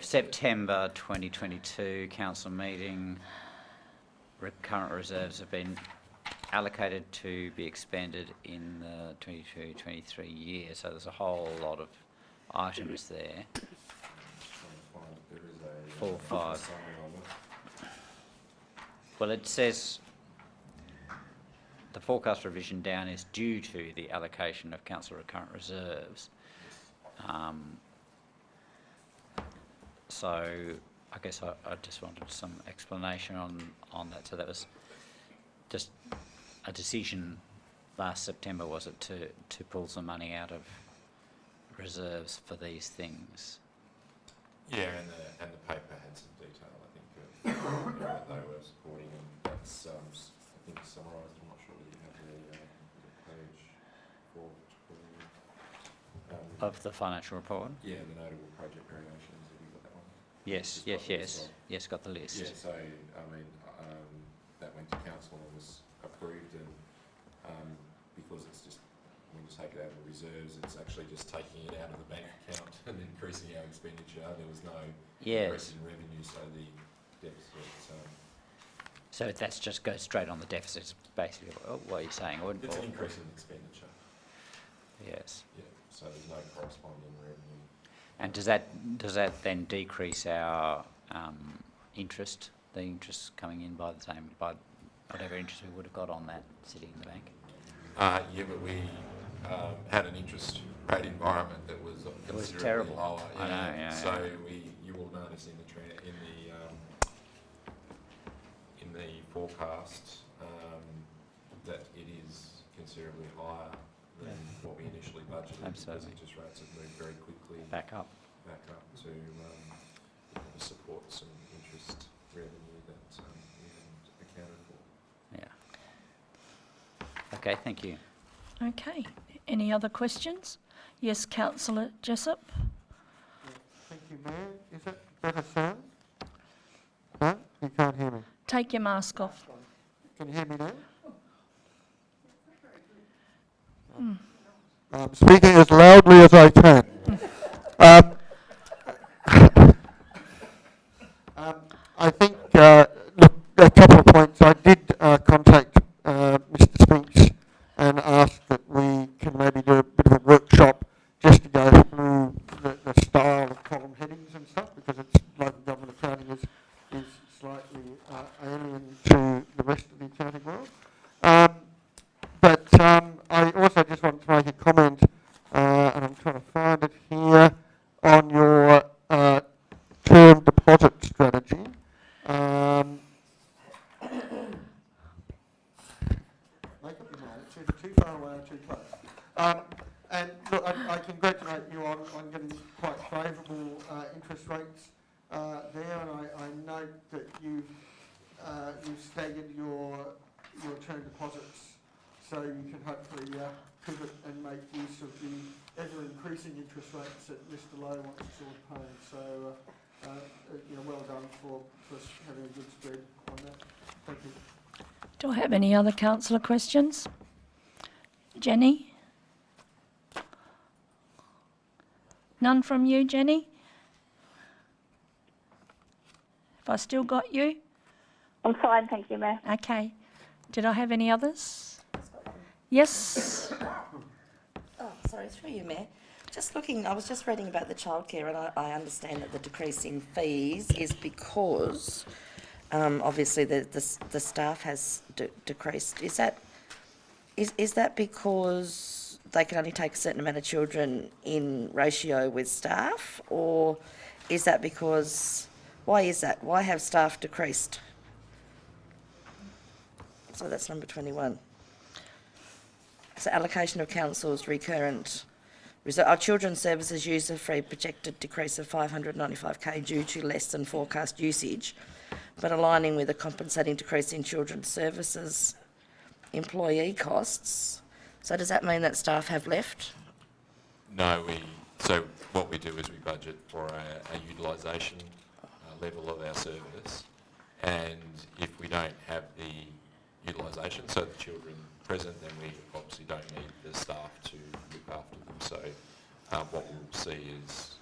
S2: September 2022 council meeting. Current reserves have been allocated to be expended in the 22-23 year, so there's a whole lot of items there. 4, 5. Well, it says the forecast revision down is due to the allocation of council recurrent reserves. So I guess I just wanted some explanation on that. So that was just a decision last September, was it, to pull some money out of reserves for these things?
S3: Yeah, and the paper had some detail, I think, that they were supporting, and that's, I think, summarised. I'm not sure whether you have the page 4.
S2: Of the financial report?
S3: Yeah, the notable project variations. Have you got that one?
S2: Yes, yes, got the list.
S3: Yeah, so, I mean, that went to council and was approved, and because it's just, when you take it out of the reserves, it's actually just taking it out of the bank account and increasing our expenditure. There was no increase in revenue, so the deficit.
S2: So that's just goes straight on the deficit, is basically what you're saying?
S3: It's an increase in expenditure.
S2: Yes.
S3: Yeah, so there's no corresponding revenue.
S2: And does that then decrease our interest, the interest coming in by whatever interest we would have got on that sitting in the bank?
S3: Yeah, but we had an interest rate environment that was considerably
S2: terrible.
S3: lower.
S2: I know, yeah.
S3: So you will notice in the forecast that it is considerably higher than what we initially budgeted.
S2: Absolutely.
S3: Because interest rates have moved very quickly
S2: back up
S3: to support some interest revenue that we haven't accounted for.
S2: Yeah. Okay, thank you.
S1: Okay. Any other questions? Yes, Councillor Jessup.
S5: Thank you, Mayor. Is that better sound? No? You can't hear me?
S1: Take your mask off.
S5: Can you hear me now? I'm speaking as loudly as I can. I think, look, a couple of points. I did contact Mr. Spinks and ask that we can maybe do a bit of a workshop just to go through the style of column headings and stuff, because it's local government account
S7: detail. But I also just want to make a comment, and I'm trying to find it here, on your term deposit strategy. Make up your mind, it's either too far away or too close. And look, I congratulate you on getting quite favourable interest rates there, and I note that you've staggered your term deposits so you can hopefully pivot and make use of the ever-increasing interest rates that Mr Lowe wants us all to pay. So, well done for having a good spread on that. Thank you.
S1: Do I have any other councillor questions? Jenny? None from you, Jenny? Have I still got you?
S4: I'm fine, thank you, Mayor.
S1: Okay. Did I have any others? Yes.
S17: Oh, sorry, through you, Mayor. Just looking, I was just reading about the childcare, and I understand that the decrease in fees is because obviously the staff has decreased. Is that because they can only take a certain amount of children in ratio with staff, or is that because, why is that? Why have staff decreased? So that's number 21. So allocation of council's recurrent reserve. Our children's services user fee projected decrease of 595k due to less than forecast usage, but aligning with a compensating decrease in children's services employee costs. So does that mean that staff have left?
S3: No, so what we do is we budget for a utilisation level of our service, and if we don't have the utilisation, so the children present, then we obviously don't need the staff to look after them. So what we'll see is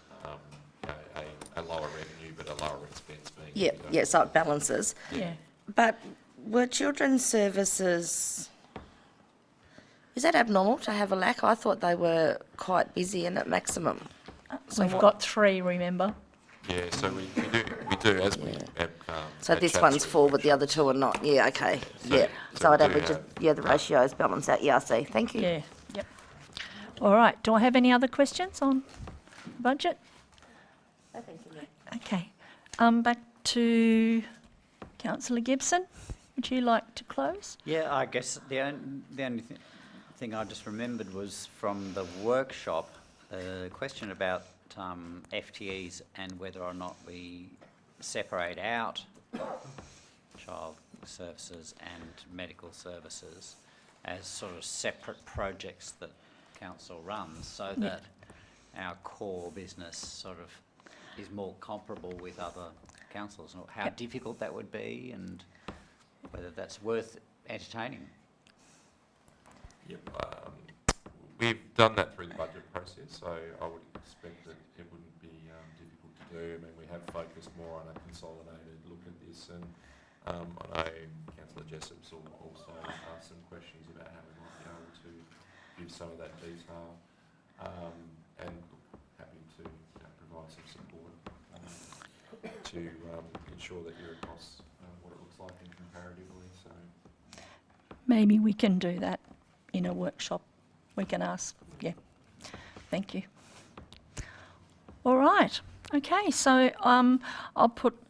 S3: a lower revenue but a lower expense being...
S17: Yeah, so it balances.
S1: Yeah.
S17: But were children's services... Is that abnormal to have a lack? I thought they were quite busy and at maximum. So
S1: We've got 3, remember?
S3: Yeah, so we do as we have...
S17: So this one's full, but the other 2 are not. Yeah, okay. So it averages, the ratios balance out. Yeah, I see. Thank you.
S1: Yeah, yep. All right, do I have any other questions on the budget?
S17: No, thank you, Mayor.
S1: Okay. Back to Councillor Gibson. Would you like to close?
S2: Yeah, I guess the only thing I just remembered was from the workshop, a question about FTEs and whether or not we separate out child services and medical services as sort of separate projects that council runs, so that our core business sort of is more comparable with other councils, and how difficult that would be and whether that's worth entertaining.
S3: Yep, we've done that through the budget process, so I would expect that it wouldn't be difficult to do. I mean, we have focused more on a consolidated look at this, and I know Councillor Jessop's also asked some questions about how we might be able to give some of that detail, and happy to provide some support to ensure that you're across what it looks like and comparatively. So
S1: Maybe we can do that in a workshop. We can ask. Yeah. Thank you. All right. Okay. So I'll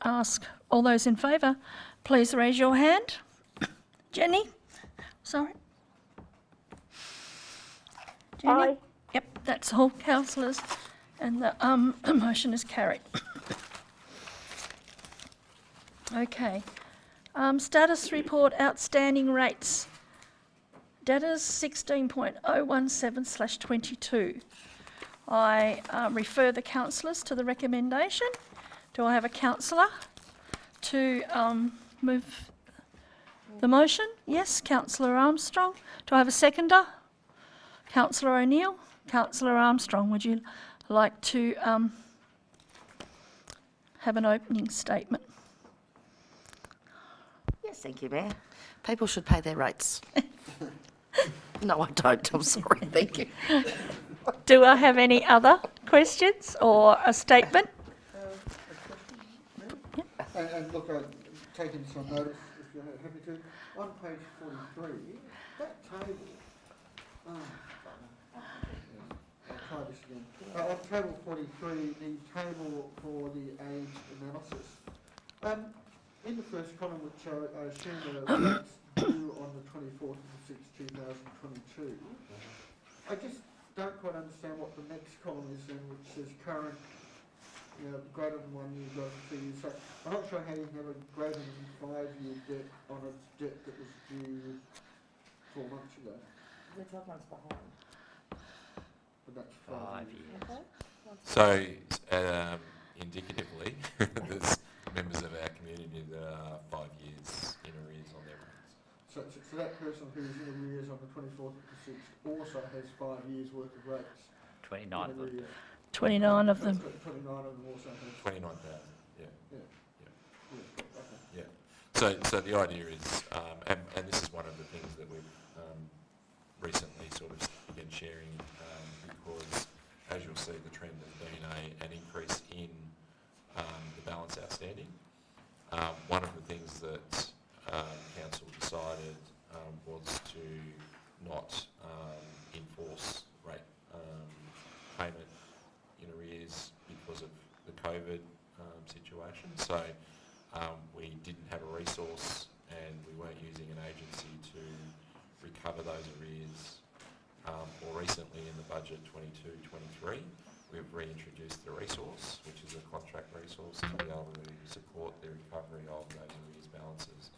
S1: ask all those in favour. Please raise your hand. Jenny. Sorry. Jenny.
S4: Aye.
S1: Yep. That's all councillors, and the motion is carried. Okay. Status report, outstanding rates. Debtors 16.017/22. I refer the councillors to the recommendation. Do I have a councillor to move the motion? Yes, Councillor Armstrong. Do I have a seconder? Councillor O'Neill. Councillor Armstrong, would you like to have an opening statement?
S17: Yes, thank you, Mayor. People should pay their rates. No, I don't. I'm sorry. Thank you.
S1: Do I have any other questions or a statement?
S5: And look, I've taken some notice, if
S7: you're happy to. On page 43, that table, I'll try this again. On table 43, the table for the age analysis. In the first column, which I assume are due on the 24th of the 6th, 2022, I just don't quite understand what the next column is then, which says current, greater than 1 year, greater than 2 years. So I'm not sure how you have a greater than 5 year debt on a debt that was due 4 months ago.
S17: We're 12 months behind.
S7: But that's 5 years.
S17: Okay.
S3: So, indicatively, there's members of our community that are 5 years in arrears on their rates.
S7: So that person who's in arrears on the 24th of the 6th also has 5 years worth of rates.
S2: 29 of them.
S1: 29 of them.
S7: 29 of them also have.
S3: 29,000, yeah.
S7: Yeah.
S3: Yeah. So the idea is, and this is one of the things that we've recently sort of begun sharing, because as you'll see, the trend has been an increase in the balance outstanding. One of the things that council decided was to not enforce rate payment in arrears because of the COVID situation. So we didn't have a resource and we weren't using an agency to recover those arrears. More recently in the budget 22-23, we've reintroduced the resource, which is a contract resource to be able to support the recovery of those arrears balances.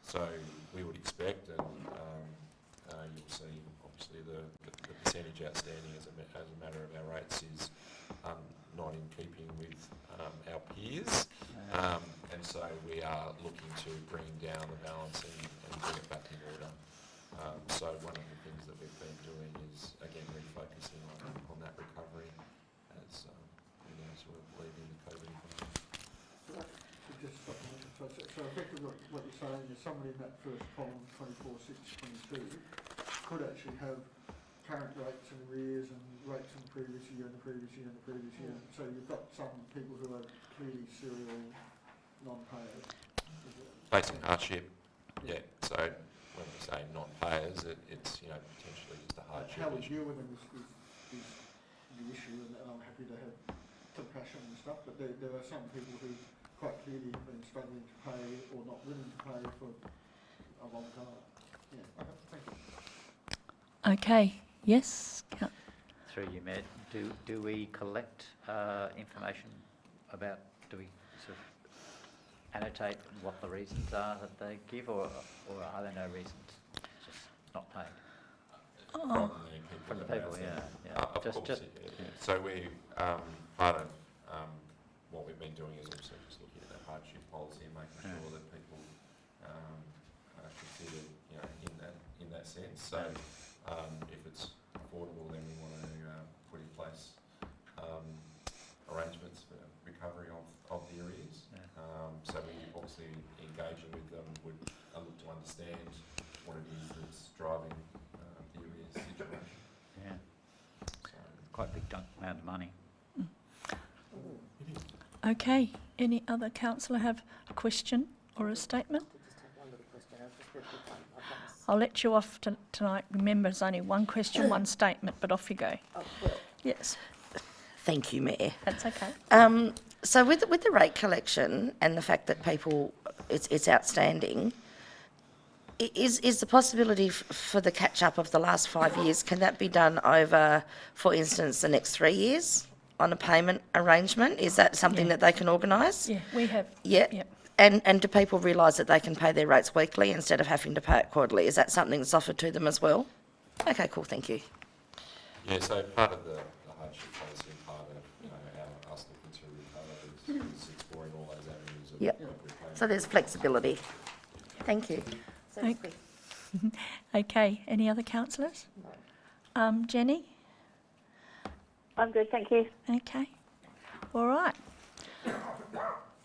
S3: So we would expect, and you'll see obviously the percentage outstanding as a matter of our rates is not in keeping with our peers, and so we are looking to bring down the balance and bring it back in order. So one of the things that we've been doing is again refocusing on that recovery as we now sort of lead into COVID environment.
S7: So effectively what you're saying is somebody in that first column, 24, 6, 22, could actually have current rates and arrears and rates in the previous year and the previous year and the previous year. So you've got some people who are clearly serial non-payers.
S3: Facing hardship, yeah. So when we say non-payers, it's potentially just a hardship.
S7: How we deal with them is the issue, and I'm happy to have compassion and stuff. But there are some people who quite clearly have been struggling to pay or not willing to pay for a long time. Yeah. Okay. Thank you.
S1: Okay. Yes.
S2: Through you, Mayor, do we collect information about, do we sort of annotate what the reasons are that they give, or are there no reasons? Just not paid? From the people, yeah.
S3: So we, part of what we've been doing is also just looking at the hardship policy and making sure that people are considered, in that sense. So if it's affordable, then we want to put in place arrangements for recovery of the arrears. So we obviously engaging with them would look to understand what it is that's driving the arrears situation.
S2: Yeah. So quite a big amount of money.
S1: Okay. Any other councillor have a question or a statement? I'll let you off tonight. Remember, it's only one question, one statement, but off you go.
S17: Oh, well.
S1: Yes.
S17: Thank you, Mayor.
S1: That's okay.
S17: So with the rate collection and the fact that people, it's outstanding, is the possibility for the catch-up of the last 5 years, can that be done over, for instance, the next 3 years on a payment arrangement? Is that something that they can organise?
S1: Yeah, we have.
S17: Yeah.
S1: Yep.
S17: And do people realise that they can pay their rates weekly instead of having to pay it quarterly? Is that something that's offered to them as well? Okay, cool, thank you.
S3: Yeah, so part of the hardship policy and part of us looking to recover is exploring all those avenues of
S17: Yep. So there's flexibility. Thank you.
S1: Okay. Okay, any other councillors? No. Jenny?
S4: I'm good, thank you.
S1: Okay. All right.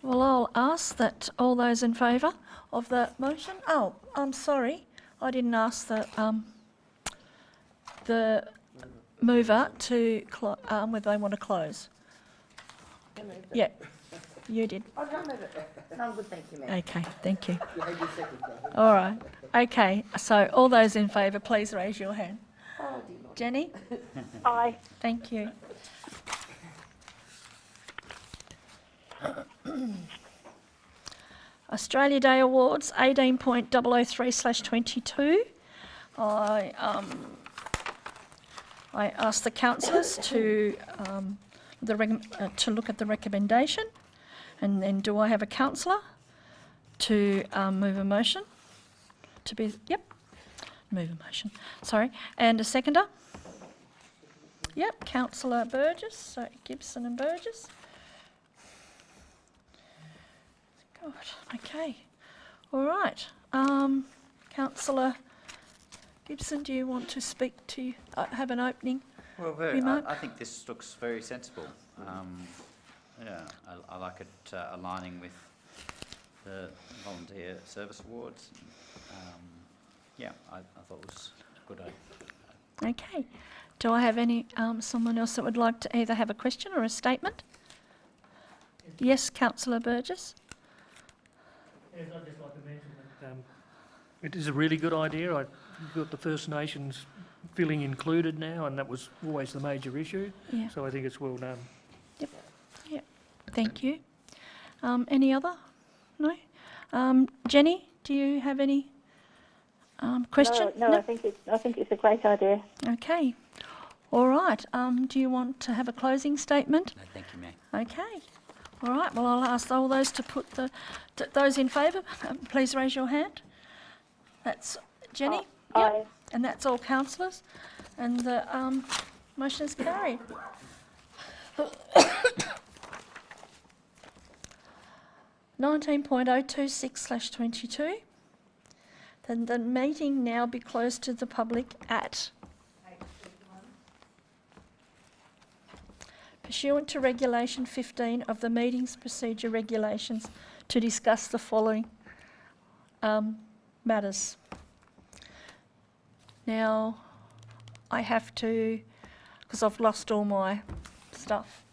S1: Well, I'll ask that all those in favour of the motion. Oh, I'm sorry, I didn't ask the mover to whether they want to close. Yeah. You did.
S17: Oh, no, I'm good, thank you, Mayor.
S1: Okay, thank you. All right. Okay, so all those in favour, please raise your hand.
S17: Oh, dear Lord.
S1: Jenny?
S4: Aye.
S1: Thank you. Australia Day Awards 18.003/22. I asked the councillors to look at the recommendation, and then do I have a councillor to move a motion? To be move a motion. Sorry, and a seconder. Yep, Councillor Burgess. So Gibson and Burgess. God, okay. All right. Councillor Gibson, do you want to speak to, have an opening remark?
S2: I think this looks very sensible. Yeah, I like it aligning with the Volunteer Service Awards. Yeah, I thought it was a good idea.
S1: Okay. Do I have any someone else that would like to either have a question or a statement? Yes, Councillor Burgess.
S20: Yes, I'd just like to mention that it is a really good idea. I've got the First Nations feeling included now, and that was always the major issue.
S1: Yeah.
S20: So I think it's well done.
S1: Yep. Yep. Thank you. Any other? No. Jenny, do you have any question?
S4: No, I think it's a great idea.
S1: Okay. All right. Do you want to have a closing statement?
S2: No, thank you, Mayor.
S1: Okay. All right. Well, I'll ask all those to put those in favour. Please raise your hand. That's Jenny.
S4: Aye.
S1: And that's all councillors. And the motion is carried. 19.026/22. Then the meeting now be closed to the public at pursuant to Regulation 15 of the Meetings Procedure Regulations to discuss the following matters. Now, I have to, because I've lost all my stuff.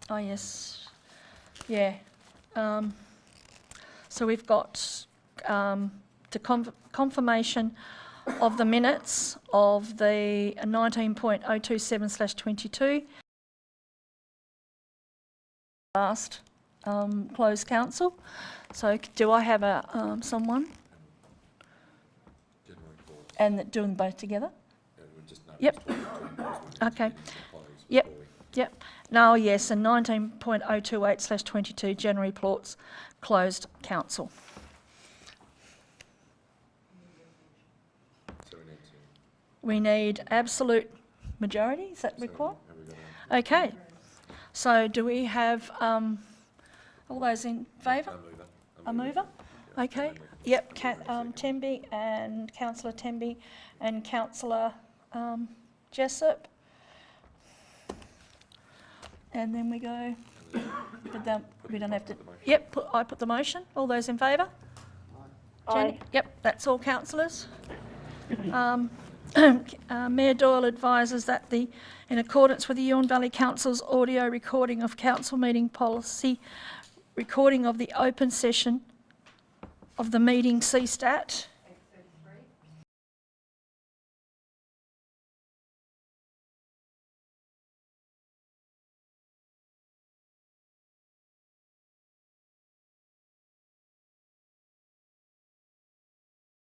S1: Oh, yes. Yeah. So we've got the confirmation of the minutes of the 19.027/22 last closed council. So do I have a someone? And doing both together? Yep. Okay. Yep. Yep. No, yes, and 19.028/22 January Ports closed council. We need absolute majority, is that required? Okay. So do we have all those in favour? A mover? Okay. Yep, Temby and Councillor Temby and Councillor Jessup. And then we go, we don't have to, yep, I put the motion. All those in favour? Jenny? Yep, that's all councillors. Mayor Doyle advises that in accordance with the Huon Valley Council's audio recording of council meeting policy, recording of the open session of the meeting CSTAT